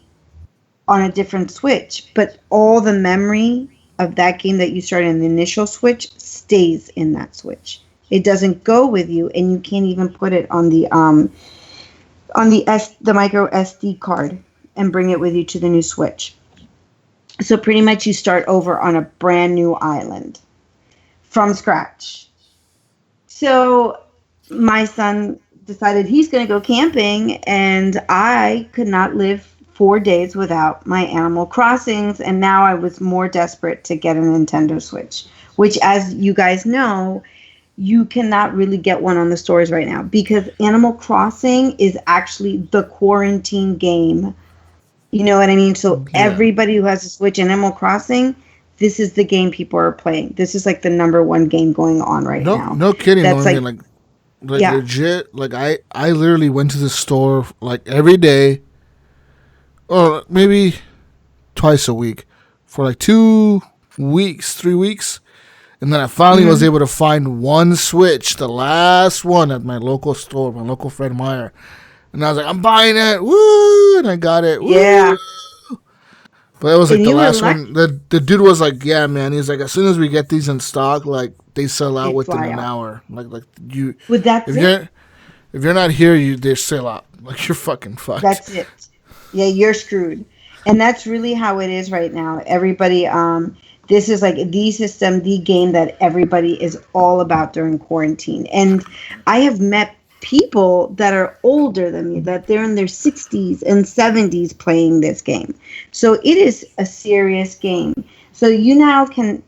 D: on a different Switch, but all the memory of that game that you started in the initial Switch stays in that Switch. It doesn't go with you, and you can't even put it on the micro SD card and bring it with you to the new Switch. So pretty much you start over on a brand new island from scratch. So my son decided he's going to go camping, and I could not live 4 days without my Animal Crossings, and now I was more desperate to get a Nintendo Switch, which, as you guys know, you cannot really get one on the stores right now because Animal Crossing is actually the quarantine game. You know what I mean? So everybody who has a Switch and Animal Crossing, this is the game people are playing. This is the #1 game going on right now.
B: No kidding. That's legit. I literally went to the store every day, or maybe twice a week for 2 weeks, 3 weeks. And then I finally was able to find one Switch, the last one at my local store, my local friend Meyer. And I was like, I'm buying it. Woo! And I got it. Woo!
D: Yeah.
B: But it was like the last one. The dude was like, yeah, man. He's like, as soon as we get these in stock, like they sell out within an hour. Like you.
D: But that's it.
B: If you're not here, they sell out. Like you're fucking fucked.
D: That's it. Yeah, you're screwed. And that's really how it is right now. Everybody, this is like the system, the game that everybody is all about during quarantine. And I have met people that are older than me, that they're in their 60s and 70s playing this game. So it is a serious game. So you now can,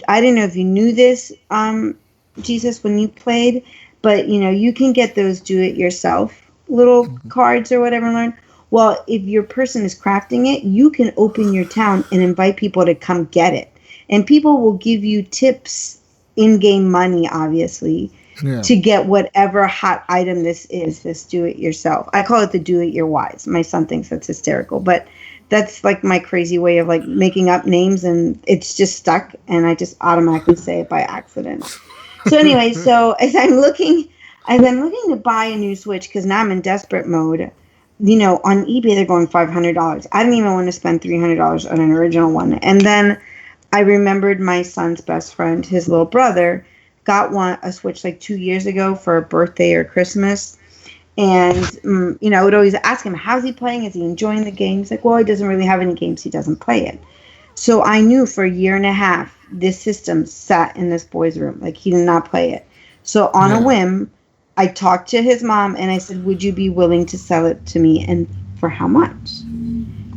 D: I don't know if you knew this, Jesus, when you played, but you can get those do-it-yourself little cards or whatever, learn. Well, if your person is crafting it, you can open your town and invite people to come get it. And people will give you tips, in-game money, obviously, to get whatever hot item this is, this do-it-yourself. I call it the do-it-your-wise. My son thinks that's hysterical. But that's like my crazy way of like making up names, and it's just stuck, and I just automatically say it by accident. So anyway, so as I'm looking to buy a new Switch, because now I'm in desperate mode, on eBay, they're going $500. I didn't even want to spend $300 on an original one. And then I remembered my son's best friend, his little brother, got a Switch like 2 years ago for a birthday or Christmas. And, I would always ask him, how's he playing? Is he enjoying the game? He's like, well, he doesn't really have any games. He doesn't play it. So I knew for a year and a half, this system sat in this boy's room. Like, he did not play it. So on a whim, I talked to his mom and I said, would you be willing to sell it to me, and for how much?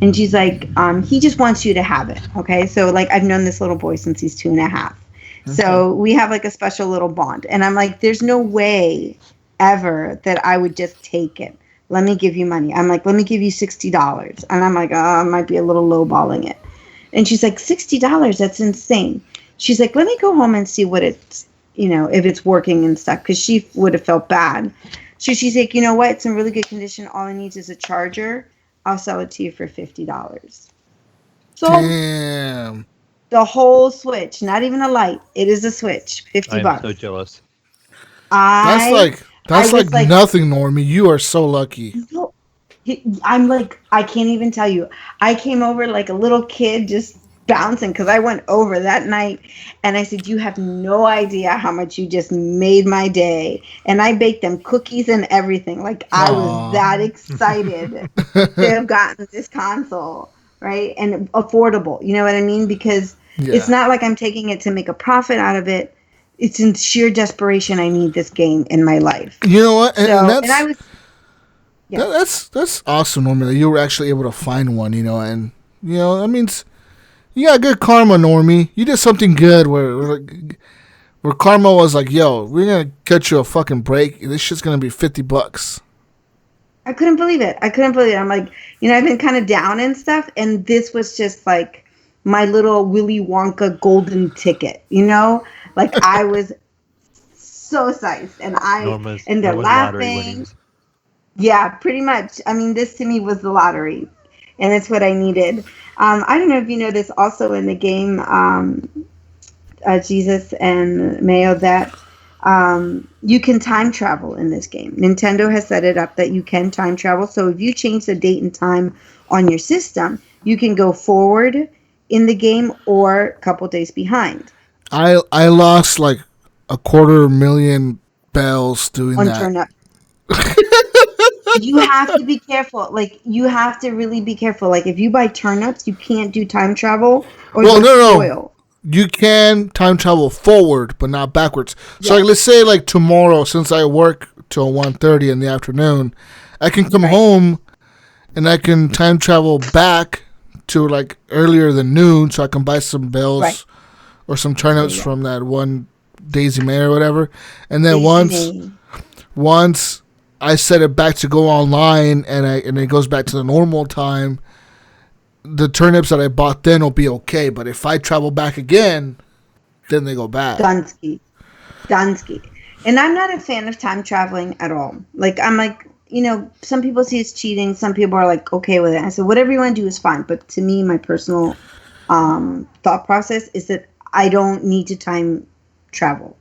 D: And she's like, he just wants you to have it. Okay. So like, I've known this little boy since he's 2.5. Okay. So we have like a special little bond. And I'm like, there's no way ever that I would just take it. Let me give you money. I'm like, let me give you $60. And I'm like, I might be a little lowballing it. And she's like, $60? That's insane. She's like, let me go home and see what it's, if it's working and stuff, because she would have felt bad. So she's like, you know what? It's in really good condition. All it needs is a charger. I'll sell it to you for $50. So
B: damn.
D: The whole Switch, not even a light. It is a Switch. $50.
C: I'm so jealous.
B: That's like nothing, Normie. You are so lucky.
D: I'm like, I can't even tell you. I came over like a little kid, just bouncing, because I went over that night and I said, you have no idea how much you just made my day. And I baked them cookies and everything. Like, I was that excited to have gotten this console, right? And affordable, you know what I mean? Because it's not like I'm taking it to make a profit out of it. It's in sheer desperation. I need this game in my life.
B: You know what?
D: And I was... Yeah.
B: That's awesome, Normie, that you were actually able to find one, and, that means... You got good karma, Normie. You did something good where karma was like, yo, we're going to cut you a fucking break. This shit's going to be $50.
D: I couldn't believe it. I'm like, I've been kind of down and stuff. And this was just like my little Willy Wonka golden ticket, Like, I was so psyched. And they're laughing. Yeah, pretty much. I mean, this to me was the lottery. And it's what I needed. I don't know if you know this also in the game, Jesus and Mayo, that you can time travel in this game. Nintendo has set it up that you can time travel. So if you change the date and time on your system, you can go forward in the game or a couple days behind.
B: I lost like $250,000 bells doing
D: on
B: that.
D: Turn Up. You have to be careful. Like, you have to really be careful. Like, if you buy turnips, you can't do time travel or spoil.
B: You can time travel forward, but not backwards. So, like, let's say, like, tomorrow, since I work till 1:30 in the afternoon, I can come home and I can time travel back to, like, earlier than noon so I can buy some bells or some turnips from that one Daisy May or whatever. And then once I set it back to go online and it goes back to the normal time, the turnips that I bought then will be okay. But if I travel back again, then they go back.
D: Dunsky. And I'm not a fan of time traveling at all. Like, I'm like, some people see it's cheating. Some people are like, okay with it. I said, whatever you want to do is fine. But to me, my personal thought process is that I don't need to time travel.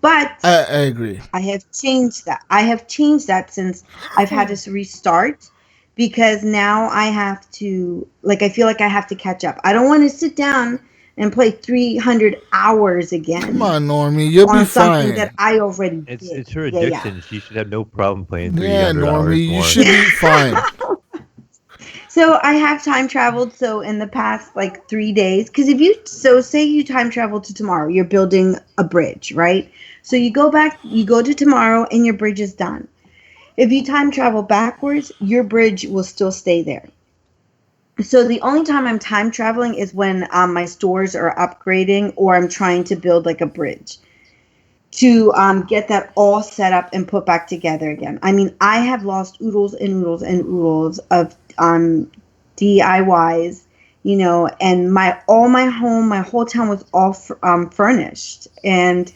D: But
B: I agree.
D: I have changed that. I have changed that since I've had to restart, because now I have to, like, I feel like I have to catch up. I don't want to sit down and play 300 hours again.
B: Come on, Normie, you'll be
D: something
B: fine.
D: that I already did.
C: It's her addiction.
D: Yeah.
C: She should have no problem playing 300
B: Yeah,
C: hours
B: Normie,
C: more.
B: you should be fine.
D: So I have time traveled. So in the past, like 3 days, because say you time travel to tomorrow, you're building a bridge, right? So you go back, you go to tomorrow, and your bridge is done. If you time travel backwards, your bridge will still stay there. So the only time I'm time traveling is when my stores are upgrading, or I'm trying to build like a bridge to get that all set up and put back together again. I mean, I have lost oodles and oodles and oodles of DIYs, and my whole town was all furnished, and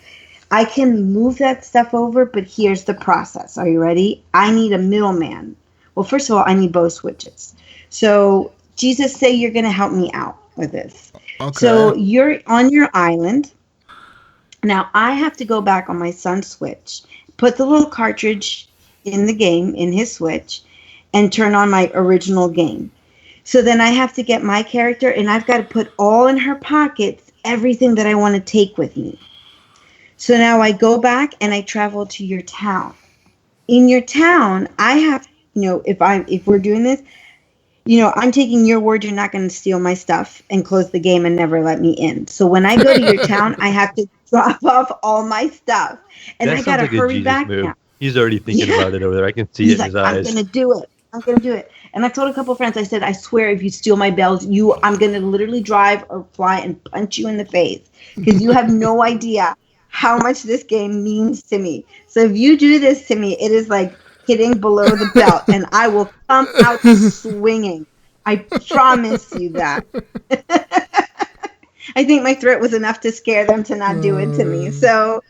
D: I can move that stuff over, but here's the process. Are you ready? I need a middleman. Well, first of all, I need bow switches. So Jesus, say you're going to help me out with this. Okay. So you're on your island. Now I have to go back on my son's Switch, put the little cartridge in the game, in his Switch, and turn on my original game. So then I have to get my character, and I've got to put all in her pockets, everything that I want to take with me. So now I go back and I travel to your town. In your town, I have, if we're doing this, I'm taking your word you're not going to steal my stuff and close the game and never let me in. So when I go to your town, I have to drop off all my stuff. And I got to hurry back now.
C: He's already thinking about it over there. I can see it in his eyes.
D: I'm going to do it. I'm going to do it. And I told a couple of friends, I said, I swear if you steal my bells, I'm going to literally drive or fly and punch you in the face, because you have no idea how much this game means to me. So if you do this to me, it is like hitting below the belt, and I will come out swinging. I promise you that. I think my threat was enough to scare them to not do it to me. So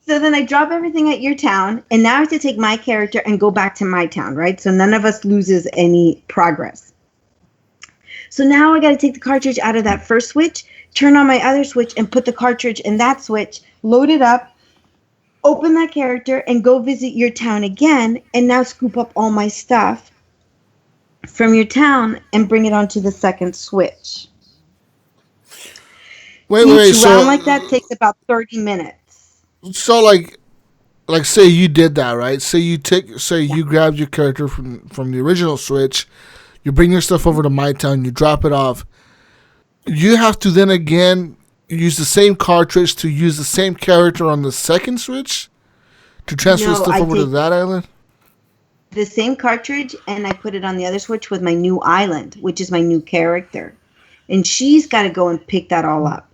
D: then I drop everything at your town, and now I have to take my character and go back to my town, right? So none of us loses any progress. So now I got to take the cartridge out of that first Switch, turn on my other Switch, and put the cartridge in that Switch, load it up, open that character, and go visit your town again, and now scoop up all my stuff from your town and bring it onto the second Switch. Each round like that takes about 30 minutes.
B: So like say you did that, right? You grabbed your character from the original Switch, you bring your stuff over to my town, you drop it off. You have to then again use the same cartridge to use the same character on the second Switch to transfer stuff over to that island?
D: The same cartridge, and I put it on the other Switch with my new island, which is my new character. And she's got to go and pick that all up.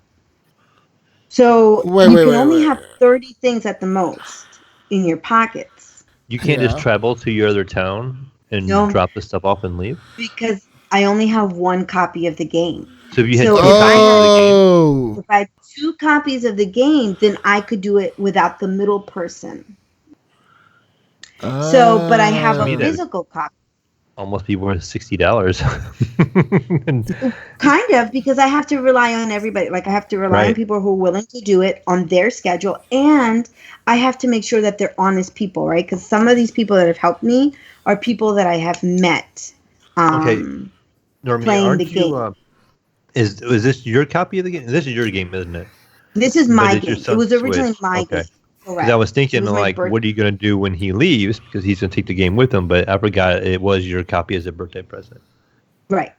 D: So you can only have 30 things at the most in your pockets.
C: You can't just travel to your other town and drop the stuff off and leave?
D: Because I only have one copy of the game.
C: So if you had
D: if I had 2 copies of the game, then I could do it without the middle person. But I have a physical copy.
C: Almost be worth $60.
D: Kind of, because I have to rely on everybody. Like, I have to rely on people who are willing to do it on their schedule, and I have to make sure that they're honest people, right? Because some of these people that have helped me are people that I have met.
C: Normii, playing the game. Is this your copy of the game? This is your game, isn't it?
D: This is my game. It was originally my game.
C: Correct. I was thinking, like, what are you going to do when he leaves? Because he's going to take the game with him. But I forgot it was your copy as a birthday present.
D: Right.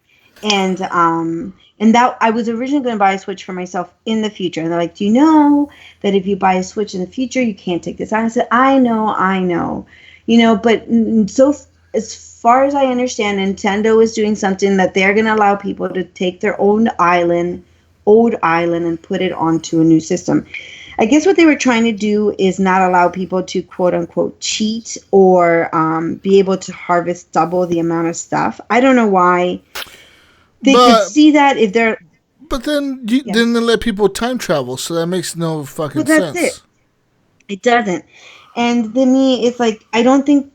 D: And that I was originally going to buy a Switch for myself in the future. And they're like, do you know that if you buy a Switch in the future, you can't take this out? I said, I know. But so as far as I understand, Nintendo is doing something that they're going to allow people to take their old island, and put it onto a new system. I guess what they were trying to do is not allow people to quote unquote cheat or be able to harvest double the amount of stuff. I don't know why they could see that if they're.
B: But then then they let people time travel, so that makes no fucking sense.
D: It doesn't. And to me, it's like, I don't think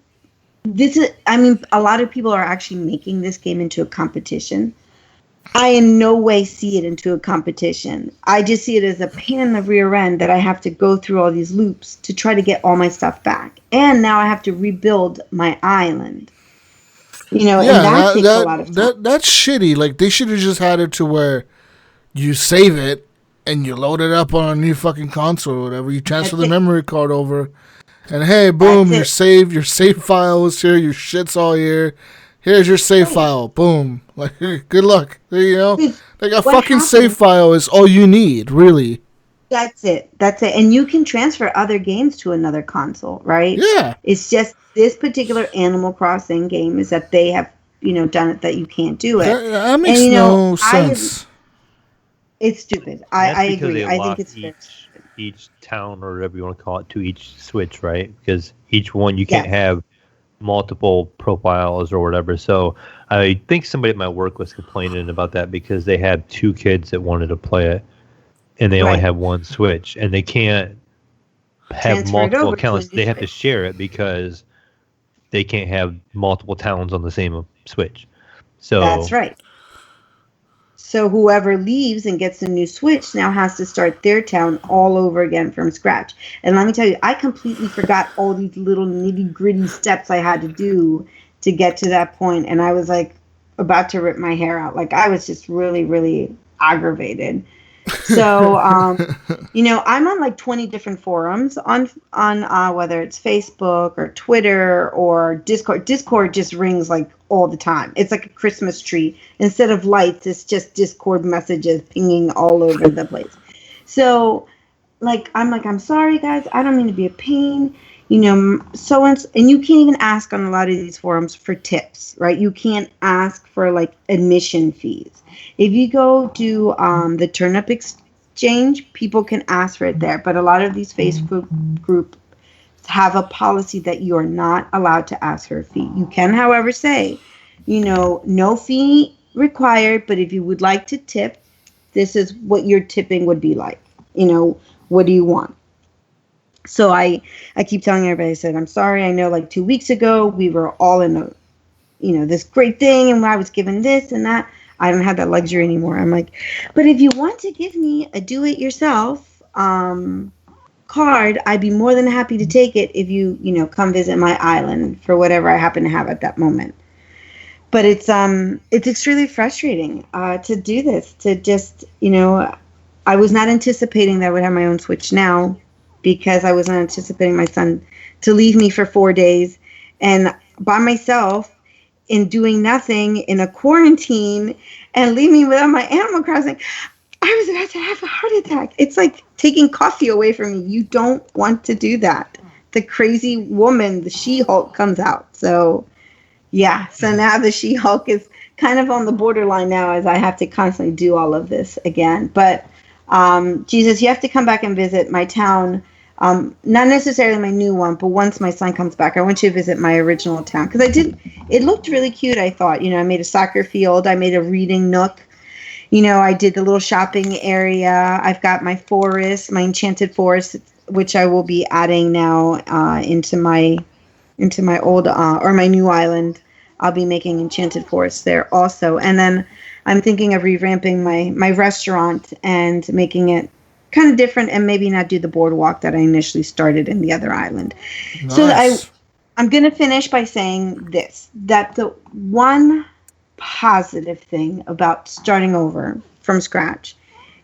D: this is. I mean, a lot of people are actually making this game into a competition. I in no way see it into a competition. I just see it as a pain in the rear end that I have to go through all these loops to try to get all my stuff back. And now I have to rebuild my island. And that takes a lot of time.
B: That's shitty. Like, they should have just had it to where you save it and you load it up on a new fucking console or whatever. You transfer the memory card over, and hey, boom, your save file is here. Your shit's all here. Here's your save file. Boom. Like, good luck. There you go. Like, a fucking save file is all you need, really.
D: That's it. And you can transfer other games to another console, right?
B: Yeah.
D: It's just this particular Animal Crossing game is that they have, done it that you can't do it.
B: That makes no sense.
D: It's stupid. I agree. I think it's
C: each town or whatever you want to call it to each Switch, right? Because each one you can't have multiple profiles or whatever. So I think somebody at my work was complaining about that because they had 2 kids that wanted to play it, and they only have one Switch, and they can't have multiple accounts. They have to share it because they can't have multiple towns on the same Switch. So
D: that's right. So whoever leaves and gets a new Switch now has to start their town all over again from scratch. And let me tell you, I completely forgot all these little nitty-gritty steps I had to do to get to that point. And I was like about to rip my hair out. Like, I was just really, really aggravated. So, I'm on like 20 different forums on whether it's Facebook or Twitter or Discord. Discord just rings like all the time. It's like a Christmas tree. Instead of lights, it's just Discord messages pinging all over the place. So, I'm sorry, guys. I don't mean to be a pain. And you can't even ask on a lot of these forums for tips, right? You can't ask for like admission fees. If you go to the Turnip Exchange, people can ask for it there. But a lot of these Facebook groups have a policy that you are not allowed to ask for a fee. You can, however, say, no fee required, but if you would like to tip, this is what your tipping would be like. What do you want? So I keep telling everybody, I said, I'm sorry. I know like 2 weeks ago, we were all in this great thing, and I was given this and that. I don't have that luxury anymore. I'm like, but if you want to give me a do-it-yourself card, I'd be more than happy to take it if you come visit my island for whatever I happen to have at that moment. But it's extremely frustrating to do this, to just, I was not anticipating that I would have my own Switch now, because I wasn't anticipating my son to leave me for 4 days and by myself in doing nothing in a quarantine and leave me without my Animal Crossing. I was about to have a heart attack. It's like taking coffee away from me. You don't want to do that. The crazy woman, the She-Hulk, comes out. So, yeah. So now the She-Hulk is kind of on the borderline now, as I have to constantly do all of this again. But, Jesus, you have to come back and visit my town. Not necessarily my new one, but once my son comes back, I want you to visit my original town. Because it looked really cute, I thought. I made a soccer field. I made a reading nook. I did the little shopping area. I've got my forest, my enchanted forest, which I will be adding now into my old or my new island. I'll be making enchanted forest there also. And then I'm thinking of revamping my restaurant and making it kind of different, and maybe not do the boardwalk that I initially started in the other island. Nice. So I'm going to finish by saying this, that the one positive thing about starting over from scratch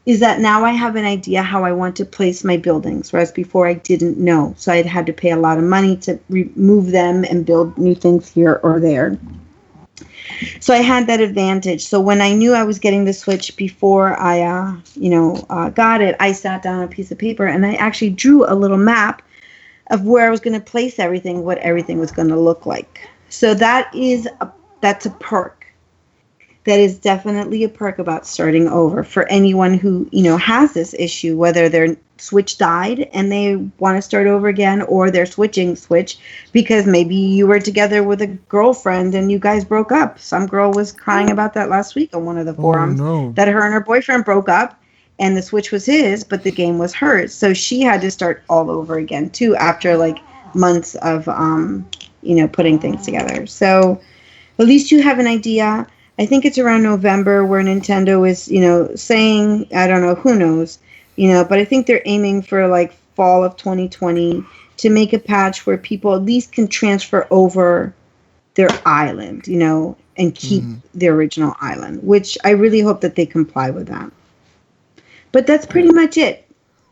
D: is that now I have an idea how I want to place my buildings, whereas before I didn't know. So I'd had to pay a lot of money to remove them and build new things here or there. So I had that advantage. So when I knew I was getting the Switch before I, got it, I sat down on a piece of paper and I actually drew a little map of where I was going to place everything, what everything was going to look like. So that's a perk. That is definitely a perk about starting over for anyone who, has this issue, whether their Switch died and they want to start over again, or they're switching Switch because maybe you were together with a girlfriend and you guys broke up. Some girl was crying about that last week on one of the forums, that her and her boyfriend broke up and the Switch was his, but the game was hers. So she had to start all over again too, after like months of, putting things together. So at least you have an idea. I think it's around November where Nintendo is, saying, I don't know, who knows, but I think they're aiming for like fall of 2020 to make a patch where people at least can transfer over their island, and keep the original island, which I really hope that they comply with that. But that's pretty much it.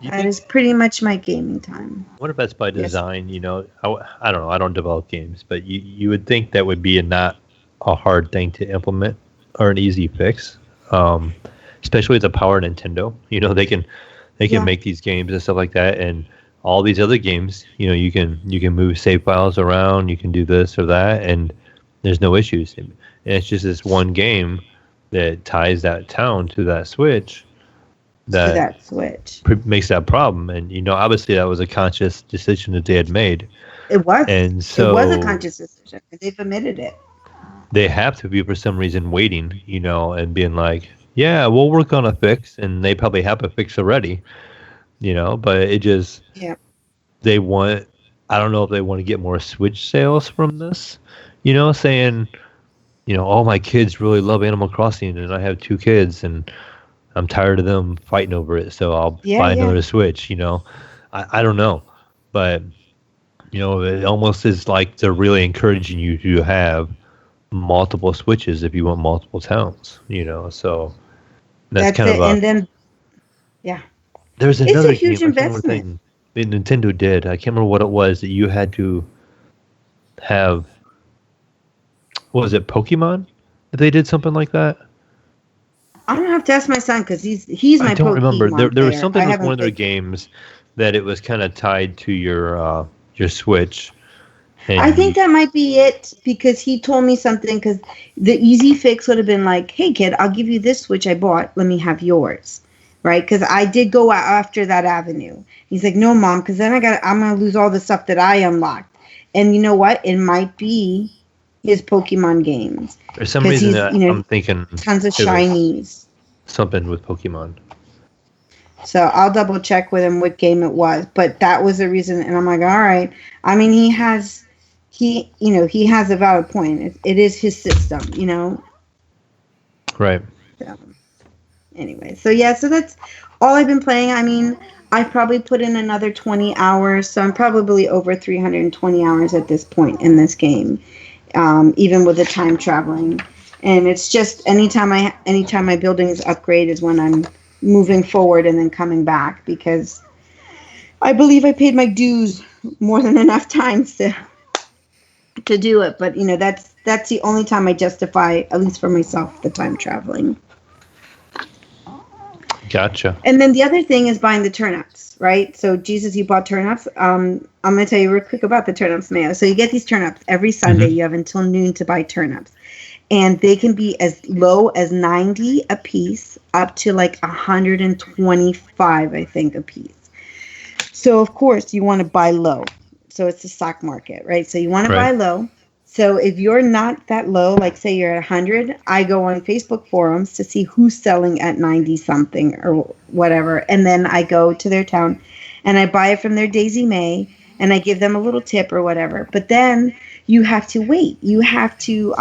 D: That is pretty much my gaming time.
C: I wonder if that's by design. Yes. I don't know. I don't develop games, but you would think that would be not a hard thing to implement or an easy fix, especially with the power of Nintendo. They can make these games and stuff like that, and all these other games. You can move save files around. You can do this or that, and there's no issues. And it's just this one game that ties that town to that Switch. That makes that problem, and obviously that was a conscious decision that they had made.
D: It was,
C: and so
D: it was a conscious decision. They've admitted it.
C: They have to be for some reason waiting, and being like, "Yeah, we'll work on a fix," and they probably have a fix already, But it just, they want. I don't know if they want to get more Switch sales from this, saying, all my kids really love Animal Crossing, and I have 2 kids, and I'm tired of them fighting over it, so I'll buy another Switch, I don't know. But, it almost is like they're really encouraging you to have multiple Switches if you want multiple towns, so that's kind of a...
D: And then,
C: there's another
D: it's a huge investment.
C: That Nintendo did. I can't remember what it was that you had to have... What was it, Pokemon? If they did something like that?
D: I don't have to ask my son because he's my Pokemon. I don't remember.
C: There was something with one of their games that it was kind of tied to your Switch.
D: I think that might be it because he told me something. Because the easy fix would have been like, "Hey kid, I'll give you this Switch I bought. Let me have yours." Right? Because I did go after that avenue. He's like, "No, mom, because then I'm gonna lose all the stuff that I unlocked." And you know what? It might be his Pokemon games.
C: For some reason, I'm thinking
D: tons of shinies.
C: Something with Pokemon.
D: So I'll double check with him what game it was, but that was the reason. And I'm like, all right. I mean, he has a valid point. It is his system,
C: Right.
D: So, anyway, so that's all I've been playing. I mean, I've probably put in another 20 hours, so I'm probably over 320 hours at this point in this game. Even with the time traveling, and it's just anytime my buildings upgrade is when I'm moving forward and then coming back, because I believe I paid my dues more than enough times to do it. But that's the only time I justify, at least for myself, the time traveling.
C: Gotcha.
D: And then the other thing is buying the turnips, right? So, Jesus, you bought turnips. I'm going to tell you real quick about the turnips, Mayo. So you get these turnips every Sunday. Mm-hmm. You have until noon to buy turnips. And they can be as low as 90 a piece up to like 125, I think, a piece. So, of course, you want to buy low. So it's the stock market, right? So you want to buy low. So if you're not that low, like say you're at 100, I go on Facebook forums to see who's selling at 90 something or whatever. And then I go to their town and I buy it from their Daisy May and I give them a little tip or whatever. But then you have to wait. You have to,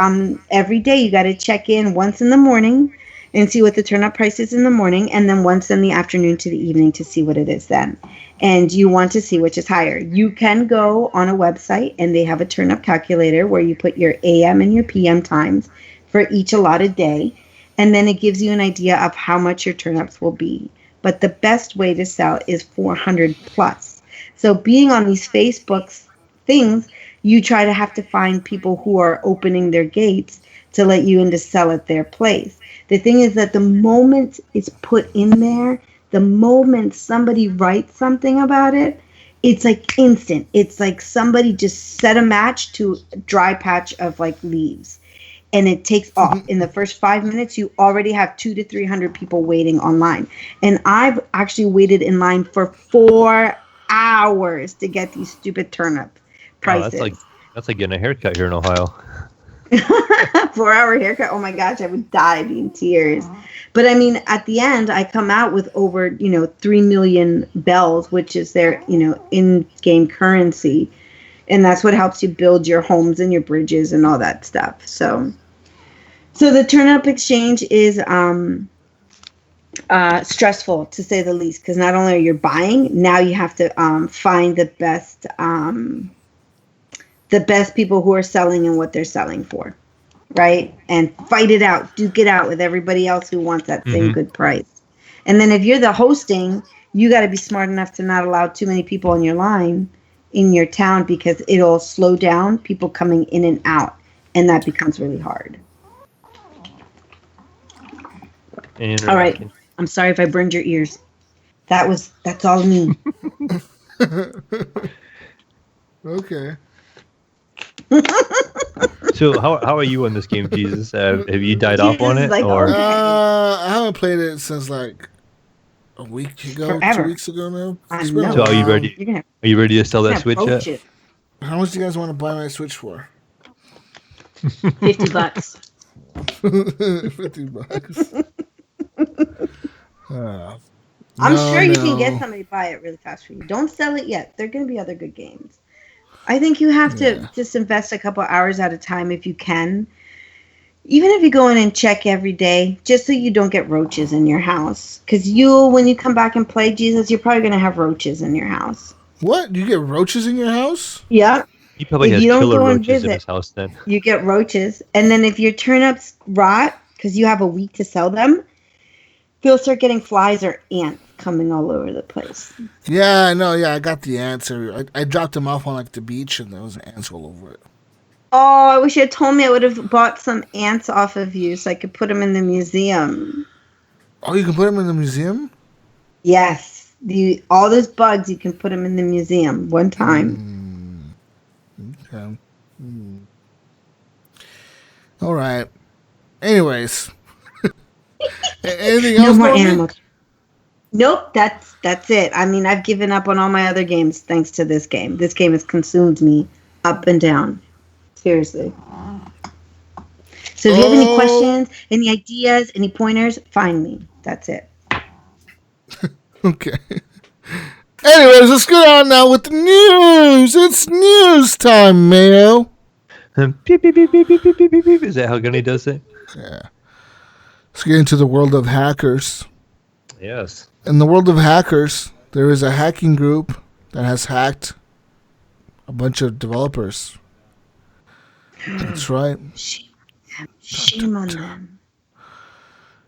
D: every day you got to check in once in the morning and see what the turnip price is in the morning, and then once in the afternoon to the evening to see what it is then. And you want to see which is higher. You can go on a website and they have a turnip calculator where you put your AM and your PM times for each allotted day, and then it gives you an idea of how much your turnips will be. But the best way to sell is 400 plus. So being on these Facebook things, you try to have to find people who are opening their gates to let you in to sell at their place. The thing is that the moment it's put in there, the moment somebody writes something about it, it's like instant. It's like somebody just set a match to a dry patch of like leaves. And it takes off. In the first 5 minutes, you already have 200 to 300 people waiting online. And I've actually waited in line for 4 hours to get these stupid turnip prices.
C: Oh, that's like getting a haircut here in Ohio.
D: 4 hour haircut. Oh my gosh, I would die in tears. But I mean, at the end, I come out with over, 3 million bells, which is their, in-game currency. And that's what helps you build your homes and your bridges and all that stuff. So, So the turnip exchange is stressful, to say the least, because not only are you buying, now you have to find the best people who are selling and what they're selling for, right? And fight it out, duke it out with everybody else who wants that same good price. And then if you're the hosting, you got to be smart enough to not allow too many people in your line in your town, because it'll slow down people coming in and out, and that becomes really hard. All right. I'm sorry if I burned your ears. That's all me.
B: Okay.
C: So how are you on this game, Jesus? Have you died off on it?
D: Like,
C: or
D: okay.
B: I haven't played it since like a week ago,
D: Forever.
B: 2 weeks ago now.
D: I
B: It's been a
D: know.
C: So are you
B: while.
C: ready? Are you ready to sell that Switch yet?
B: How much do you guys want to buy my Switch for?
D: $50.
B: $50.
D: I'm sure you can get somebody to buy it really fast for you. Don't sell it yet. There are going to be other good games. I think you have to just invest a couple hours at a time if you can. Even if you go in and check every day, just so you don't get roaches in your house. Because when you come back and play, Jesus, you're probably going to have roaches in your house.
B: What? You get roaches in your house?
D: Yeah.
C: He probably has killer roaches in his house then.
D: You get roaches. And then if your turnips rot, because you have a week to sell them, you'll start getting flies or ants coming all over the place.
B: Yeah, I know. Yeah, I got the ants. I dropped them off on like the beach, and there was ants all over it.
D: Oh, I wish you had told me. I would have bought some ants off of you so I could put them in the museum.
B: Oh, you can put them in the museum?
D: Yes. All those bugs, you can put them in the museum one time.
B: Okay. All right. Anyways. Anything else?
D: No more animals. Nope, that's it. I mean, I've given up on all my other games thanks to this game. This game has consumed me up and down. Seriously. So if you have any questions, any ideas, any pointers, find me. That's it.
B: Okay. Anyways, let's get on now with the news. It's news time, Mayo.
C: Beep, beep, beep, beep, beep, beep, beep, beep. Is that how Gunny does it?
B: Yeah. Let's get into the world of hackers.
C: Yes.
B: In the world of hackers, there is a hacking group that has hacked a bunch of developers. That's right.
D: Shame on them.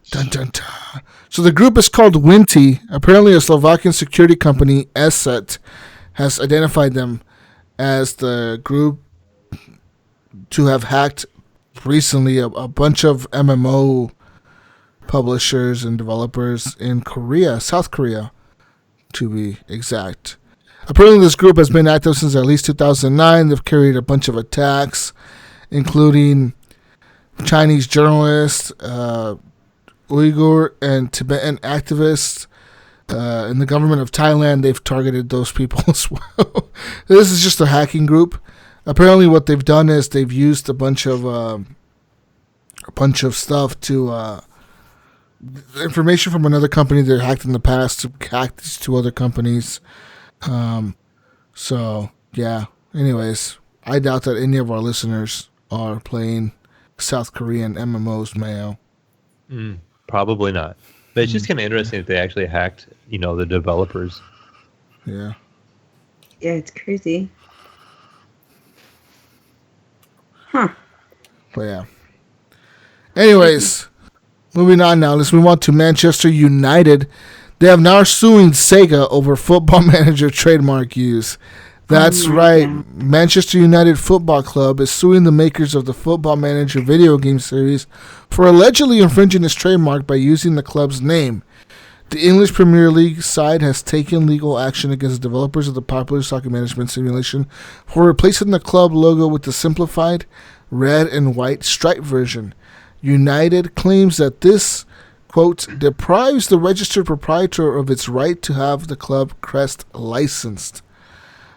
B: Dun, dun, dun. So the group is called Winty. Apparently a Slovakian security company, ESET, has identified them as the group to have hacked recently a bunch of MMO publishers and developers in Korea, South Korea, to be exact. Apparently this group has been active since at least 2009. They've carried a bunch of attacks, including Chinese journalists, Uyghur and Tibetan activists. In the government of Thailand, they've targeted those people as well. This is just a hacking group. Apparently what they've done is they've used a bunch of stuff to information from another company they hacked in the past to hack these two other companies. So yeah. Anyways, I doubt that any of our listeners are playing South Korean MMOs, Mayo.
C: Probably not. But it's just kind of interesting that they actually hacked, the developers.
B: Yeah.
D: Yeah, it's crazy. Huh.
B: But yeah. Anyways, moving on now. Let's move on to Manchester United. They have now suing Sega over Football Manager trademark use. That's right.
D: God.
B: Manchester United Football Club is suing the makers of the Football Manager video game series for allegedly infringing its trademark by using the club's name. The English Premier League side has taken legal action against the developers of the popular soccer management simulation for replacing the club logo with the simplified red and white stripe version. United claims that this, quote, deprives the registered proprietor of its right to have the club crest licensed.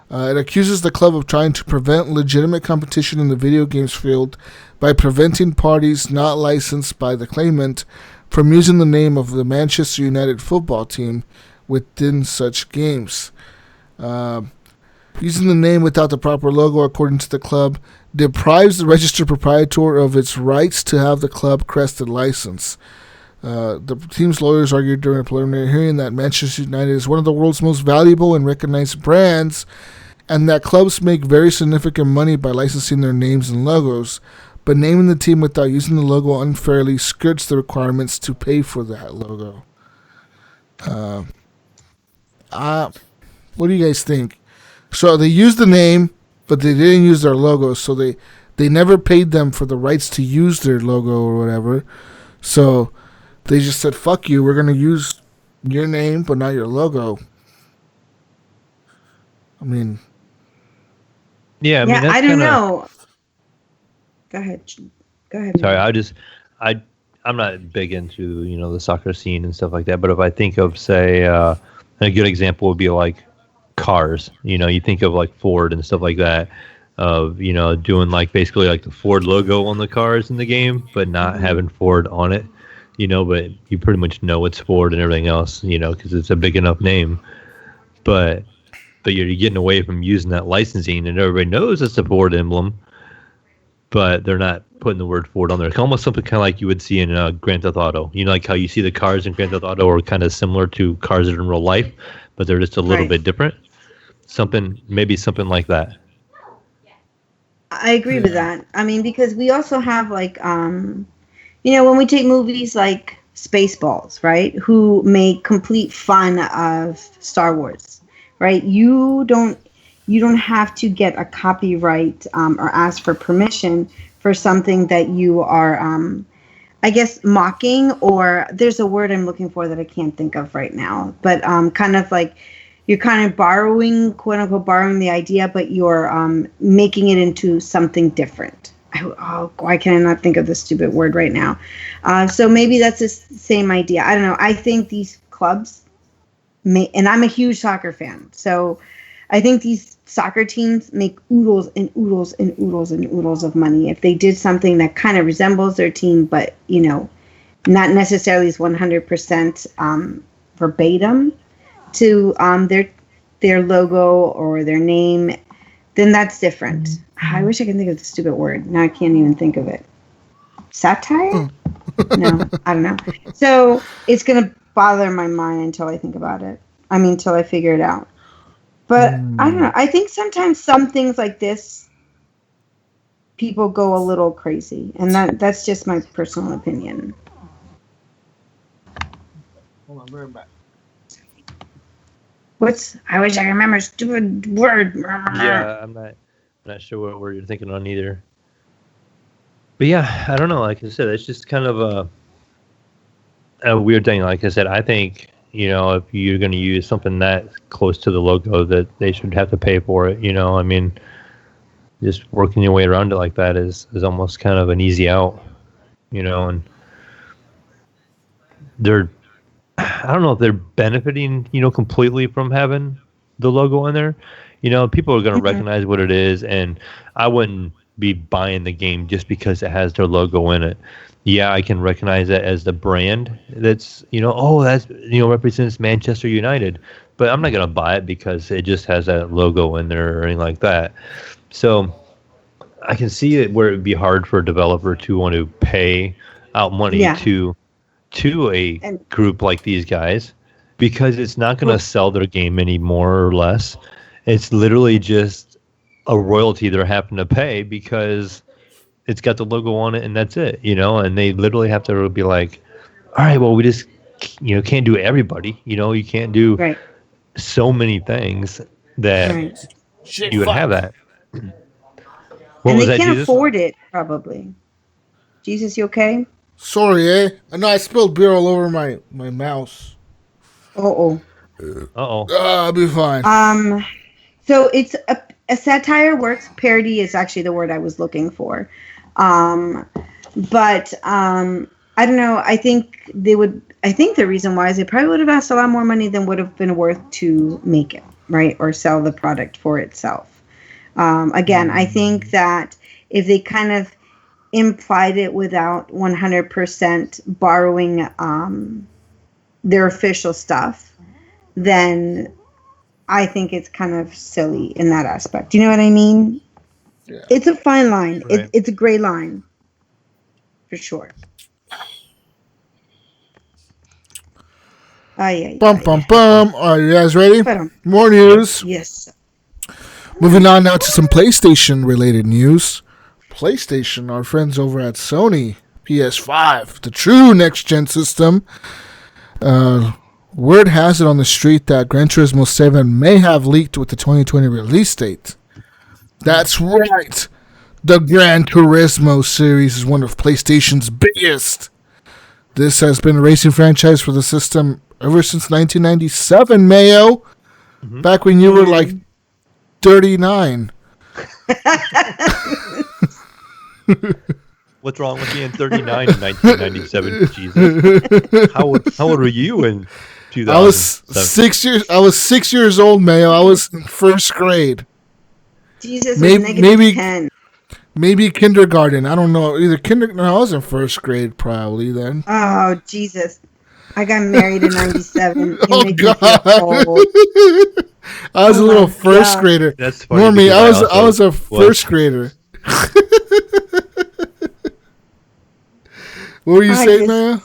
B: It accuses the club of trying to prevent legitimate competition in the video games field by preventing parties not licensed by the claimant from using the name of the Manchester United football team within such games. Using the name without the proper logo, according to the club, deprives the registered proprietor of its rights to have the club crested license. The team's lawyers argued during a preliminary hearing that Manchester United is one of the world's most valuable and recognized brands, and that clubs make very significant money by licensing their names and logos, but naming the team without using the logo unfairly skirts the requirements to pay for that logo. What do you guys think? So they used the name, but they didn't use their logo, so they never paid them for the rights to use their logo or whatever. So they just said, fuck you, we're going to use your name, but not your logo. I mean...
C: Yeah, I mean, that's
D: I don't know. Go ahead.
C: Sorry, I'm not big into, the soccer scene and stuff like that, but if I think of, say, a good example would be like cars. You think of like Ford and stuff like that, of doing like basically like the Ford logo on the cars in the game, but not having Ford on it. But you pretty much know it's Ford and everything else, because it's a big enough name. But you're getting away from using that licensing, and everybody knows it's a Ford emblem, but they're not putting the word Ford on there. It's almost something kind of like you would see in Grand Theft Auto. Like how you see the cars in Grand Theft Auto are kind of similar to cars that are in real life, but they're just a little bit different. Maybe something like that.
D: I agree with that. I mean, because we also have like, when we take movies like Spaceballs, right, who make complete fun of Star Wars, right? You don't have to get a copyright or ask for permission for something that you are, I guess, mocking, or there's a word I'm looking for that I can't think of right now, but kind of like you're kind of borrowing, quote unquote, borrowing the idea, but you're making it into something different. Why can I not think of the stupid word right now? So maybe that's the same idea. I don't know. I think these clubs and I'm a huge soccer fan, so I think these soccer teams make oodles and oodles and oodles and oodles of money if they did something that kind of resembles their team, but not necessarily is 100% verbatim to their logo or their name. Then that's different. I wish I could think of the stupid word. Now I can't even think of it. Satire? No, I don't know. So it's gonna bother my mind until I think about it. Until I figure it out. But I don't know. I think sometimes some things like this, people go a little crazy, and that's just my personal opinion.
B: Hold on, bring it back.
D: I wish I could remember a stupid word.
C: Yeah, I'm not sure what word you're thinking on either. But yeah, I don't know. Like I said, it's just kind of a weird thing. Like I said, I think, if you're going to use something that close to the logo, that they should have to pay for it. Just working your way around it like that is almost kind of an easy out, and I don't know if they're benefiting, completely from having the logo in there. People are going to recognize what it is, and I wouldn't be buying the game just because it has their logo in it. Yeah, I can recognize that as the brand that's, that's, represents Manchester United, but I'm not going to buy it because it just has that logo in there or anything like that. So I can see it where it would be hard for a developer to want to pay out money to a group like these guys, because it's not going to sell their game any more or less. It's literally just a royalty they're having to pay because it's got the logo on it and that's it, and they literally have to be like, all right, well, we just, can't do everybody, you can't do so many things that you would have that.
D: And they can't afford it, probably. Jesus, you okay?
B: Sorry, I know I spilled beer all over my mouse.
D: Uh-oh.
B: I'll be fine.
D: So it's a satire works. Parody is actually the word I was looking for. But I don't know. I think the reason why is they probably would have asked a lot more money than would have been worth to make it, right? Or sell the product for itself. Again, I think that if they kind of implied it without 100% borrowing their official stuff, then I think it's kind of silly in that aspect. Do you know what I mean? Yeah. It's a fine line. Right. It's a gray line. For sure.
B: Bum. Are you guys ready? More news.
D: Yes.
B: Moving on now to some PlayStation-related news. PlayStation, our friends over at Sony, PS5, the true next-gen system. Word has it on the street that Gran Turismo 7 may have leaked with the 2020 release date. That's right. The Gran Turismo series is one of PlayStation's biggest. This has been a racing franchise for the system ever since 1997, Mayo. Mm-hmm. Back when you were like 39.
C: What's wrong with being 39 in 1997? Jesus. How old were you in 2007?
B: I was 6 years old, Mayo. I was in first grade.
D: Jesus, maybe 10.
B: Maybe kindergarten. I don't know. Either kindergarten. No, I was in first grade probably then.
D: Oh, Jesus. I got married in 97.
B: Oh, God. I was a little first grader.
C: That's funny.
B: Normie, I was a first grader. What were you saying, Maya?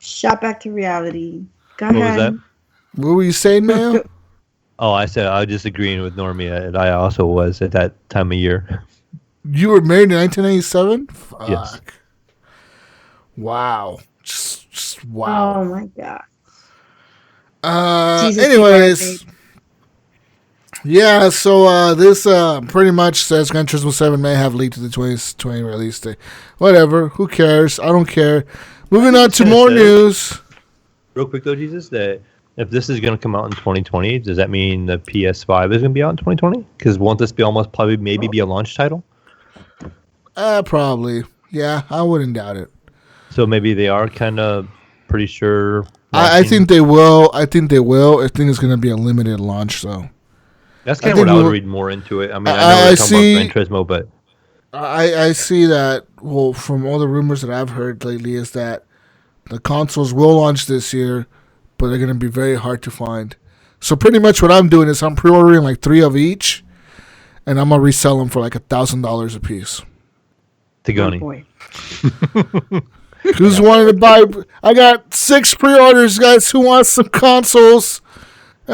D: Shot back to reality. Go
C: ahead.
D: What was that?
B: What were you saying, Maya?
C: Oh, I said I was just agreeing with Normie. I also was at that time of year.
B: You were married in 1997? Fuck.
C: Yes.
B: Wow. Just wow.
D: Oh my God.
B: Anyways. Yeah, so this pretty much says Gran Turismo 7 may have leaked to the 2020 release date. Whatever. Who cares? I don't care. Moving on to more news.
C: Real quick though, Jesus, that if this is going to come out in 2020, does that mean the PS5 is going to be out in 2020? Because won't this be maybe be a launch title?
B: Probably. Yeah, I wouldn't doubt it.
C: So maybe they are kind of pretty sure.
B: I think they will. I think it's going to be a limited launch, though.
C: That's kind of what I would read more into it. I mean, I know we're talking about Gran Turismo, but
B: I see that. Well, from all the rumors that I've heard lately, is that the consoles will launch this year, but they're going to be very hard to find. So pretty much what I'm doing is I'm pre-ordering like 3 of each, and I'm gonna resell them for like $1,000 a piece.
C: Tigoni.
D: Oh boy.
B: Who's wanting to buy? I got 6 pre-orders, guys. Who wants some consoles?
C: See,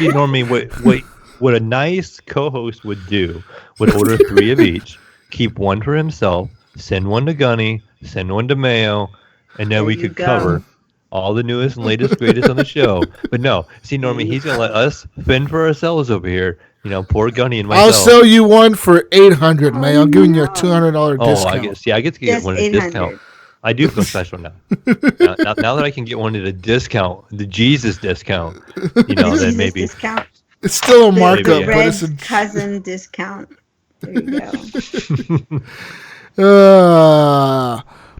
C: Normie, what a nice co-host would do would order 3 of each, keep 1 for himself, send 1 to Gunny, send 1 to Mayo, and then we could cover all the newest and latest greatest on the show. But no, see, Normie, he's gonna let us fend for ourselves over here. You know, poor Gunny and myself.
B: I'll sell you 1 for $800, Mayo. I'm giving you a $200 discount.
C: I get to get one at a discount. I do feel special now. now that I can get one at a discount, the Jesus discount, then maybe.
D: Discount.
B: It's still a markup,
D: but
B: it's a
D: cousin discount. There you go.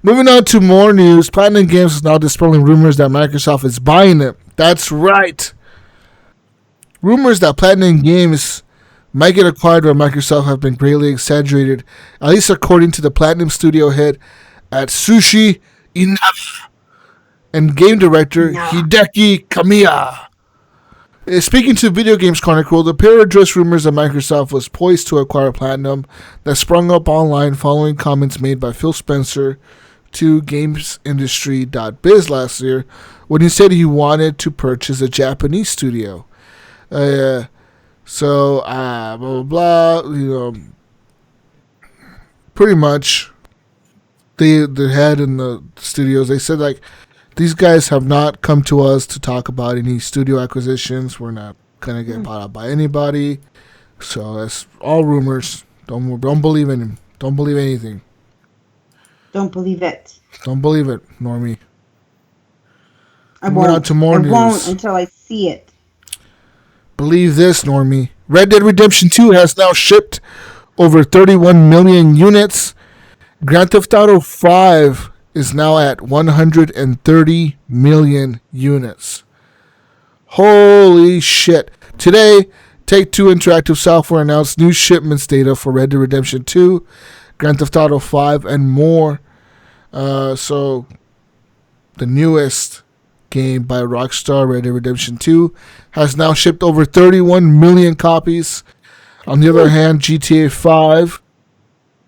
B: Moving on to more news. Platinum Games is now dispelling rumors that Microsoft is buying it. That's right. Rumors that Platinum Games might get acquired by Microsoft have been greatly exaggerated, at least according to the Platinum Studio head at Sushi Inaba and game director Hideki Kamiya. Speaking to Video Games Chronicle, the pair addressed rumors that Microsoft was poised to acquire Platinum that sprung up online following comments made by Phil Spencer to GamesIndustry.biz last year when he said he wanted to purchase a Japanese studio. Blah, blah, blah, pretty much the head and the studios, they said, like, these guys have not come to us to talk about any studio acquisitions. We're not going to get bought out by anybody. So that's all rumors. Don't believe in him. Don't believe anything.
D: Don't believe it.
B: Don't believe it, Normie.
D: I won't until I see it.
B: Believe this, Normie. Red Dead Redemption 2 has now shipped over 31 million units. Grand Theft Auto 5 is now at 130 million units. Holy shit. Today, Take-Two Interactive Software announced new shipments data for Red Dead Redemption 2, Grand Theft Auto 5, and more. So, the newest game by Rockstar, Red Dead Redemption 2, has now shipped over 31 million copies. On the other hand, GTA 5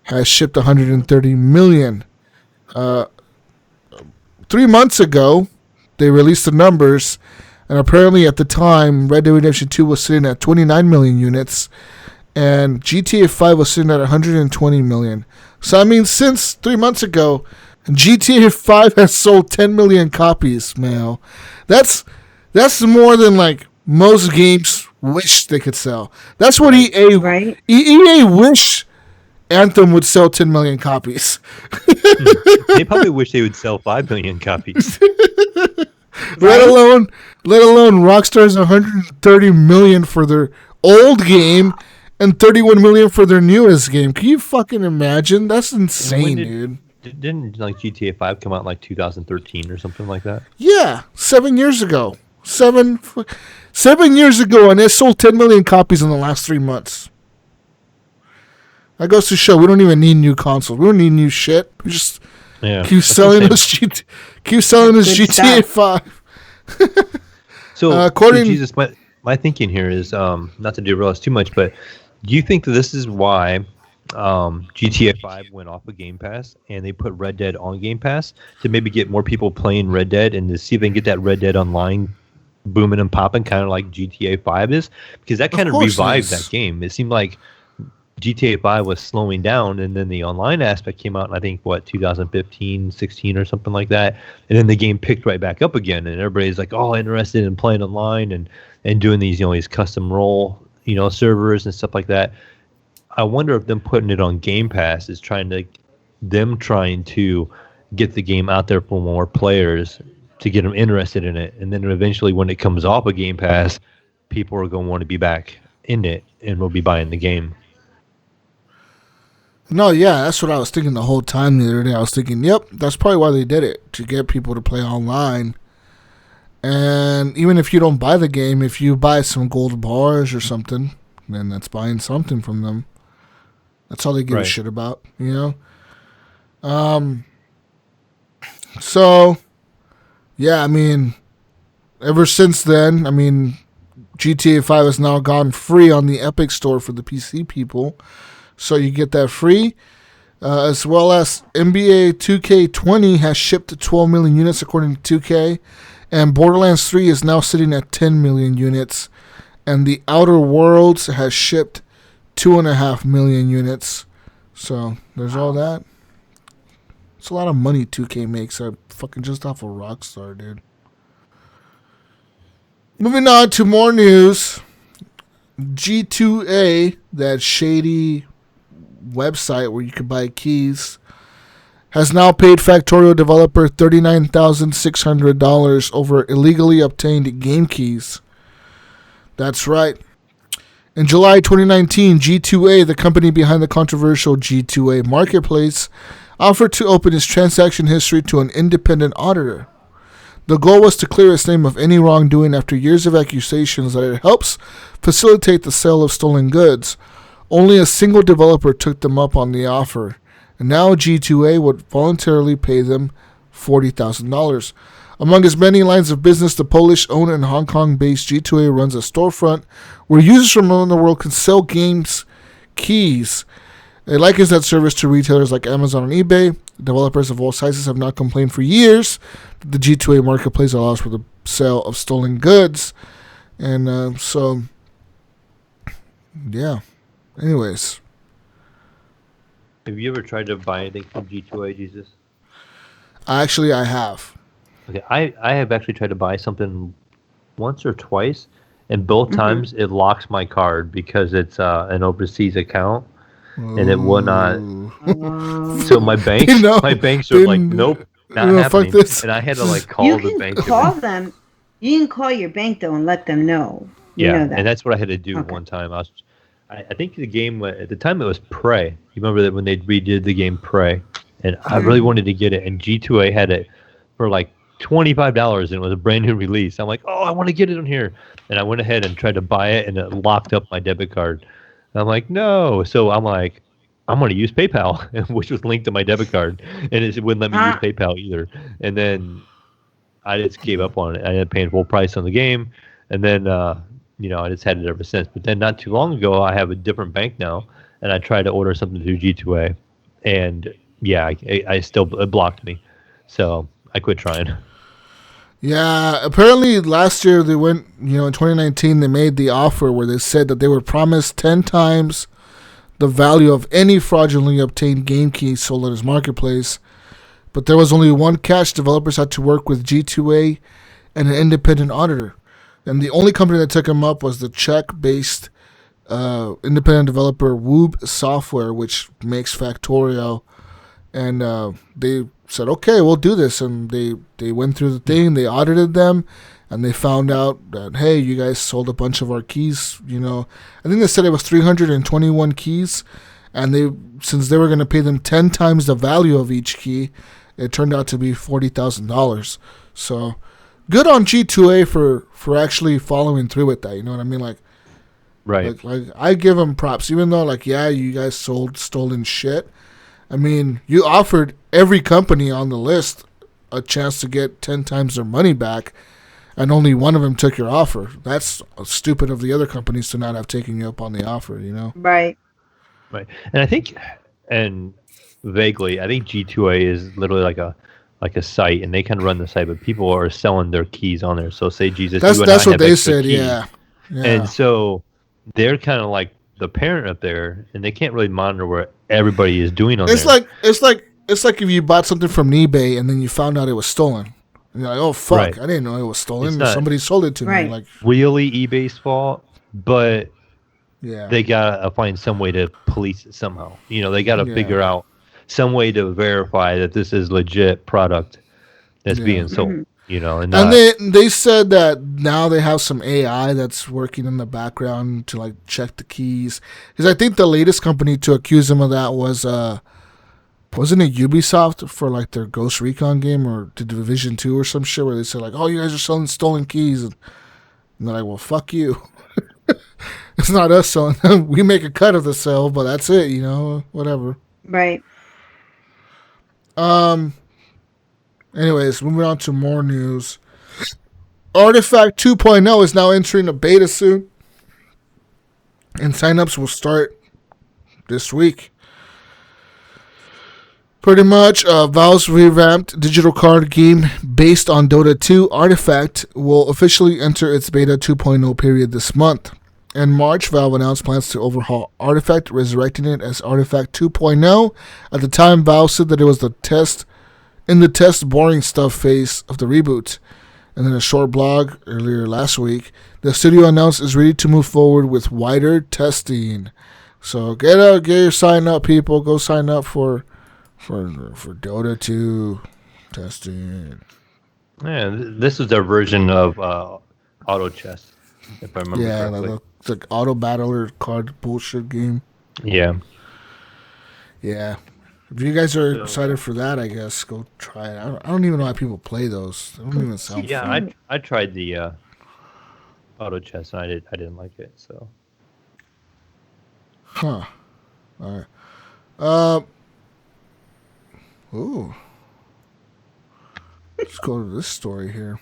B: has shipped 130 million. 3 months ago, they released the numbers, and apparently at the time, Red Dead Redemption 2 was sitting at 29 million units, and GTA 5 was sitting at 120 million. So, I mean, since 3 months ago, GTA 5 has sold 10 million copies, Mayo. That's more than, like, most games wish they could sell. That's what EA...
D: Right?
B: EA wish Anthem would sell 10 million copies.
C: They probably wish they would sell 5 million copies.
B: Let alone Rockstar's 130 million for their old game and 31 million for their newest game. Can you fucking imagine? That's insane, dude.
C: Didn't like GTA 5 come out in like 2013 or something like that?
B: Yeah, 7 years ago. 7 years ago, and it sold 10 million copies in the last 3 months. That goes to show we don't even need new consoles. We don't need new shit. We just keep selling us GTA 5.
C: So,
B: according
C: so Jesus, my thinking here is not to derail us too much, but do you think that this is why GTA 5 went off of Game Pass and they put Red Dead on Game Pass to maybe get more people playing Red Dead and to see if they can get that Red Dead Online booming and popping, kind of like GTA 5 is? Because that kind of revived that game. It seemed like GTA 5 was slowing down, and then the online aspect came out in, I think, 2015, 16 or something like that, and then the game picked right back up again, and everybody's like, oh, interested in playing online and doing these, these custom role, servers and stuff like that. I wonder if them putting it on Game Pass is trying to get the game out there for more players to get them interested in it, and then eventually when it comes off of Game Pass, people are going to want to be back in it and will be buying the game.
B: No, yeah, that's what I was thinking the whole time the other day. I was thinking, yep, that's probably why they did it, to get people to play online. And even if you don't buy the game, if you buy some gold bars or something, then that's buying something from them. That's all they give a shit about, So, yeah, I mean, ever since then, I mean, GTA 5 has now gone free on the Epic Store for the PC people. So you get that free, as well as NBA 2K20 has shipped to 12 million units according to 2K, and Borderlands 3 is now sitting at 10 million units, and The Outer Worlds has shipped 2.5 million units. So there's all that. It's a lot of money 2K makes fucking just off of Rockstar, dude. Moving on to more news. G2A, that shady website where you can buy keys, has now paid Factorio developer $39,600 over illegally obtained game keys. That's right. In July 2019, G2A, the company behind the controversial G2A marketplace, offered to open its transaction history to an independent auditor. The goal was to clear its name of any wrongdoing after years of accusations that it helps facilitate the sale of stolen goods. Only a single developer took them up on the offer, and now G2A would voluntarily pay them $40,000. Among its many lines of business, the Polish-owned and Hong Kong-based G2A runs a storefront where users from around the world can sell games keys. It likens that service to retailers like Amazon and eBay. Developers of all sizes have not complained for years that the G2A marketplace allows for the sale of stolen goods. And so, yeah. Anyways.
C: Have you ever tried to buy anything from G2A, Jesus?
B: Actually, I have.
C: Okay, I have actually tried to buy something once or twice, and both times it locks my card because it's an overseas account, and it will not. So my banks are like, nope, not happening. Fuck this. And I had to call the bank.
D: Call them. You can call your bank though and let them know. You know that.
C: And that's what I had to do one time. I think the game at the time it was Prey. You remember that when they redid the game Prey, and I really wanted to get it, and G2A had it for like $25, and it was a brand new release. I'm like, oh, I want to get it on here, and I went ahead and tried to buy it, and it locked up my debit card. And I'm like, no. So I'm like, I'm going to use PayPal, which was linked to my debit card, and it wouldn't let me use PayPal either. And then I just gave up on it. I ended up paying full price on the game, and then I just had it ever since. But then not too long ago, I have a different bank now, and I tried to order something through G2A, and yeah, I still it blocked me, so I quit trying.
B: Yeah, apparently last year they went, in 2019 they made the offer where they said that they were promised 10 times the value of any fraudulently obtained game key sold at his marketplace, but there was only one catch. Developers had to work with G2A and an independent auditor, and the only company that took him up was the Czech-based independent developer Woob Software, which makes Factorio, and they said, okay, we'll do this. And they went through the thing, they audited them, and they found out that, hey, you guys sold a bunch of our keys. I think they said it was 321 keys, and since they were going to pay them 10 times the value of each key, it turned out to be $40,000. So good on G2A for actually following through with that. You know what I mean?
C: Right.
B: Like I give them props, even though you guys sold stolen shit. I mean, you offered every company on the list a chance to get 10 times their money back, and only one of them took your offer. That's stupid of the other companies to not have taken you up on the offer,
D: Right.
C: Right. And I think, and vaguely, I think G2A is literally like a site, and they kind of run the site, but people are selling their keys on there. So say, Jesus,
B: that's what they said, yeah.
C: And so they're kind of like the parent up there, and they can't really monitor what everybody is doing on there.
B: It's like if you bought something from eBay and then you found out it was stolen. And you're like, oh fuck, right. I didn't know it was stolen. Somebody sold it to me. Like,
C: really eBay's fault, but
B: yeah,
C: they gotta find some way to police it somehow. They gotta figure out some way to verify that this is legit product that's being sold.
D: Mm-hmm.
B: And they said that now they have some AI that's working in the background to check the keys. Because I think the latest company to accuse them of that was wasn't it Ubisoft for their Ghost Recon game or the Division 2 or some shit where they said oh, you guys are selling stolen keys, and they're like, well, fuck you. It's not us selling them. We make a cut of the sale, but that's it, whatever.
D: Right.
B: Anyways, moving on to more news. Artifact 2.0 is now entering a beta soon, and signups will start this week. Pretty much, Valve's revamped digital card game based on Dota 2, Artifact, will officially enter its beta 2.0 period this month. In March, Valve announced plans to overhaul Artifact, resurrecting it as Artifact 2.0. At the time, Valve said that it was in the test boring stuff phase of the reboot. And in a short blog earlier last week, the studio announced it's ready to move forward with wider testing. So get your sign up, people. Go sign up for Dota 2 testing.
C: Yeah, this is their version of Auto Chess, if I remember correctly.
B: Yeah, the Auto Battler card bullshit game.
C: Yeah.
B: Yeah. If you guys are excited for that, I guess go try it. I don't even know how people play those. They don't even sound fun.
C: Yeah, I tried the Auto Chess, and I didn't like it. So.
B: Huh. All right. Ooh. Let's go to this story here.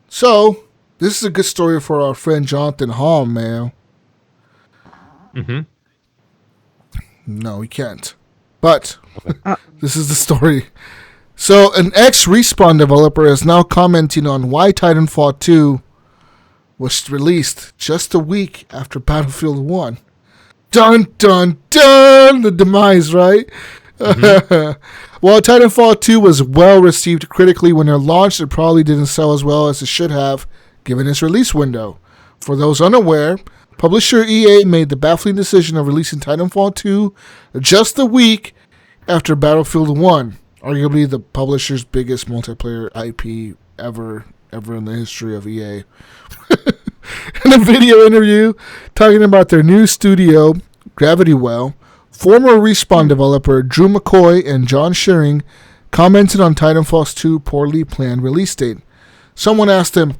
B: So, this is a good story for our friend Jonathan Hall, man.
C: Mm-hmm.
B: No, we can't. But this is the story. So, an ex-Respawn developer is now commenting on why Titanfall 2 was released just a week after Battlefield 1. Dun, dun, dun! The demise, right? Mm-hmm. While Titanfall 2 was well received critically when it launched, it probably didn't sell as well as it should have, given its release window. For those unaware, publisher EA made the baffling decision of releasing Titanfall 2 just a week after Battlefield 1, arguably the publisher's biggest multiplayer IP ever in the history of EA. In a video interview talking about their new studio, Gravity Well, former Respawn developer Drew McCoy and John Shearing commented on Titanfall's 2 poorly planned release date. Someone asked him,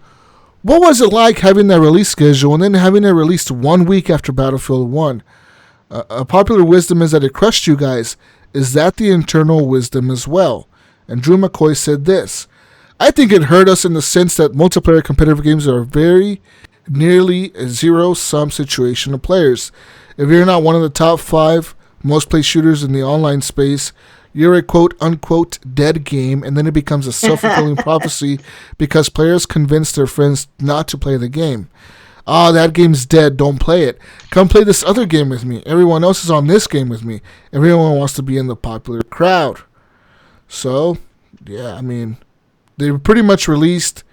B: what was it like having that release schedule and then having it released 1 week after Battlefield 1? A popular wisdom is that it crushed you guys. Is that the internal wisdom as well? And Drew McCoy said this, I think it hurt us in the sense that multiplayer competitive games are very nearly a zero-sum situation of players. If you're not one of the top 5 most played shooters in the online space, you're a quote-unquote dead game, and then it becomes a self-fulfilling prophecy because players convince their friends not to play the game. Oh, that game's dead, don't play it. Come play this other game with me. Everyone else is on this game with me. Everyone wants to be in the popular crowd. So, yeah, I mean, they pretty much released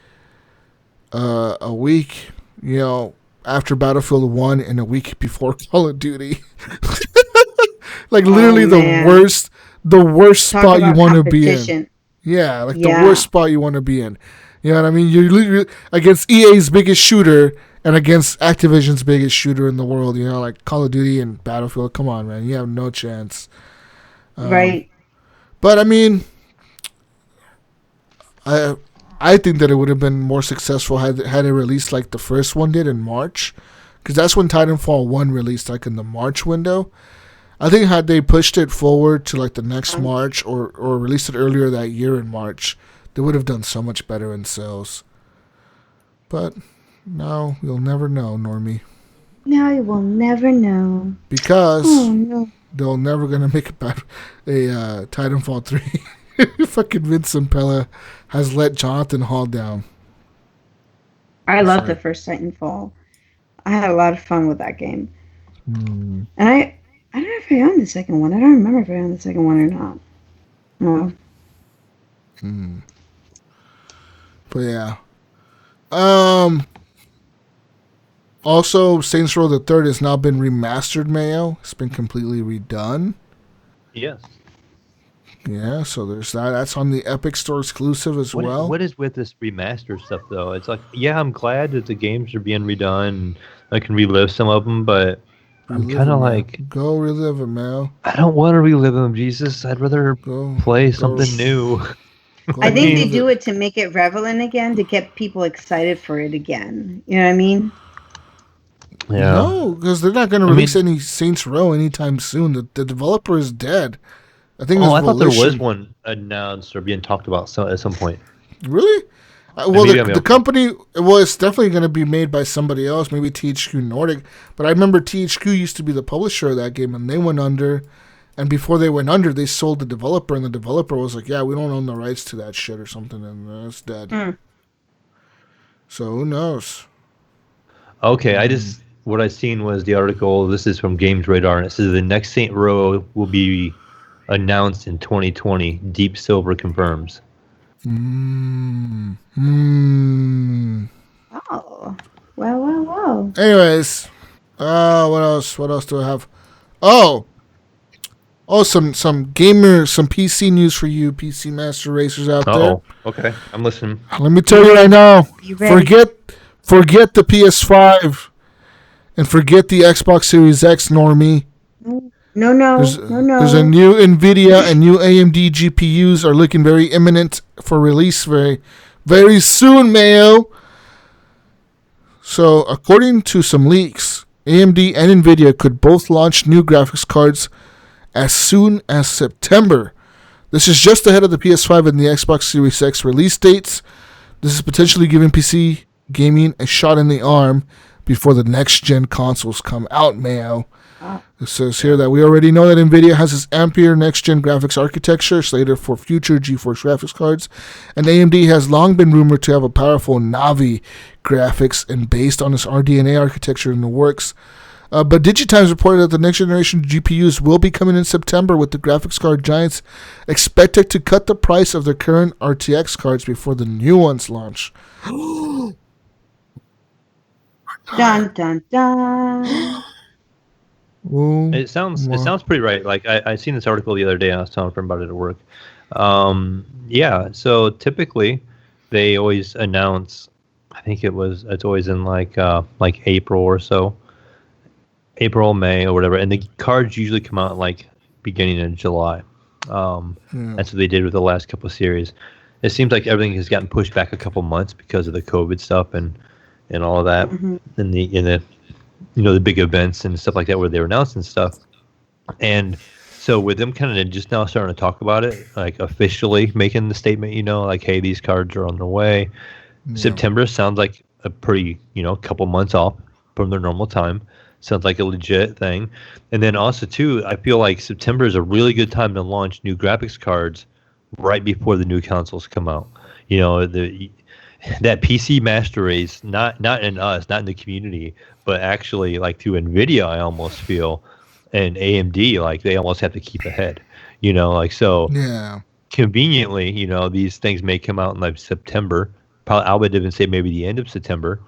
B: a week, after Battlefield 1 and a week before Call of Duty. Like, literally the worst spot you want to be in. Yeah, like the worst spot you want to be in. You know what I mean? You're against EA's biggest shooter and against Activision's biggest shooter in the world. Like Call of Duty and Battlefield. Come on, man. You have no chance.
D: Right.
B: But, I mean, I think that it would have been more successful had it released like the first one did in March. Because that's when Titanfall 1 released, like in the March window. I think had they pushed it forward to like the next March or released it earlier that year in March, they would have done so much better in sales. But no, you'll never know, Normie.
D: No, you will never know.
B: Because they're never going to make a Titanfall 3. Fucking Vincent Pella has let Jonathan Hall down.
D: I love the first Titanfall. I had a lot of fun with that game. And I don't know if I owned the second one. I don't remember if I owned the second one or not. No.
B: But yeah. Also, Saints Row the Third has now been remastered, Mayo. It's been completely redone.
C: Yes.
B: Yeah, so there's that. That's on the Epic Store exclusive as well.
C: What is with this remaster stuff, though? It's like, yeah, I'm glad that the games are being redone and I can relive some of them, but I'm kind of like...
B: Go relive it, Mayo.
C: I don't want to relive them, Jesus. I'd rather play something new.
D: I think they do it to make it relevant again, to get people excited for it again. You know what I mean?
C: Yeah.
B: No, because they're not going to release any Saints Row anytime soon. The developer is dead. I
C: thought there was one announced or being talked about at some point.
B: Really? Well, the company, it's definitely going to be made by somebody else, maybe THQ Nordic. But I remember THQ used to be the publisher of that game, and they went under. And before they went under, they sold the developer, and the developer was like, yeah, we don't own the rights to that shit or something, and it's dead. So who knows?
C: Okay, what I seen was the article, this is from Games Radar, and it says the next Saint Row will be announced in 2020. Deep Silver confirms.
D: Oh. Well.
B: Anyways, what else do I have? Some PC news for you, PC Master Racers out there.
C: Okay, I'm listening.
B: Let me tell you right now, forget the PS5 and forget the Xbox Series X, Normie.
D: No.
B: There's a new NVIDIA and new AMD GPUs are looking very imminent for release very, very soon, Mayo. So, according to some leaks, AMD and NVIDIA could both launch new graphics cards as soon as September. This is just ahead of the PS5 and the Xbox Series X release dates. This is potentially giving PC gaming a shot in the arm before the next-gen consoles come out, Mayo. It says here that we already know that NVIDIA has its Ampere next-gen graphics architecture slated for future GeForce graphics cards, and AMD has long been rumored to have a powerful Navi graphics and based on its RDNA architecture in the works. But Digitimes reported that the next-generation GPUs will be coming in September, with the graphics card giants expected to cut the price of their current RTX cards before the new ones launch.
D: Dun, dun, dun.
C: It sounds pretty right. Like I seen this article the other day, and I was telling a friend about it at work. So typically they always announce. I think it's always in like April or so, April, May, or whatever, and the cards usually come out like beginning of July. That's what they did with the last couple of series. It seems like everything has gotten pushed back a couple months because of the COVID stuff and all of that, and the the big events and stuff like that where they were announcing stuff. And So with them kind of just now starting to talk about it, like officially making the statement, like, hey, these cards are on their way. Yeah. September sounds like a pretty, couple months off from their normal time. Sounds like a legit thing. And then also, too, I feel like September is a really good time to launch new graphics cards right before the new consoles come out. That PC master race, not in us, not in the community, but actually like through NVIDIA, I almost feel, and AMD, like they almost have to keep ahead, so
B: yeah.
C: Conveniently, these things may come out in like September. Probably I would even say maybe the end of September,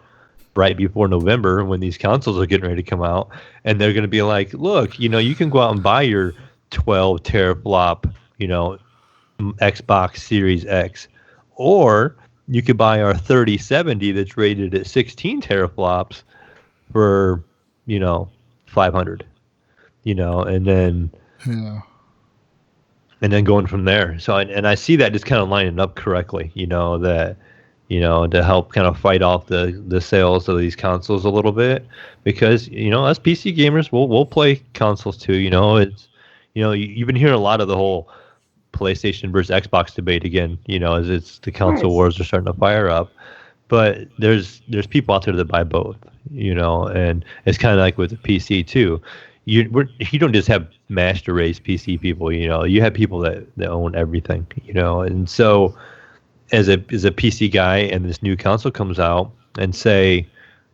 C: right before November when these consoles are getting ready to come out, and they're going to be like, look, you can go out and buy your 12 teraflop, Xbox Series X, or you could buy our 3070 that's rated at 16 teraflops for, 500, and then going from there. So, and I see that just kind of lining up correctly, that, to help kind of fight off the sales of these consoles a little bit, because, us PC gamers, we'll play consoles too, it's, you've been hearing a lot of the whole PlayStation versus Xbox debate again, as it's the console wars are starting to fire up. But there's people out there that buy both, and it's kind of like with the PC too. You don't just have master race PC people, you have people that own everything, and so as a PC guy and this new console comes out and say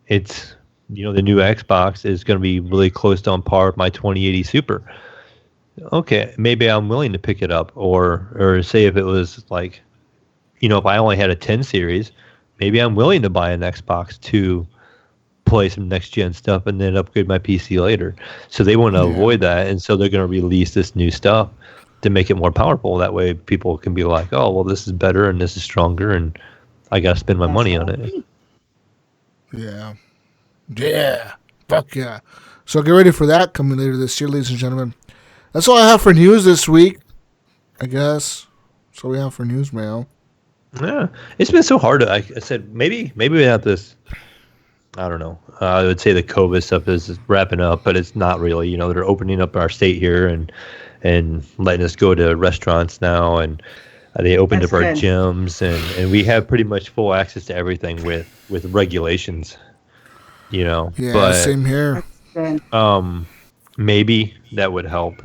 C: it's, the new Xbox is going to be really close to on par with my 2080 Super. Okay, maybe I'm willing to pick it up, or say if it was like, if I only had a 10 series, maybe I'm willing to buy an Xbox to play some next gen stuff and then upgrade my PC later. So they want to avoid that, and so they're going to release this new stuff to make it more powerful. That way people can be like, oh, well, this is better and this is stronger, and I got to spend my money on it.
B: Yeah, fuck yeah. So get ready for that coming later this year, ladies and gentlemen. That's all I have for news this week, I guess. That's all we have for news, Mayo.
C: Yeah, it's been so hard. I said maybe we have this. I don't know. I would say the COVID stuff is wrapping up, but it's not really. They're opening up our state here and letting us go to restaurants now, and they opened up our gyms, and we have pretty much full access to everything with regulations.
B: Yeah,
C: but,
B: same here.
C: Maybe that would help.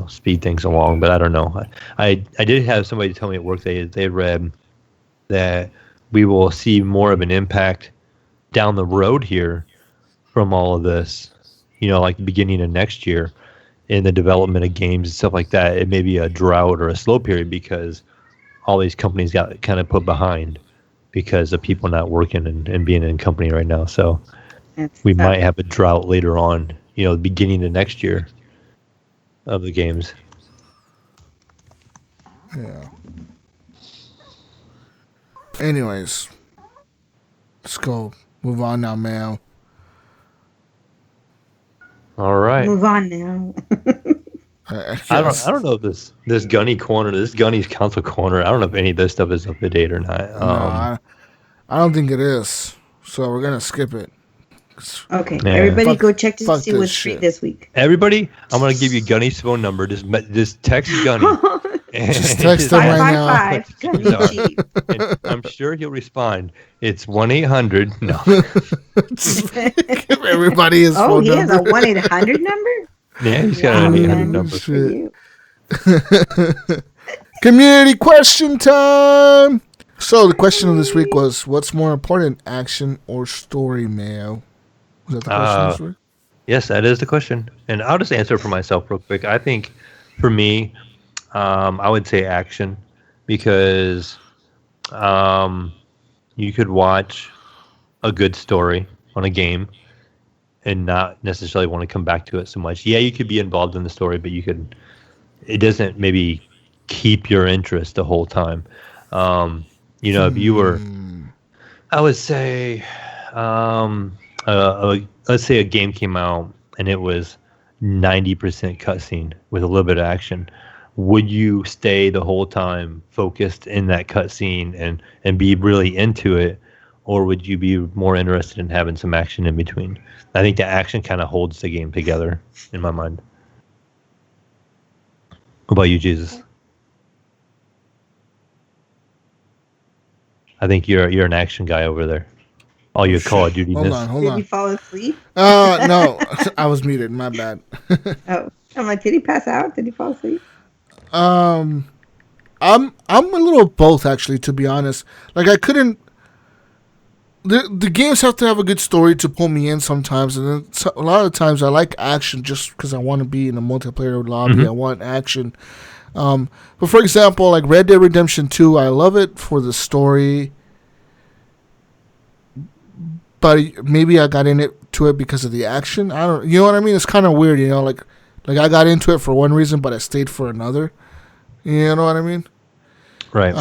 C: Speed things along, but I don't know. I did have somebody tell me at work they read that we will see more of an impact down the road here from all of this, like the beginning of next year in the development of games and stuff like that. It may be a drought or a slow period because all these companies got kind of put behind because of people not working and being in company right now. So we might have a drought later on, the beginning of next year of the games.
B: Yeah. Anyways, let's go. Move on now, Mayo.
C: All right.
D: Move on now.
C: I don't know if this gunny corner, this gunny's console corner, I don't know if any of this stuff is up to date or not.
B: No, I don't think it is. So we're gonna skip it.
D: Okay, everybody go check to see what's free this week.
C: Everybody, I'm going to give you Gunny's phone number. Just text Gunny.
B: Just text him right now.
D: 555
C: and I'm sure he'll respond. It's 1-800. No.
B: Give everybody his phone number.
D: Oh, he has a 1-800 number?
C: Yeah, he's got an 800 number.
B: Community question time. So the question of this week was, what's more important, action or story, Mayo? Was that the question this week?
C: Yes, that is the question. And I'll just answer for myself real quick. I think for me, I would say action, because you could watch a good story on a game and not necessarily want to come back to it so much. Yeah, you could be involved in the story, but it doesn't maybe keep your interest the whole time. If you were, I would say, let's say a game came out and it was 90% cutscene with a little bit of action. Would you stay the whole time focused in that cutscene and be really into it, or would you be more interested in having some action in between? I think the action kind of holds the game together in my mind. What about you, Jesus? I think you're an action guy over there. All your Call of Duty.
B: Hold on.
D: Did he fall asleep?
B: No, I was muted. My bad.
D: Oh, I'm like, did he pass out? Did he fall asleep?
B: I'm a little both, actually, to be honest. Like, I couldn't. The games have to have a good story to pull me in sometimes, and then a lot of times I like action just because I want to be in a multiplayer lobby.
C: Mm-hmm.
B: I want action. But for example, like Red Dead Redemption 2, I love it for the story, but maybe I got into it because of the action. I don't, you know what I mean? It's kind of weird, like I got into it for one reason, but I stayed for another. You know what I mean?
C: Right.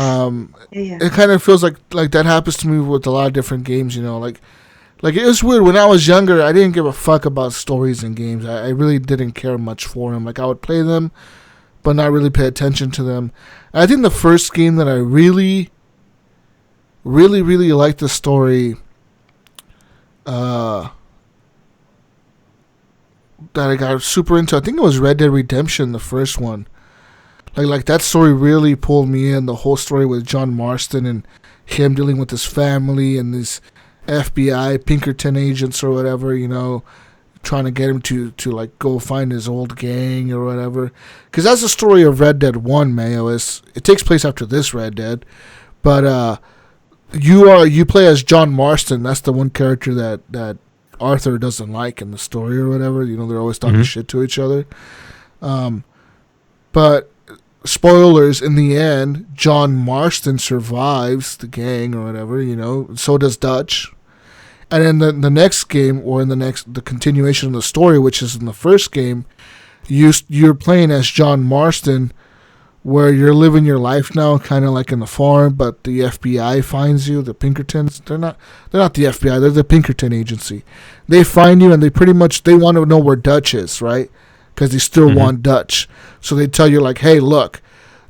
D: Yeah.
B: It kind of feels like that happens to me with a lot of different games. Like it was weird when I was younger. I didn't give a fuck about stories in games. I really didn't care much for them. Like I would play them, but not really pay attention to them. And I think the first game that I really, really, really liked the story, that I got super into, I think it was Red Dead Redemption, the first one. Like that story really pulled me in. The whole story with John Marston and him dealing with his family and these FBI Pinkerton agents or whatever, trying to get him to like go find his old gang or whatever. Because that's the story of Red Dead 1, Mayo. It takes place after this Red Dead, but you play as John Marston. That's the one character that Arthur doesn't like in the story or whatever. They're always talking shit to each other. But spoilers, in the end, John Marston survives the gang or whatever, so does Dutch. And in the next game, or in the continuation of the story, which is in the first game, you're playing as John Marston, where you're living your life now, kind of like in the farm, but the FBI finds you, the Pinkertons. They're not the FBI, they're the Pinkerton agency. They find you, and they want to know where Dutch is, right? Because they still want Dutch. So they tell you, like, hey, look,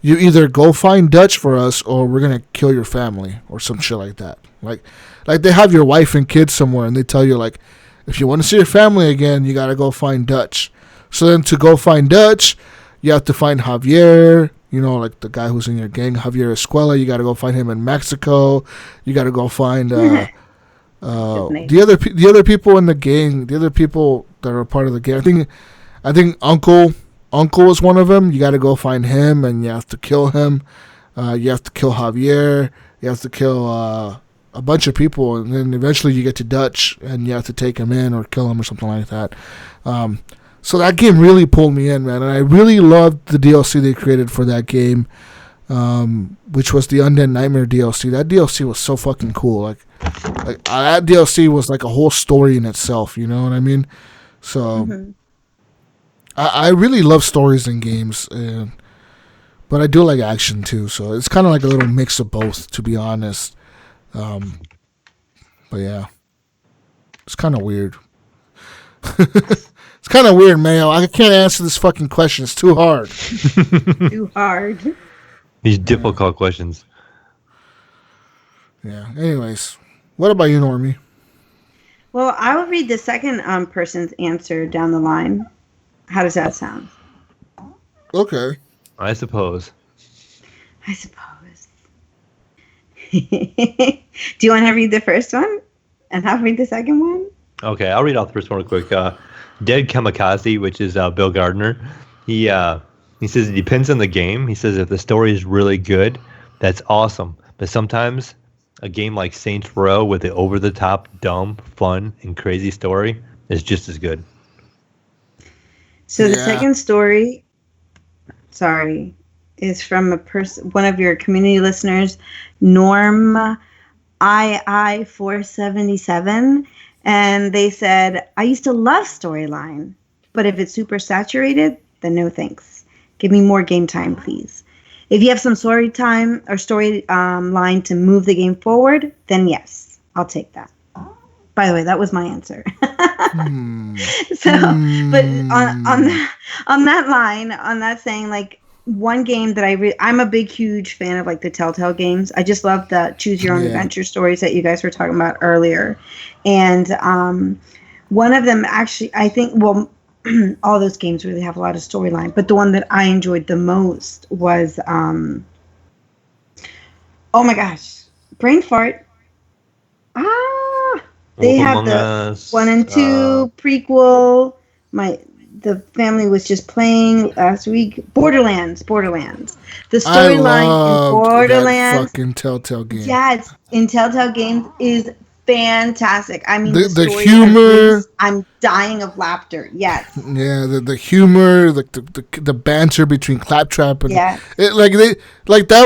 B: you either go find Dutch for us or we're going to kill your family or some shit like that. Like they have your wife and kids somewhere, and they tell you, like, if you want to see your family again, you got to go find Dutch. So then to go find Dutch, you have to find Javier, like the guy who's in your gang, Javier Escuela. You got to go find him in Mexico. You got to go find the other people in the gang, the other people that are part of the gang. I think Uncle is one of them. You got to go find him, and you have to kill him. You have to kill Javier. You have to kill a bunch of people, and then eventually you get to Dutch, and you have to take him in or kill him or something like that. So that game really pulled me in, man, and I really loved the DLC they created for that game, which was the Undead Nightmare DLC. That DLC was so fucking cool. Like that DLC was like a whole story in itself. You know what I mean? So. Mm-hmm. I really love stories in games, but I do like action too. So it's kind of like a little mix of both, to be honest. But yeah, it's kind of weird. It's kind of weird, Mayo. I can't answer this fucking question. It's too hard.
D: Too hard.
C: These difficult questions.
B: Yeah. Anyways, what about you, Normie?
D: Well, I will read the second person's answer down the line. How does that sound?
B: Okay.
C: I suppose.
D: Do you want to read the first one? And I'll read the second one?
C: Okay, I'll read off the first one real quick. Dead Kamikaze, which is Bill Gardner, he says it depends on the game. He says if the story is really good, that's awesome. But sometimes a game like Saints Row with the over-the-top, dumb, fun, and crazy story is just as good.
D: So the second story, is from one of your community listeners, Normii 477, and they said, I used to love storyline, but if it's super saturated, then no thanks. Give me more game time, please. If you have some story time or story line to move the game forward, then yes, I'll take that. By the way, that was my answer. So, but on that line, on that saying, like, one game that I'm a huge fan of, like, the Telltale games. I just love the choose your own adventure stories that you guys were talking about earlier. And one of them actually, I think, well, all those games really have a lot of storyline. But the one that I enjoyed the most was, oh my gosh, brain fart. They have the 1 and 2 prequel. The family was just playing last week. Borderlands. The storyline in Borderlands.
B: That fucking Telltale game.
D: Yes, in Telltale Games is fantastic. I mean,
B: the humor.
D: I'm dying of laughter. Yes.
B: Yeah, the humor, the banter between Claptrap and that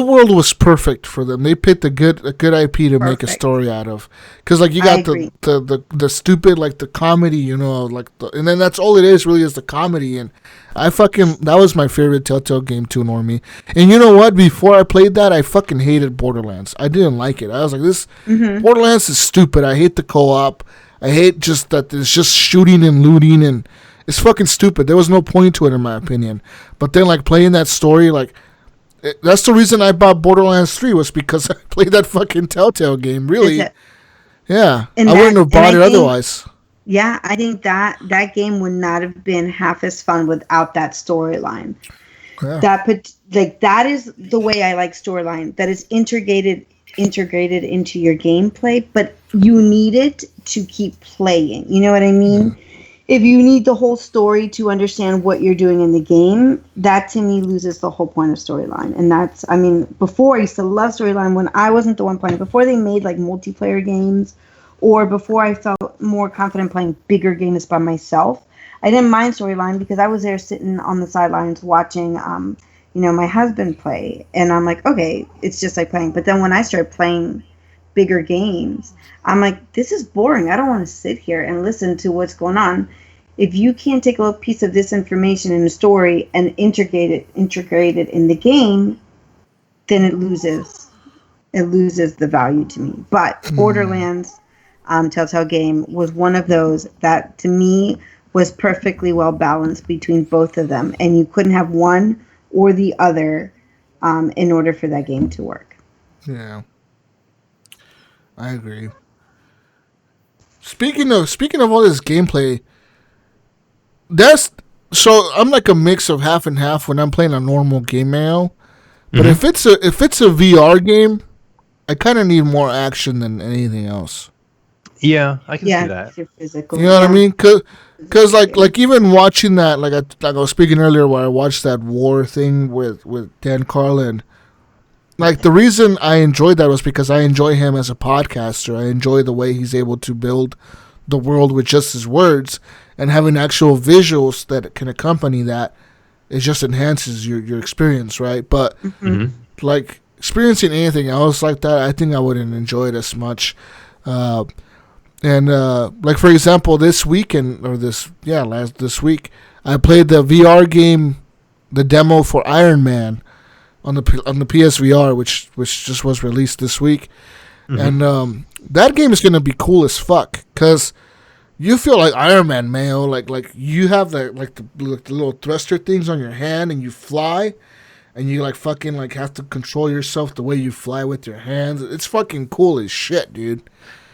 B: world was perfect for them. They picked a good IP to make a story out of. Because you got the stupid the comedy, and then that's all it is really is the comedy. And that was my favorite Telltale game too, Normie. And you know what? Before I played that, I fucking hated Borderlands. I didn't like it. I was like, this Borderlands is stupid. I hate the co-op. I hate just that it's just shooting and looting, and it's fucking stupid. There was no point to it, in my opinion. But then, playing that story, that's the reason I bought Borderlands 3 was because I played that fucking Telltale game, really. Yeah. I wouldn't have bought it otherwise.
D: Yeah, I think that game would not have been half as fun without that storyline. Yeah. That is the way I like storyline. That is integrated into your gameplay, but you need it to keep playing. You know what I mean? Mm-hmm. If you need the whole story to understand what you're doing in the game, that to me loses the whole point of storyline. And before I used to love storyline when I wasn't the one playing. Before they made multiplayer games, or before I felt more confident playing bigger games by myself, I didn't mind storyline because I was there sitting on the sidelines watching my husband play, and I'm like, okay, it's just like playing. But then when I started playing bigger games, I'm like, this is boring. I don't want to sit here and listen to what's going on. If you can't take a little piece of this information in the story and integrate it in the game, then it loses the value to me. But Borderlands, Telltale game, was one of those that to me was perfectly well balanced between both of them, and you couldn't have one or the other in order for that game to work.
B: Yeah, I agree. Speaking of all this gameplay, I'm like a mix of half and half when I'm playing a normal game, Mayo. But if it's a VR game, I kind of need more action than anything else.
C: Yeah, I can see that.
D: You're physical.
B: You know what I mean? Cause like even watching that, like I was speaking earlier, where I watched that war thing with Dan Carlin. Like the reason I enjoyed that was because I enjoy him as a podcaster. I enjoy the way he's able to build the world with just his words, and having actual visuals that can accompany that. It just enhances your experience, right? But like experiencing anything else like that, I think I wouldn't enjoy it as much. Like for example, this week, I played the VR game, the demo for Iron Man on the PSVR, which just was released this week, and that game is gonna be cool as fuck because you feel like Iron Man, Mayo. Like you have the little thruster things on your hand, and you fly, and you fucking have to control yourself the way you fly with your hands. It's fucking cool as shit, dude.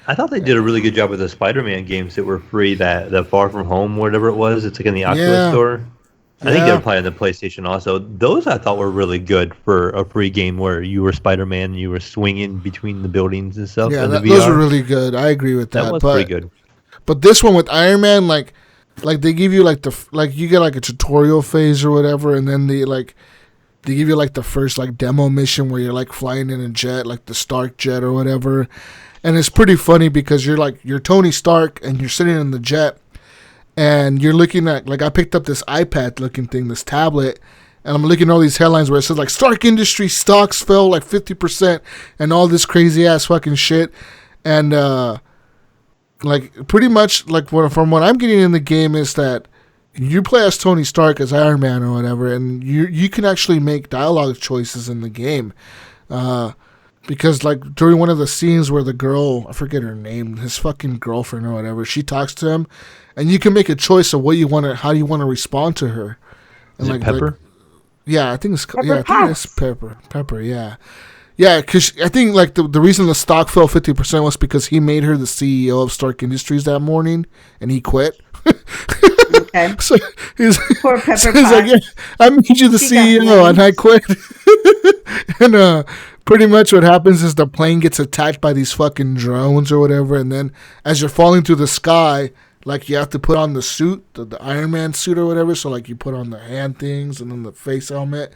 C: I thought they did a really good job with the Spider-Man games that were free. That Far From Home, whatever it was, it's in the Oculus store. I think they're playing the PlayStation also. Those I thought were really good for a free game where you were Spider-Man and you were swinging between the buildings and stuff.
B: Yeah, those were really good. I agree with that.
C: That was pretty good.
B: But this one with Iron Man, like they give you you get a tutorial phase or whatever, and then they give you the first demo mission where you're flying in a jet, like the Stark jet or whatever. And it's pretty funny because you're Tony Stark and you're sitting in the jet and you're looking at I picked up this iPad looking thing, this tablet, and I'm looking at all these headlines where it says Stark Industries stocks fell 50% and all this crazy ass fucking shit. And pretty much from what I'm getting in the game is that you play as Tony Stark as Iron Man or whatever, and you can actually make dialogue choices in the game. Because during one of the scenes where the girl, I forget her name, his fucking girlfriend or whatever, she talks to him, and you can make a choice of how you want to respond to her. And
C: is it Pepper?
B: Yeah, I think it's Pepper. Pepper, yeah. Yeah, because I think the reason the stock fell 50% was because he made her the CEO of Stark Industries that morning, and he quit.
D: Okay.
B: So
D: Poor Pepper
B: so
D: Potts.
B: like, yeah, I made you the
D: She got
B: CEO and I
D: blamed.
B: quit. And pretty much what happens is the plane gets attacked by these fucking drones or whatever, and then as you're falling through the sky, like you have to put on the suit, the Iron Man suit or whatever. So like you put on the hand things and then the face helmet,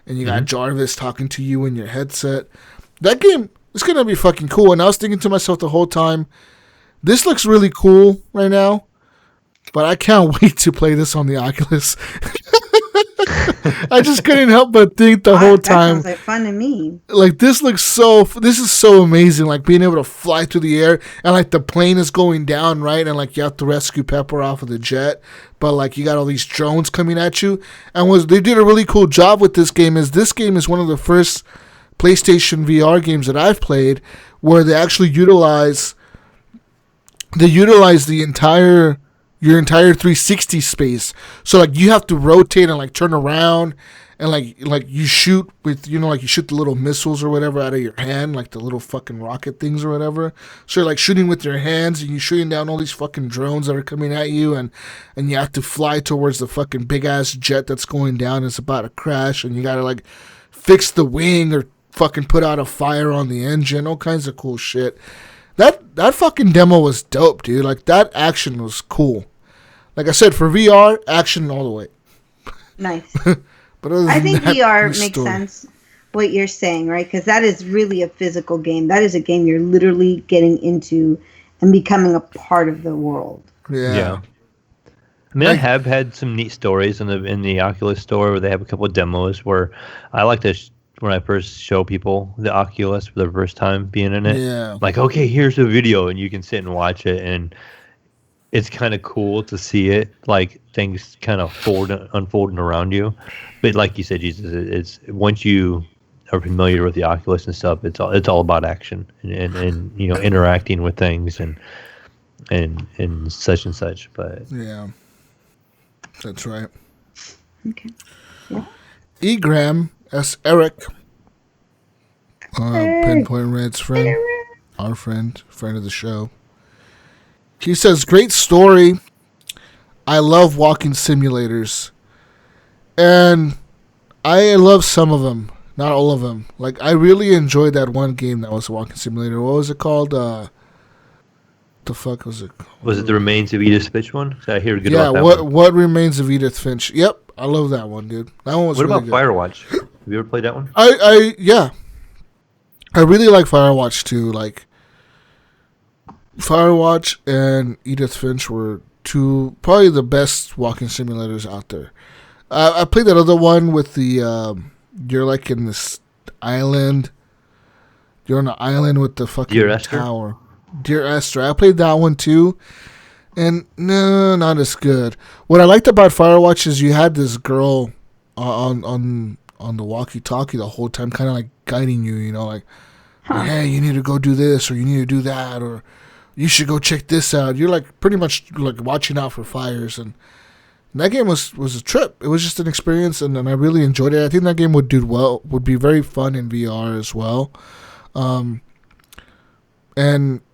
B: and you got Jarvis talking to you in your headset. That game is gonna be fucking cool. And I was thinking to myself the whole time, this looks really cool right now, but I can't wait to play this on the Oculus. I just couldn't help but think the whole
D: That
B: time,
D: sounds like fun to me.
B: like this is so amazing, like being able to fly through the air and like the plane is going down, right, and like you have to rescue Pepper off of the jet, but like you got all these drones coming at you. And they did a really cool job with this game is one of the first PlayStation VR games that I've played where they actually utilize your entire 360 space. So like you have to rotate and like turn around and like you shoot with, like you shoot the little missiles or whatever out of your hand, like the little fucking rocket things or whatever. So you're like shooting with your hands and you're shooting down all these fucking drones that are coming at you, and you have to fly towards the fucking big ass jet that's going down. It's about to crash and you gotta like fix the wing or fucking put out a fire on the engine, all kinds of cool shit. That fucking demo was dope, dude. Like, that action was cool. Like I said, for VR, action all the way.
D: Nice.
B: But other
D: I
B: than
D: think
B: that,
D: VR
B: the
D: makes
B: story.
D: sense, what you're saying, right? Because that is really a physical game. That is a game you're literally getting into and becoming a part of the world.
B: Yeah.
C: I mean, I have had some neat stories in the Oculus store where they have a couple of demos where I like to when I first show people the Oculus for the first time being in it.
B: Yeah.
C: Like, okay, here's a video, and you can sit and watch it, and it's kind of cool to see it, like things kind of unfolding around you. But like you said, Jesus, it's once you are familiar with the Oculus and stuff, it's all about action and interacting with things and such and such. But
B: Yeah. That's right.
D: Okay. Yeah.
B: Egram S. Eric. Pinpoint Red's friend. Our friend of the show. He says, great story. I love walking simulators. And I love some of them. Not all of them. Like, I really enjoyed that one game that was a walking simulator. What was it called? The fuck was it called?
C: Was it the Remains of Edith Finch one? I hear good about that one.
B: What Remains of Edith Finch. Yep, I love that one, dude. That one was
C: What
B: really
C: about
B: good.
C: Firewatch? Have you ever played that one?
B: Yeah. I really like Firewatch too. Like, Firewatch and Edith Finch were probably the best walking simulators out there. I played that other one with the you're like in this island. You're on an island with the fucking
C: Dear Esther?
B: tower. Dear Esther. I played that one too. And no, not as good. What I liked about Firewatch is you had this girl on the walkie-talkie the whole time, kind of like guiding you, like, hey, you need to go do this, or you need to do that, or you should go check this out. You're like pretty much like watching out for fires, and that game was a trip. It was just an experience, and I really enjoyed it. I think that game would be very fun in VR as well. And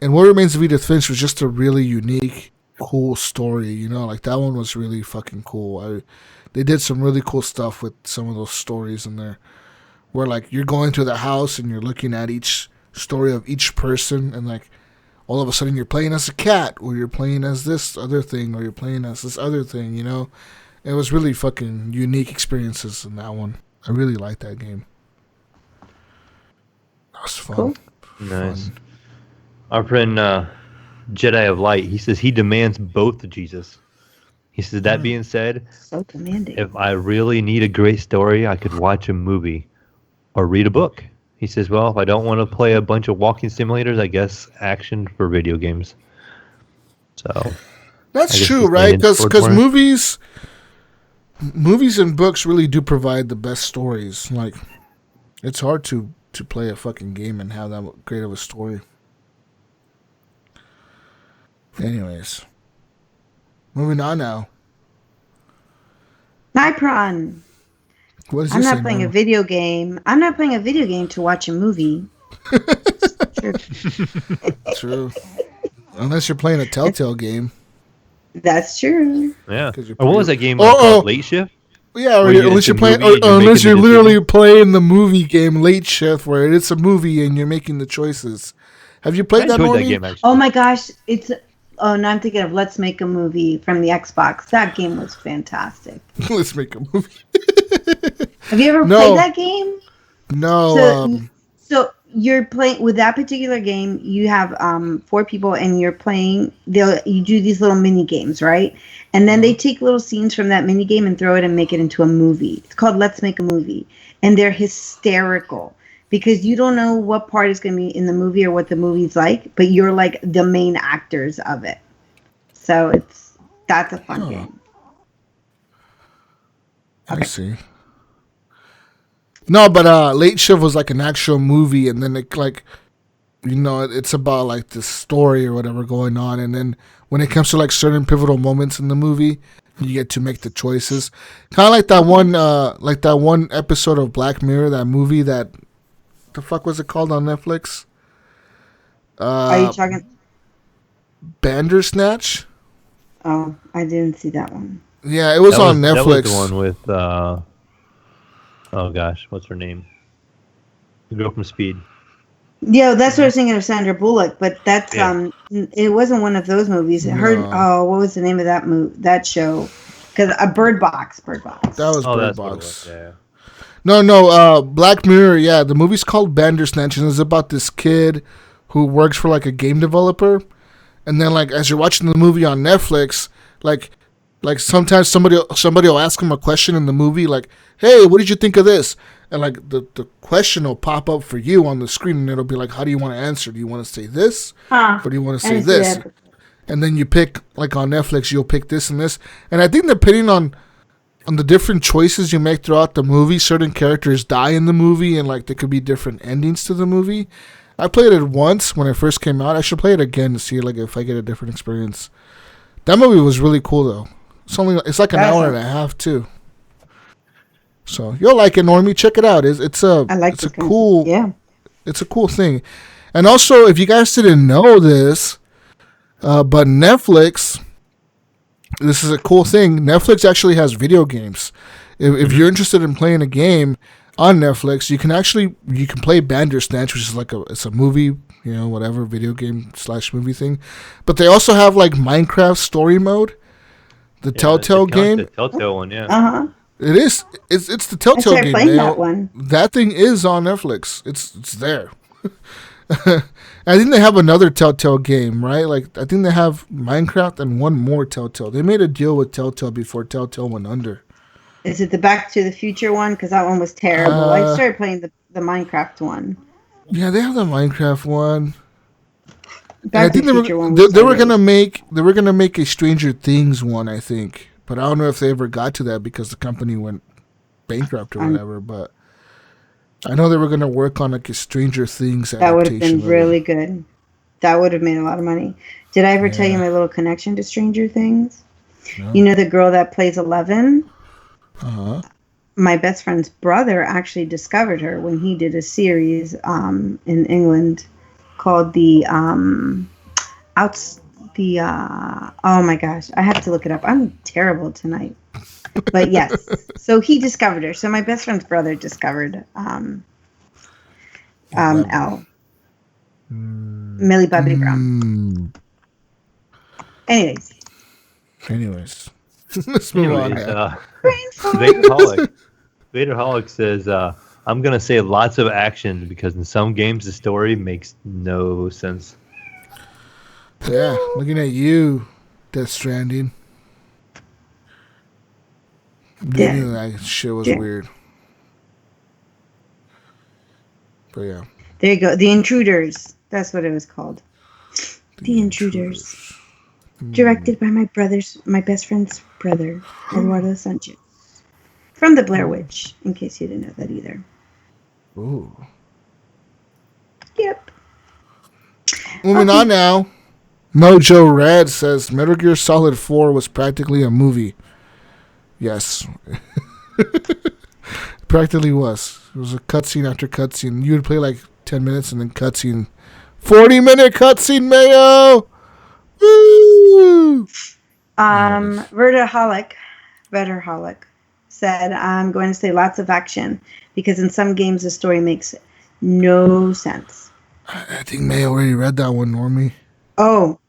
B: What Remains of Edith Finch was just a really unique, cool story. Like that one was really fucking cool. They did some really cool stuff with some of those stories in there, where like you're going to the house and you're looking at each story of each person, and like all of a sudden you're playing as a cat, or you're playing as this other thing, or you're playing as this other thing. It was really fucking unique experiences in that one. I really liked that game. That was fun.
D: Cool.
C: Nice. Our friend Jedi of Light, he says he demands both Jesus. He says, that being said,
D: So demanding.
C: if I really need a great story, I could watch a movie or read a book. He says, well, if I don't want to play a bunch of walking simulators, I guess action for video games. So
B: That's true, right? Because movies and books really do provide the best stories. Like, it's hard to play a fucking game and have that great of a story. Anyways, moving on now.
D: Nipron.
B: What does
D: I'm
B: this
D: not
B: say,
D: playing a
B: Norma?
D: video game. I'm not playing a video game to watch a movie. Sure.
B: True. Unless you're playing a Telltale game.
D: That's true.
C: Yeah. Or what was that game called? Late Shift?
B: Yeah, unless you're playing, unless you're literally playing the movie game Late Shift, where it's a movie and you're making the choices. Have you played that, Normie?
C: That game, actually.
D: Oh my gosh, now I'm thinking of Let's Make a Movie from the Xbox. That game was fantastic.
B: Let's Make a Movie.
D: Have you ever played that game?
B: No.
D: So you're playing with that particular game. You have 4 people, and you're playing. You do these little mini games, right? And then they take little scenes from that mini game and throw it and make it into a movie. It's called Let's Make a Movie, and they're hysterical because you don't know what part is going to be in the movie or what the movie's like, but you're like the main actors of it. So that's a fun game.
B: I see. No, but Late Shift was like an actual movie, and then it like, it's about like this story or whatever going on, and then when it comes to like certain pivotal moments in the movie, you get to make the choices. Kind of like that one episode of Black Mirror, that movie that, the fuck was it called on Netflix?
D: Are you talking
B: Bandersnatch?
D: Oh, I didn't see that one.
B: Yeah, it was on Netflix.
C: That was the one with oh gosh, what's her name? The girl from Speed.
D: Yeah, that's what I was thinking of, Sandra Bullock, but that's it wasn't one of those movies. What was the name of that show? Because Bird Box. That
B: was Bird Box. Yeah. No, Black Mirror. Yeah, the movie's called Bandersnatch, and it's about this kid who works for like a game developer, and then like as you're watching the movie on Netflix, like sometimes somebody will ask him a question in the movie, like, "Hey, what did you think of this?" And like the question will pop up for you on the screen, and it'll be like, "How do you want to answer? Do you want to say this, or do you want to say this?" And then you pick, like on Netflix, you'll pick this and this. And I think depending on the different choices you make throughout the movie, certain characters die in the movie, and like there could be different endings to the movie. I played it once when it first came out. I should play it again to see like if I get a different experience. That movie was really cool though. It's like an hour and a half too. So you'll like it, Normie. Check it out. It's a cool thing. And also, if you guys didn't know this, but Netflix, this is a cool thing. Netflix actually has video games. If you're interested in playing a game on Netflix, you can play Bandersnatch, which is like it's a movie, whatever, video game / movie thing. But they also have like Minecraft story mode. The Telltale game.
C: The Telltale one, yeah.
D: Uh-huh.
B: It is. It's the Telltale game.
D: Playing that one.
B: That thing is on Netflix. It's there. I think they have another Telltale game, right? Like I think they have Minecraft and one more Telltale. They made a deal with Telltale before Telltale went under.
D: Is it the Back to the Future one? Because that one was terrible. I started playing the Minecraft one.
B: Yeah, they have the Minecraft one.
D: Back to the Future one.
B: They were gonna make a Stranger Things one, I think, but I don't know if they ever got to that because the company went bankrupt or whatever. But I know they were gonna work on like a Stranger Things adaptation.
D: That would have been really good. That would have made a lot of money. Did I ever tell you my little connection to Stranger Things? No. You know the girl that plays 11?
B: Uh-huh.
D: My best friend's brother actually discovered her when he did a series in England called oh my gosh, I have to look it up. I'm terrible tonight. But yes, so he discovered her. So my best friend's brother discovered Elle. Millie Bobby Brown. Anyways.
B: Let's move on now.
C: Vaderholic says, I'm going to say lots of action because in some games the story makes no sense.
B: Yeah, looking at you, Death Stranding.
D: Yeah.
B: That shit was weird. But yeah.
D: There you go. The Intruders. That's what it was called. The Intruders. Directed by my best friend's brother, Eduardo Sanchez. From the Blair Witch, in case you didn't know that either.
B: Ooh.
D: Yep.
B: Moving on now. Mojo Red says Metal Gear Solid 4 was practically a movie. Yes. Practically was. It was a cutscene after cutscene. You would play like 10 minutes and then cutscene. 40-minute cutscene, Mayo! Woo!
D: Vertaholic said, I'm going to say lots of action because in some games the story makes no sense.
B: I think Mayo already read that one, Normie.
D: Oh.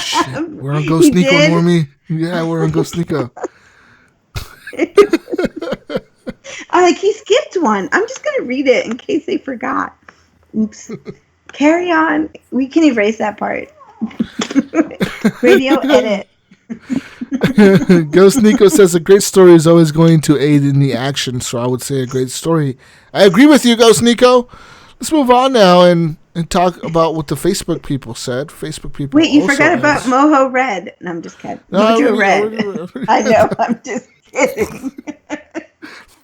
B: Shit. We're on Ghost Nico, Normie. Yeah, we're on Ghost Nico.
D: He skipped one. I'm just going to read it in case they forgot. Oops. Carry on. We can erase that part. Radio edit.
B: Ghost Nico says a great story is always going to aid in the action, so I would say a great story. I agree with you, Ghost Nico. Let's move on now and talk about what the Facebook people said. Facebook people.
D: Wait, you forgot about Moho Red. No, I'm just kidding. Mojo Red. I know. I'm just kidding.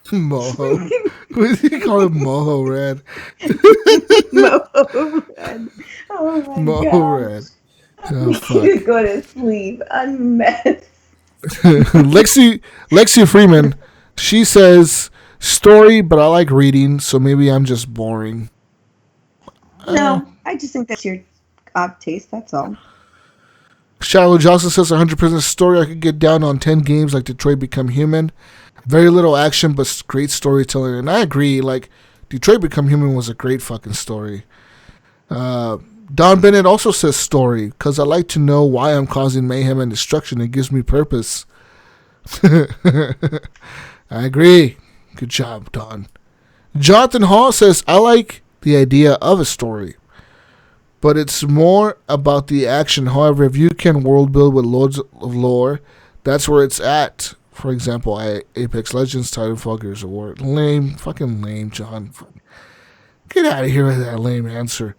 B: Moho. What do you call it? Moho Red.
D: Moho Red. Oh my
B: Moho
D: God.
B: Red. Oh, fuck.
D: You go to sleep. I'm a mess.
B: Lexi Freeman. She says story, but I like reading, so maybe I'm just boring.
D: No, I just think that's your taste. That's all.
B: Shallow Johnson says 100% story. I could get down on 10 games like Detroit Become Human. Very little action, but great storytelling. And I agree. Like, Detroit Become Human was a great fucking story. Don Bennett also says story, because I like to know why I'm causing mayhem and destruction. It gives me purpose. I agree. Good job, Don. Jonathan Hall says, I like the idea of a story, but it's more about the action. However, if you can world build with loads of lore, that's where it's at. For example, Apex Legends, Titanfall, Gears of War. Lame. Fucking lame, John. Get out of here with that lame answer.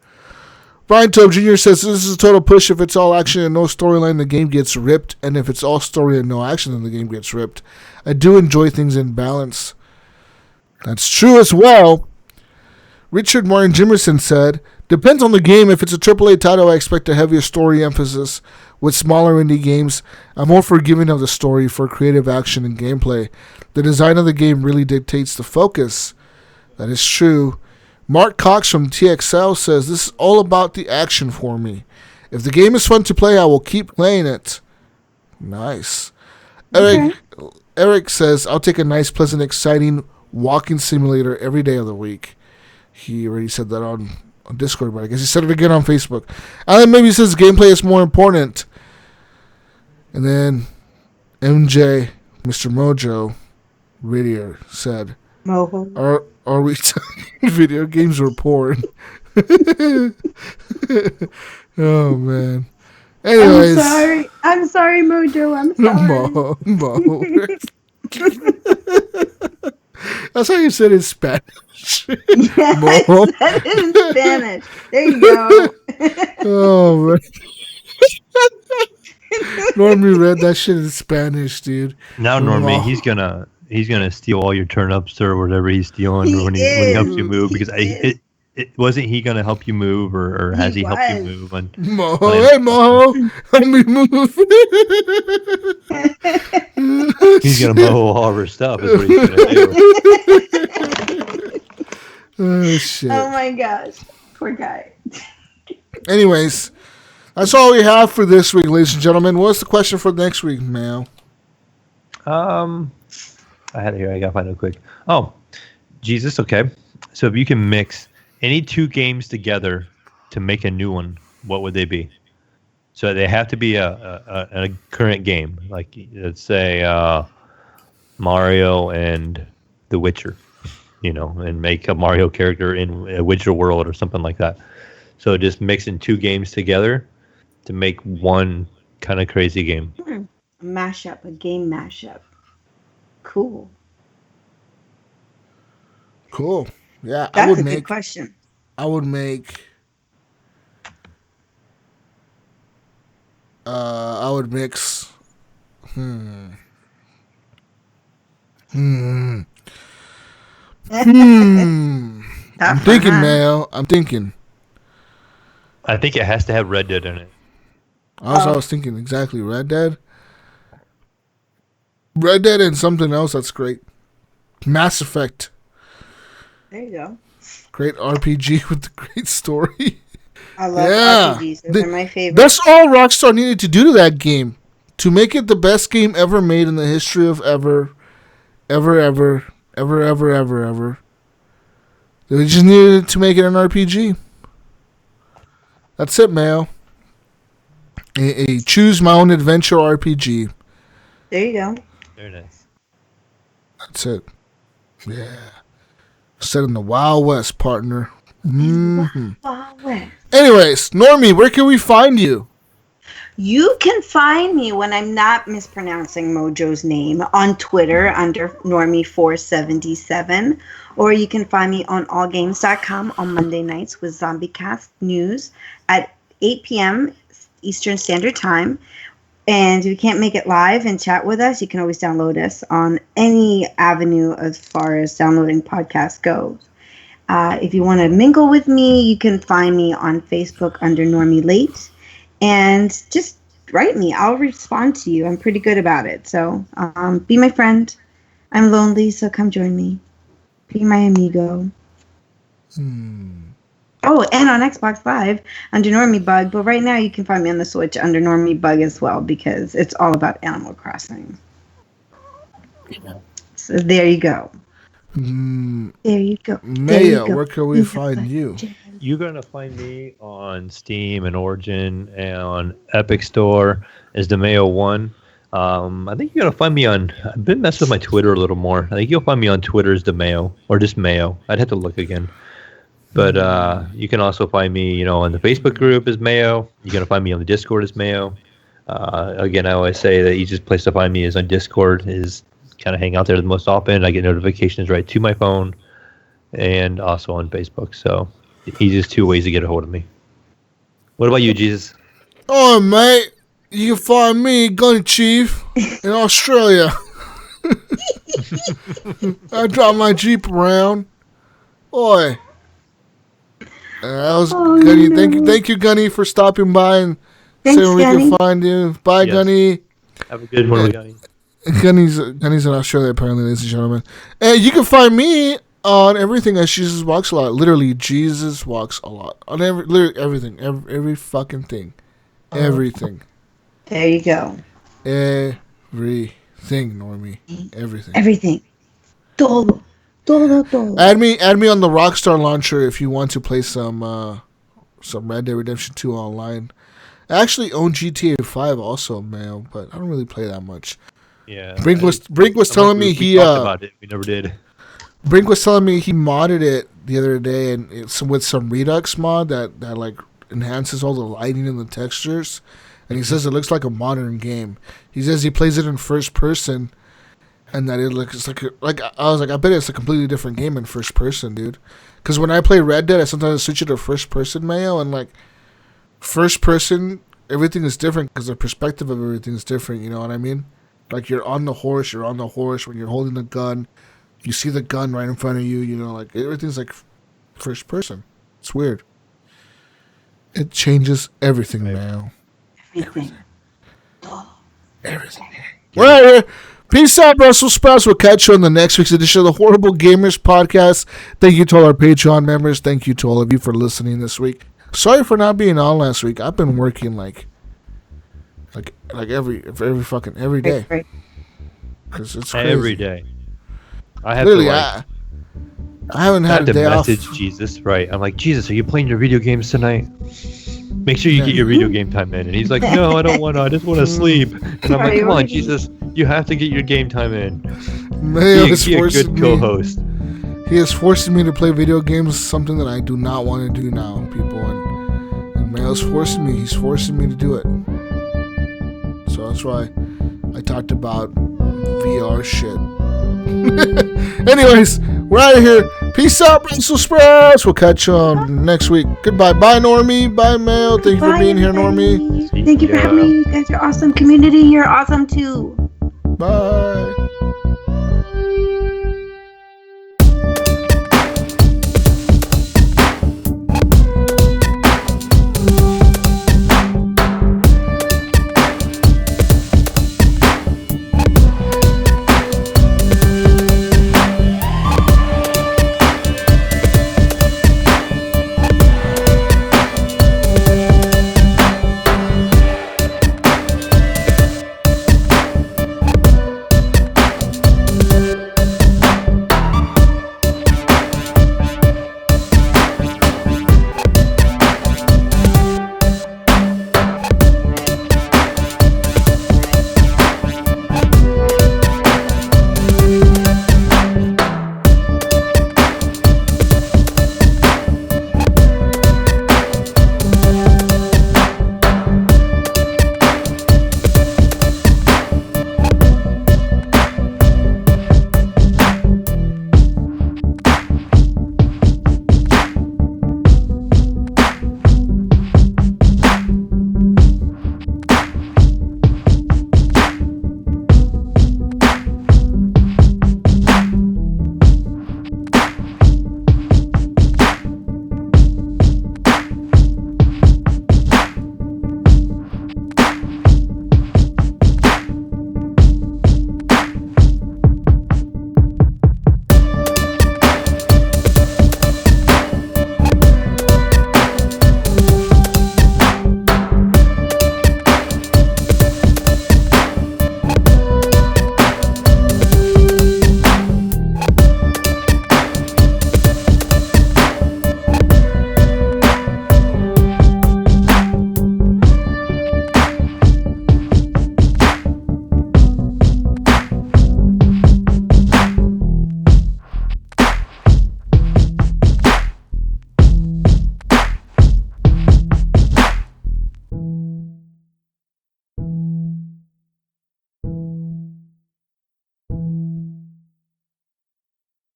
B: Brian Tobe Jr. says, this is a total push. If it's all action and no storyline, the game gets ripped. And if it's all story and no action, then the game gets ripped. I do enjoy things in balance. That's true as well. Richard Martin Jimerson said, depends on the game. If it's a AAA title, I expect a heavier story emphasis. With smaller indie games, I'm more forgiving of the story for creative action and gameplay. The design of the game really dictates the focus. That is true. Mark Cox from TXL says, this is all about the action for me. If the game is fun to play, I will keep playing it. Nice. Okay. Eric says, I'll take a nice, pleasant, exciting walking simulator every day of the week. He already said that on Discord, but I guess he said it again on Facebook. Alan maybe says gameplay is more important. And then MJ, Mr. Mojo, Radio said,
D: Moho.
B: Are we talking video games or porn? Oh, man. Anyways.
D: I'm sorry, Mojo. I'm sorry.
B: Mo. That's how you said it in Spanish.
D: Yeah,
B: Mo.
D: I said it in Spanish. There you go.
B: Oh, man. Normie read that shit in Spanish, dude.
C: Now, Normie, he's gonna steal all your turnips or whatever he's stealing when he helps you move, because it wasn't he gonna help you move, or has he helped you move?
B: Hey, Mo, help me move.
C: He's gonna mow all of her stuff. Is what he's gonna do.
B: Oh shit!
D: Oh my gosh, poor guy.
B: Anyways, that's all we have for this week, ladies and gentlemen. What's the question for next week, Mayo?
C: I had it here. I gotta find it quick. Oh, Jesus. Okay. So if you can mix any two games together to make a new one, what would they be? So they have to be a current game, like let's say Mario and The Witcher, and make a Mario character in a Witcher world or something like that. So just mixing two games together to make one kind of crazy game.
D: A mashup, a game mashup. Cool.
B: Yeah,
D: That's a good question.
B: I would make. I would mix. I'm thinking, Mayo. I'm thinking.
C: I think it has to have Red Dead in it.
B: I was thinking exactly Red Dead. Red Dead and something else that's great. Mass Effect.
D: There you go.
B: Great RPG with a great story.
D: I love RPGs. Those are my favorite.
B: That's all Rockstar needed to do to that game. to make it the best game ever made in the history of ever. They just needed to make it an RPG. That's it, Mayo. A choose my own adventure RPG.
D: There you go.
C: Very nice.
B: That's it. Yeah. Set in the Wild West, partner. Mm-hmm.
D: Wild West.
B: Anyways, Normie, where can we find you?
D: You can find me when I'm not mispronouncing Mojo's name on Twitter under Normie477, or you can find me on allgames.com on Monday nights with ZombieCast news at 8 p.m. Eastern Standard Time. And if you can't make it live and chat with us, you can always download us on any avenue as far as downloading podcasts goes. If you want to mingle with me, you can find me on Facebook under Normie Late. And just write me. I'll respond to you. I'm pretty good about it. So be my friend. I'm lonely, so come join me. Be my amigo. Oh, and on Xbox Live under Normie Bug. But right now you can find me on the Switch under Normie Bug as well because it's all about Animal Crossing. Yeah. So there you go. There you go.
B: Mayo, where can we find you?
C: You're going to find me on Steam and Origin and on Epic Store as the Mayo 1. I think you're going to find me on... I've been messing with my Twitter a little more. I think you'll find me on Twitter as the Mayo, or just Mayo. I'd have to look again. But you can also find me, on the Facebook group as Mayo. You're going to find me on the Discord as Mayo. Again, I always say the easiest place to find me is on Discord, is kind of hang out there the most often. I get notifications right to my phone and also on Facebook. So... the easiest two ways to get a hold of me. What about you, Jesus?
B: Oh, mate. You can find me, Gunny Chief, in Australia. I drive my Jeep around. Boy. That was Gunny. No. Thank you, Gunny, for stopping by and saying where we can find you. Bye, yes. Gunny.
C: Have a good one, Gunny.
B: Gunny's in Australia, apparently, ladies and gentlemen. And you can find me on everything as Jesus Walks a Lot. Literally, Jesus Walks a Lot. On everything. Every fucking thing. Everything.
D: There you go.
B: Everything, Normie. Everything.
D: Everything. Todo.
B: Add me on the Rockstar launcher if you want to play some Red Dead Redemption 2 online. I actually own GTA 5 also, man, but I don't really play that much.
C: Yeah.
B: Brink was telling me he
C: talked about it. We never did.
B: Brink was telling me he modded it the other day, and it's with some Redux mod that like enhances all the lighting and the textures, and he says it looks like a modern game. He says he plays it in first person, and that it looks like I was like, I bet it's a completely different game in first person, dude. Because when I play Red Dead, I sometimes switch it to first person, Mayo, and like first person, everything is different because the perspective of everything is different. You know what I mean? Like you're on the horse when you're holding the gun. You see the gun right in front of you, like everything's like first person. It's weird. It changes everything now. Everything. We're out here. Peace out, Brussels sprouts. We'll catch you on the next week's edition of the Horrible Gamers Podcast. Thank you to all our Patreon members. Thank you to all of you for listening this week. Sorry for not being on last week. I've been working like every day. Because it's crazy.
C: Every day. I have
B: literally, I haven't had a day off.
C: Message Jesus, right? I'm like, Jesus, are you playing your video games tonight? Make sure you get your video game time in. And he's like, no, I don't want to. I just want to sleep. And I'm like, come on, Jesus, you have to get your game time in.
B: Mayo is
C: be a good co-host.
B: He is forcing me to play video games, something that I do not want to do now, people. And Mayo's forcing me. He's forcing me to do it. So that's why I talked about VR shit. Anyways, we're out of here. Peace out, Brussels sprouts. We'll catch you on next week. Goodbye. Bye, Normie. Bye, Mayo. Thank you for being here, Normie.
D: Thank you for having me. You guys are awesome. Community, you're awesome too.
B: Bye.